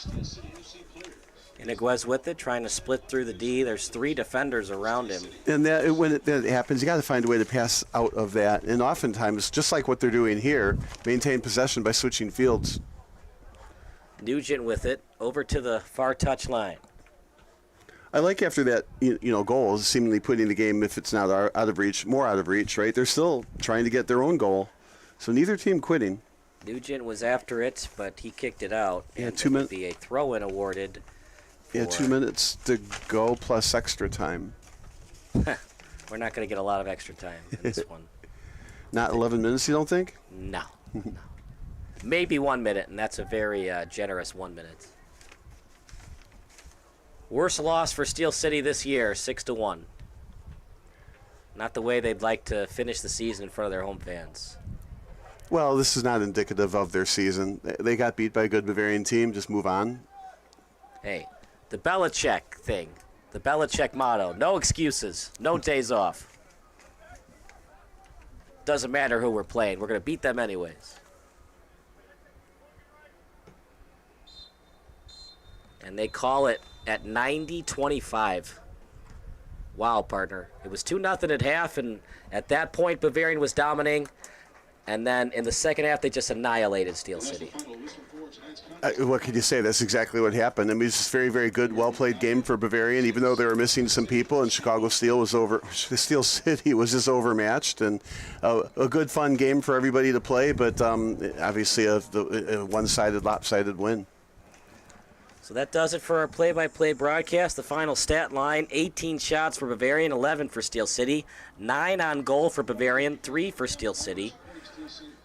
Steel City FC players.
Iniguez with it, trying to split through the D. There's 3 defenders around him.
And when that happens, you got to find a way to pass out of that. And oftentimes, just like what they're doing here, maintain possession by switching fields.
Nugent with it, over to the far touch line.
I like after that, goal is seemingly putting the game, if it's not out of reach, more out of reach, right? They're still trying to get their own goal. So neither team quitting.
Nugent was after it, but he kicked it out.
Yeah,
and
2 minutes.
Be a throw-in awarded.
Yeah, 2 minutes to go plus extra time.
We're not going to get a lot of extra time in this one.
Not 11 minutes, you don't think?
No. Maybe 1 minute, and that's a very generous 1 minute. Worst loss for Steel City this year, 6-1. Not the way they'd like to finish the season in front of their home fans.
Well, this is not indicative of their season. They got beat by a good Bavarian team. Just move on.
Hey, the Belichick thing, the Belichick motto, no excuses, no days off. Doesn't matter who we're playing. We're going to beat them anyways. And they call it at 90-25. Wow, partner. It was 2-0 at half, and at that point, Bavarian was dominating. And then in the second half, they just annihilated Steel City.
What can you say? That's exactly what happened. I mean, it's just very, very good, well-played game for Bavarian, even though they were missing some people, and Steel City was just overmatched, and a good, fun game for everybody to play, but obviously a one-sided, lopsided win.
So that does it for our play-by-play broadcast. The final stat line, 18 shots for Bavarian, 11 for Steel City, 9 on goal for Bavarian, 3 for Steel City.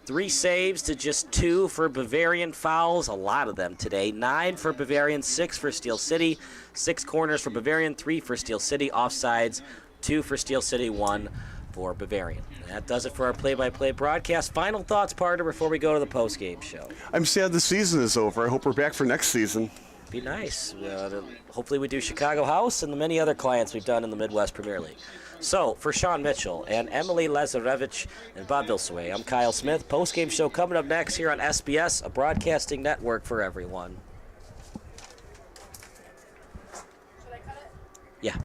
3 saves to just 2 for Bavarian. Fouls, a lot of them today. 9 for Bavarian, 6 for Steel City. 6 corners for Bavarian, 3 for Steel City. Offsides, 2 for Steel City, 1 for Bavarian. That does it for our play-by-play broadcast. Final thoughts, partner, before we go to the post-game show.
I'm sad the season is over. I hope we're back for next season.
Be nice. Hopefully we do Chicago House and the many other clients we've done in the Midwest Premier League. So, for Sean Mitchell and Emily Lazarevich and Bob Vilsaway, I'm Kyle Smith. Post-game show coming up next here on SBS, a broadcasting network for everyone. Yeah.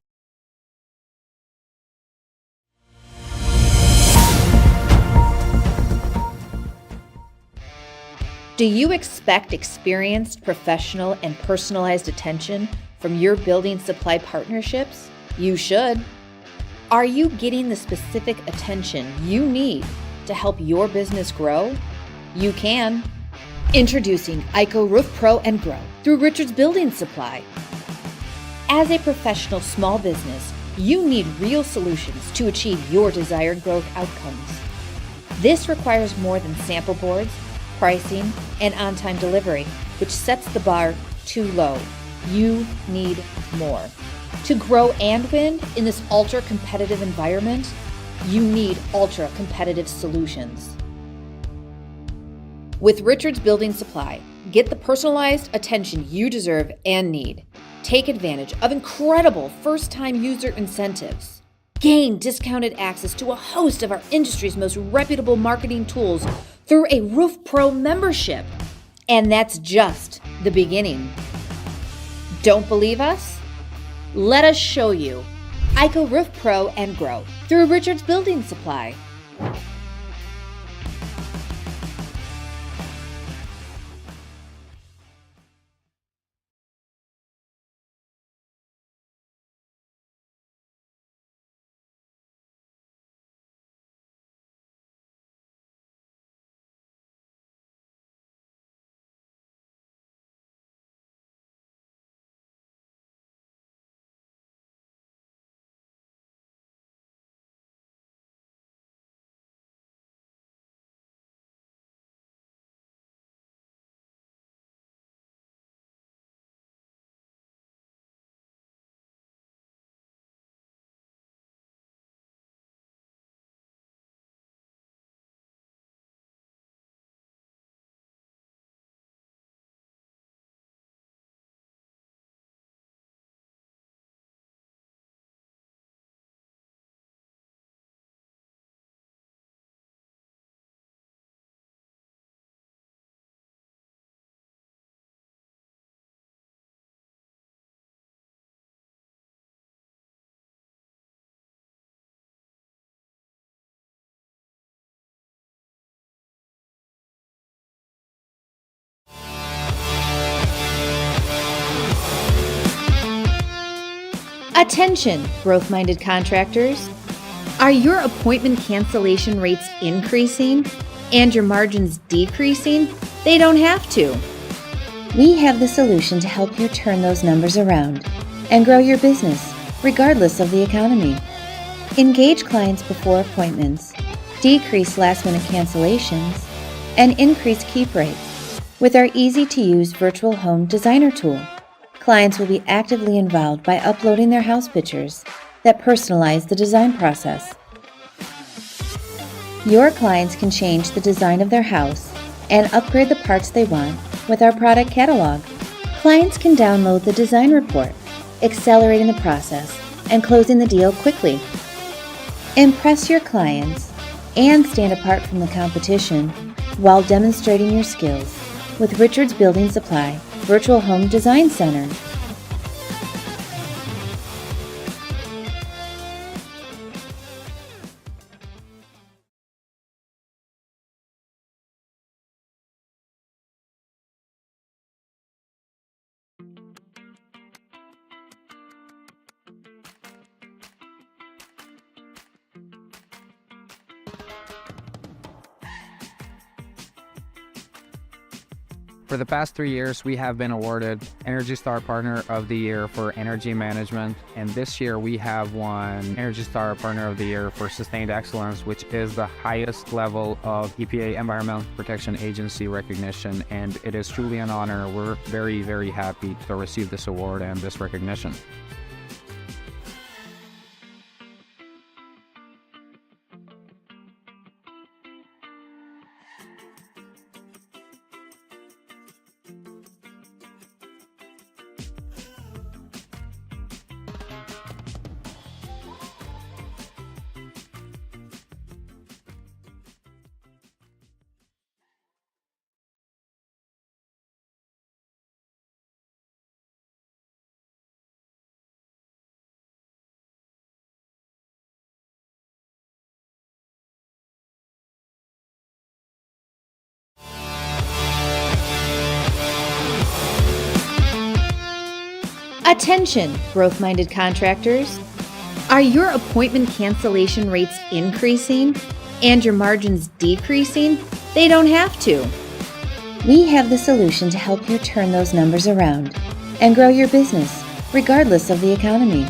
Do you expect experienced, professional, and personalized attention from your building supply partnerships? You should. Are you getting the specific attention you need to help your business grow? You can. Introducing ICO Roof Pro and Grow through Richards Building Supply. As a professional small business, you need real solutions to achieve your desired growth outcomes. This requires more than sample boards, pricing, and on-time delivery, which sets the bar too low. You need more. To grow and win in this ultra-competitive environment, you need ultra-competitive solutions. With Richards Building Supply, get the personalized attention you deserve and need. Take advantage of incredible first-time user incentives. Gain discounted access to a host of our industry's most reputable marketing tools through a Roof Pro membership. And that's just the beginning. Don't believe us? Let us show you. ICO Roof Pro and Grow through Richards Building Supply. Attention, growth-minded contractors. Are your appointment cancellation rates increasing and your margins decreasing? They don't have to. We have the solution to help you turn those numbers around and grow your business, regardless of the economy. Engage clients before appointments, decrease last-minute cancellations, and increase keep rates with our easy-to-use virtual home designer tool. Clients will be actively involved by uploading their house pictures that personalize the design process. Your clients can change the design of their house and upgrade the parts they want with our product catalog. Clients can download the design report, accelerating the process and closing the deal quickly. Impress your clients and stand apart from the competition while demonstrating your skills with Richard's Building Supply Virtual Home Design Center.
For the past 3 years, we have been awarded Energy Star Partner of the Year for Energy Management, and this year we have won Energy Star Partner of the Year for Sustained Excellence, which is the highest level of EPA Environmental Protection Agency recognition, and it is truly an honor. We're very, very happy to receive this award and this recognition.
Attention, growth-minded contractors. Are your appointment cancellation rates increasing and your margins decreasing? They don't have to. We have the solution to help you turn those numbers around and grow your business, regardless of the economy.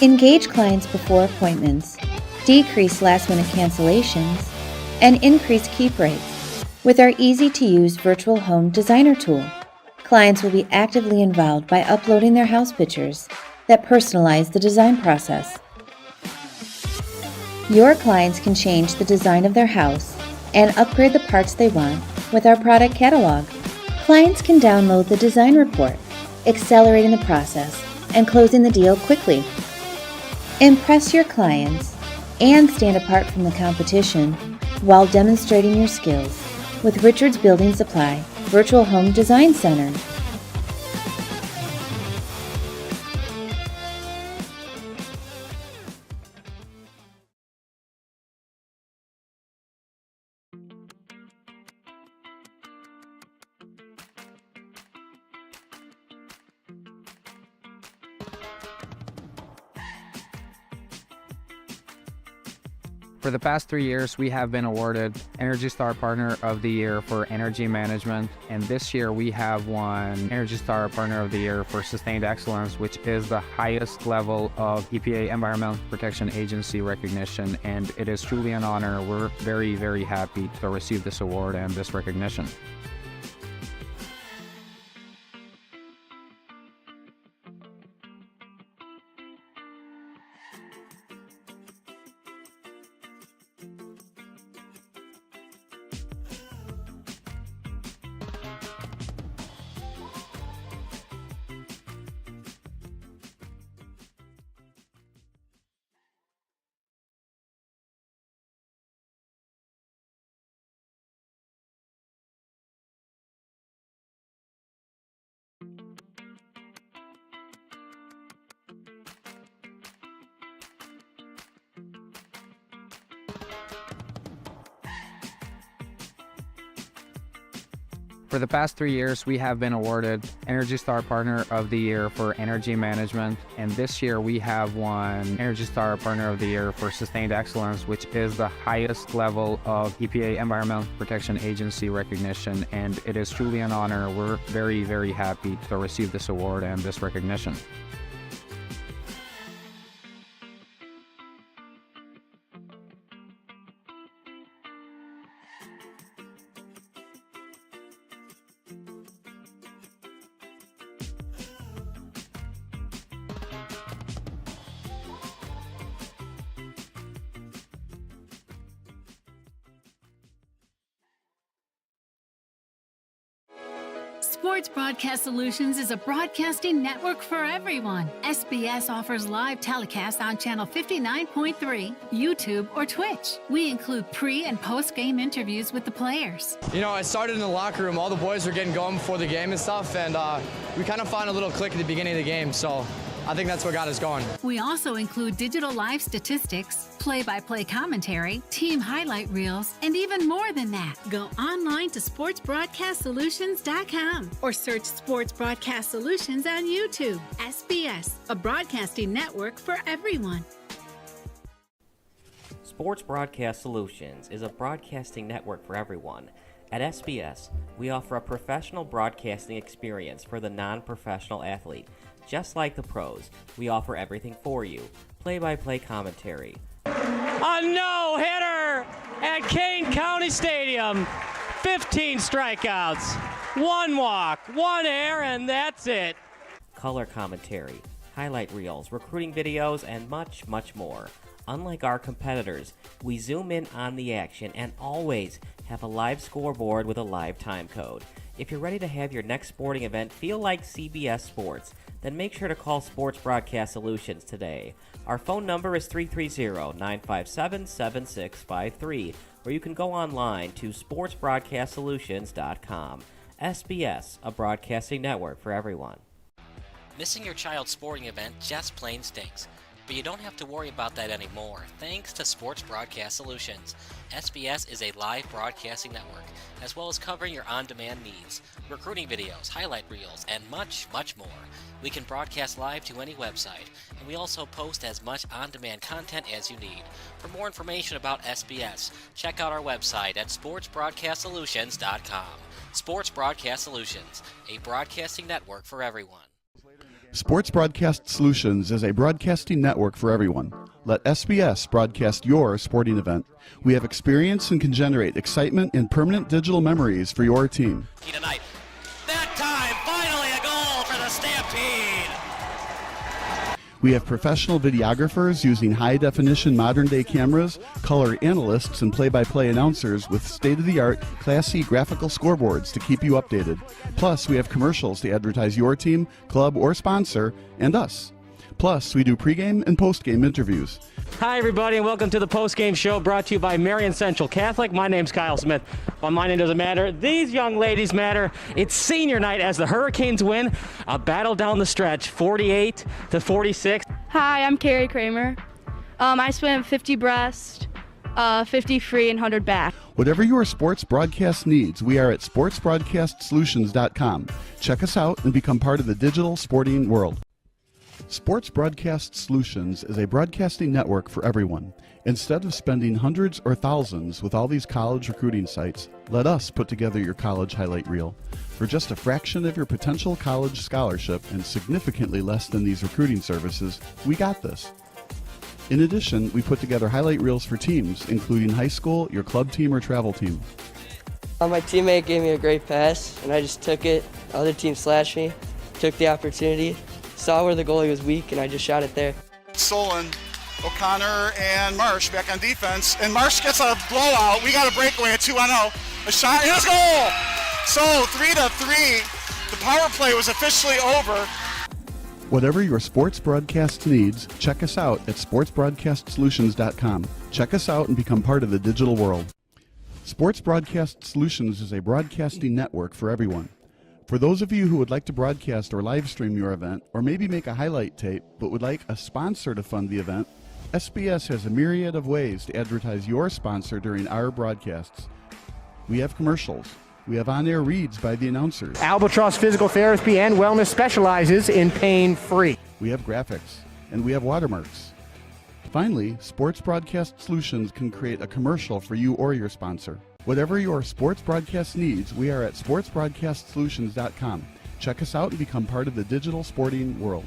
Engage clients before appointments, decrease last-minute cancellations, and increase keep rates with our easy-to-use virtual home designer tool. Clients will be actively involved by uploading their house pictures that personalize the design process. Your clients can change the design of their house and upgrade the parts they want with our product catalog. Clients can download the design report, accelerating the process and closing the deal quickly. Impress your clients and stand apart from the competition while demonstrating your skills with Richard's Building Supply Virtual Home Design Center.
For the past 3 years, we have been awarded Energy Star Partner of the Year for Energy Management, and this year we have won Energy Star Partner of the Year for Sustained Excellence, which is the highest level of EPA Environmental Protection Agency recognition, and it is truly an honor. We're very, very happy to receive this award and this recognition. For the past 3 years, we have been awarded Energy Star Partner of the Year for Energy Management, and this year we have won Energy Star Partner of the Year for Sustained Excellence, which is the highest level of EPA Environmental Protection Agency recognition, and it is truly an honor. We're very, very happy to receive this award and this recognition.
Sports Broadcast Solutions is a broadcasting network for everyone. SBS offers live telecasts on Channel 59.3, YouTube, or Twitch. We include pre- and post-game interviews with the players.
You know, I started in the locker room. All the boys were getting going before the game and stuff, and we kind of found a little click at the beginning of the game, so I think that's what got us going.
We also include digital live statistics, play-by-play commentary, team highlight reels, and even more than that. Go online to sportsbroadcastsolutions.com or search Sports Broadcast Solutions on YouTube. SBS, a broadcasting network for everyone.
Sports Broadcast Solutions is a broadcasting network for everyone. At SBS, we offer a professional broadcasting experience for the non-professional athlete. Just like the pros, we offer everything for you. Play-by-play commentary.
A no-hitter at Kane County Stadium. 15 strikeouts, 1 walk, 1 error, and that's it.
Color commentary, highlight reels, recruiting videos, and much, much more. Unlike our competitors, we zoom in on the action and always have a live scoreboard with a live time code. If you're ready to have your next sporting event feel like CBS Sports, then make sure to call Sports Broadcast Solutions today. Our phone number is 330-957-7653, or you can go online to sportsbroadcastsolutions.com. SBS, a broadcasting network for everyone.
Missing your child's sporting event just plain stinks. But you don't have to worry about that anymore, thanks to Sports Broadcast Solutions. SBS is a live broadcasting network, as well as covering your on-demand needs, recruiting videos, highlight reels, and much, much more. We can broadcast live to any website, and we also post as much on-demand content as you need. For more information about SBS, check out our website at sportsbroadcastsolutions.com. Sports Broadcast Solutions, a broadcasting network for everyone.
Sports Broadcast Solutions is a broadcasting network for everyone. Let SBS broadcast your sporting event. We have experience and can generate excitement and permanent digital memories for your team.
Tonight. That time, finally a goal for the Stampede!
We have professional videographers using high-definition modern-day cameras, color analysts, and play-by-play announcers with state-of-the-art, classy graphical scoreboards to keep you updated. Plus, we have commercials to advertise your team, club, or sponsor, and us. Plus, we do pregame and postgame interviews.
Hi, everybody, and welcome to the post-game show brought to you by Marion Central Catholic. My name's Kyle Smith. Well, my name doesn't matter. These young ladies matter. It's senior night as the Hurricanes win a battle down the stretch, 48-46.
Hi, I'm Carrie Kramer. I swim 50 breast, 50 free, and 100 back.
Whatever your sports broadcast needs, we are at sportsbroadcastsolutions.com. Check us out and become part of the digital sporting world. Sports Broadcast Solutions is a broadcasting network for everyone. Instead of spending hundreds or thousands with all these college recruiting sites, let us put together your college highlight reel. For just a fraction of your potential college scholarship and significantly less than these recruiting services, we got this. In addition, we put together highlight reels for teams, including high school, your club team, or travel team.
My teammate gave me a great pass, and I just took it. The other team slashed me, took the opportunity, saw where the goalie was weak, and I just shot it there.
Solon, O'Connor, and Marsh back on defense, and Marsh gets a blowout. We got a breakaway at 2-0. A shot, and a goal! So 3-3. The power play was officially over.
Whatever your sports broadcast needs, check us out at sportsbroadcastsolutions.com. Check us out and become part of the digital world. Sports Broadcast Solutions is a broadcasting network for everyone. For those of you who would like to broadcast or live stream your event, or maybe make a highlight tape, but would like a sponsor to fund the event, SBS has a myriad of ways to advertise your sponsor during our broadcasts. We have commercials. We have on-air reads by the announcers.
Albatross Physical Therapy and Wellness specializes in pain-free.
We have graphics, and we have watermarks. Finally, Sports Broadcast Solutions can create a commercial for you or your sponsor. Whatever your sports broadcast needs, we are at sportsbroadcastsolutions.com. Check us out and become part of the digital sporting world.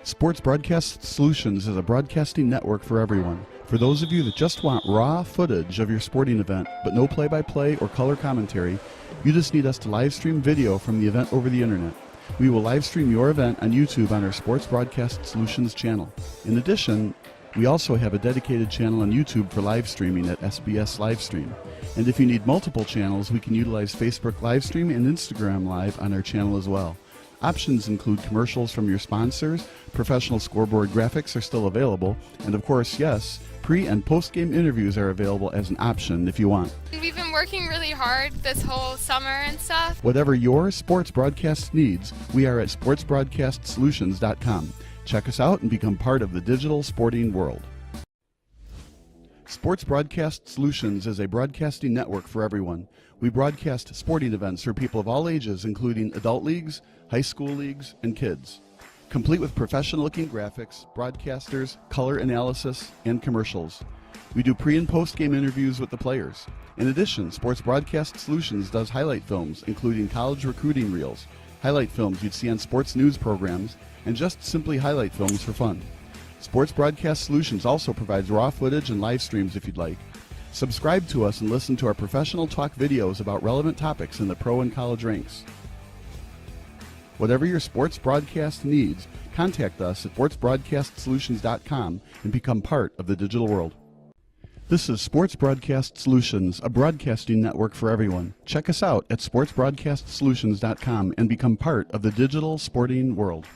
Sports Broadcast Solutions is a broadcasting network for everyone. For those of you that just want raw footage of your sporting event, but no play-by-play or color commentary, you just need us to live stream video from the event over the internet. We will live stream your event on YouTube on our Sports Broadcast Solutions channel. In addition, we also have a dedicated channel on YouTube for live streaming at SBS Livestream. And if you need multiple channels, we can utilize Facebook Livestream and Instagram Live on our channel as well. Options include commercials from your sponsors, professional scoreboard graphics are still available, and of course, yes, pre- and post-game interviews are available as an option if you want.
We've been working really hard this whole summer and stuff.
Whatever your sports broadcast needs, we are at sportsbroadcastsolutions.com. Check us out and become part of the digital sporting world. Sports Broadcast Solutions is a broadcasting network for everyone. We broadcast sporting events for people of all ages, including adult leagues, high school leagues, and kids. Complete with professional-looking graphics, broadcasters, color analysis, and commercials. We do pre- and post-game interviews with the players. In addition, Sports Broadcast Solutions does highlight films, including college recruiting reels, highlight films you'd see on sports news programs, and just simply highlight films for fun. Sports Broadcast Solutions also provides raw footage and live streams if you'd like. Subscribe to us and listen to our professional talk videos about relevant topics in the pro and college ranks. Whatever your sports broadcast needs, contact us at sportsbroadcastsolutions.com and become part of the digital world. This is Sports Broadcast Solutions, a broadcasting network for everyone. Check us out at sportsbroadcastsolutions.com and become part of the digital sporting world.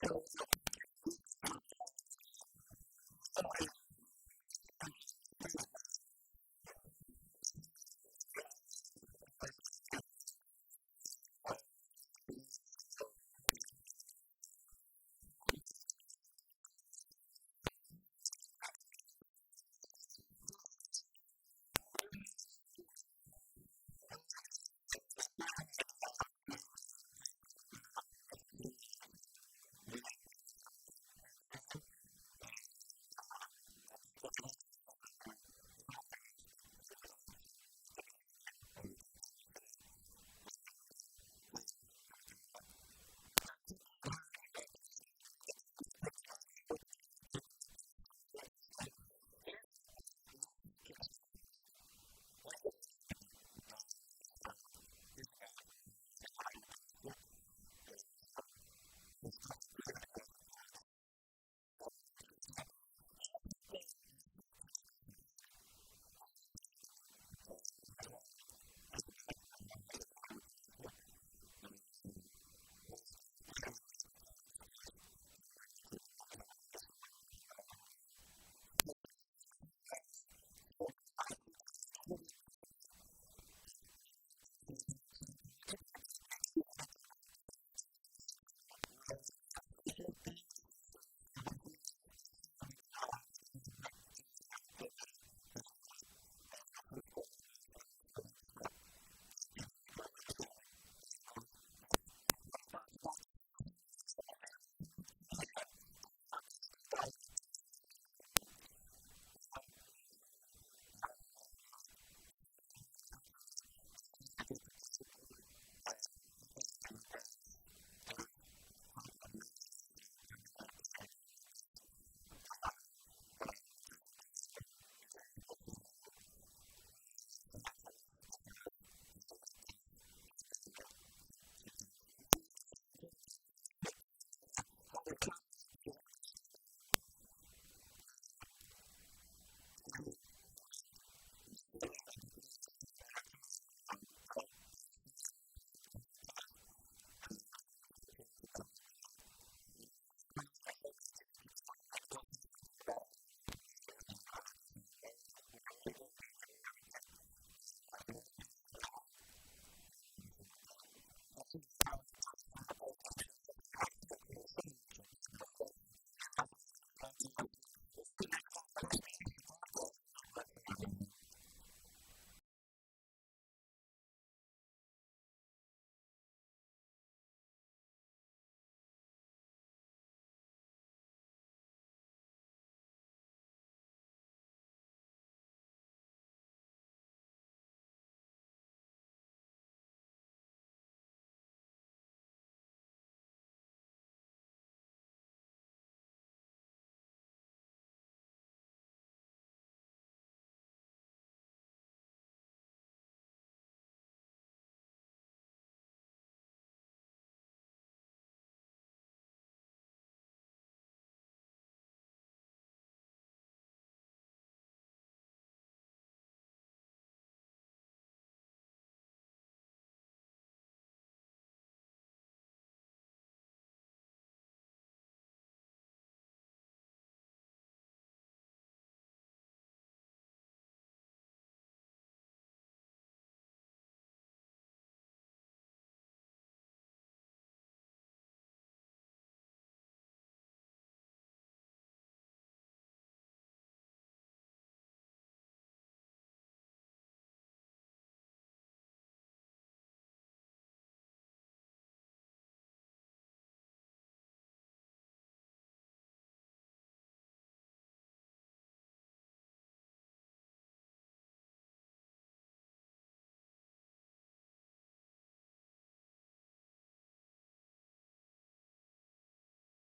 Go.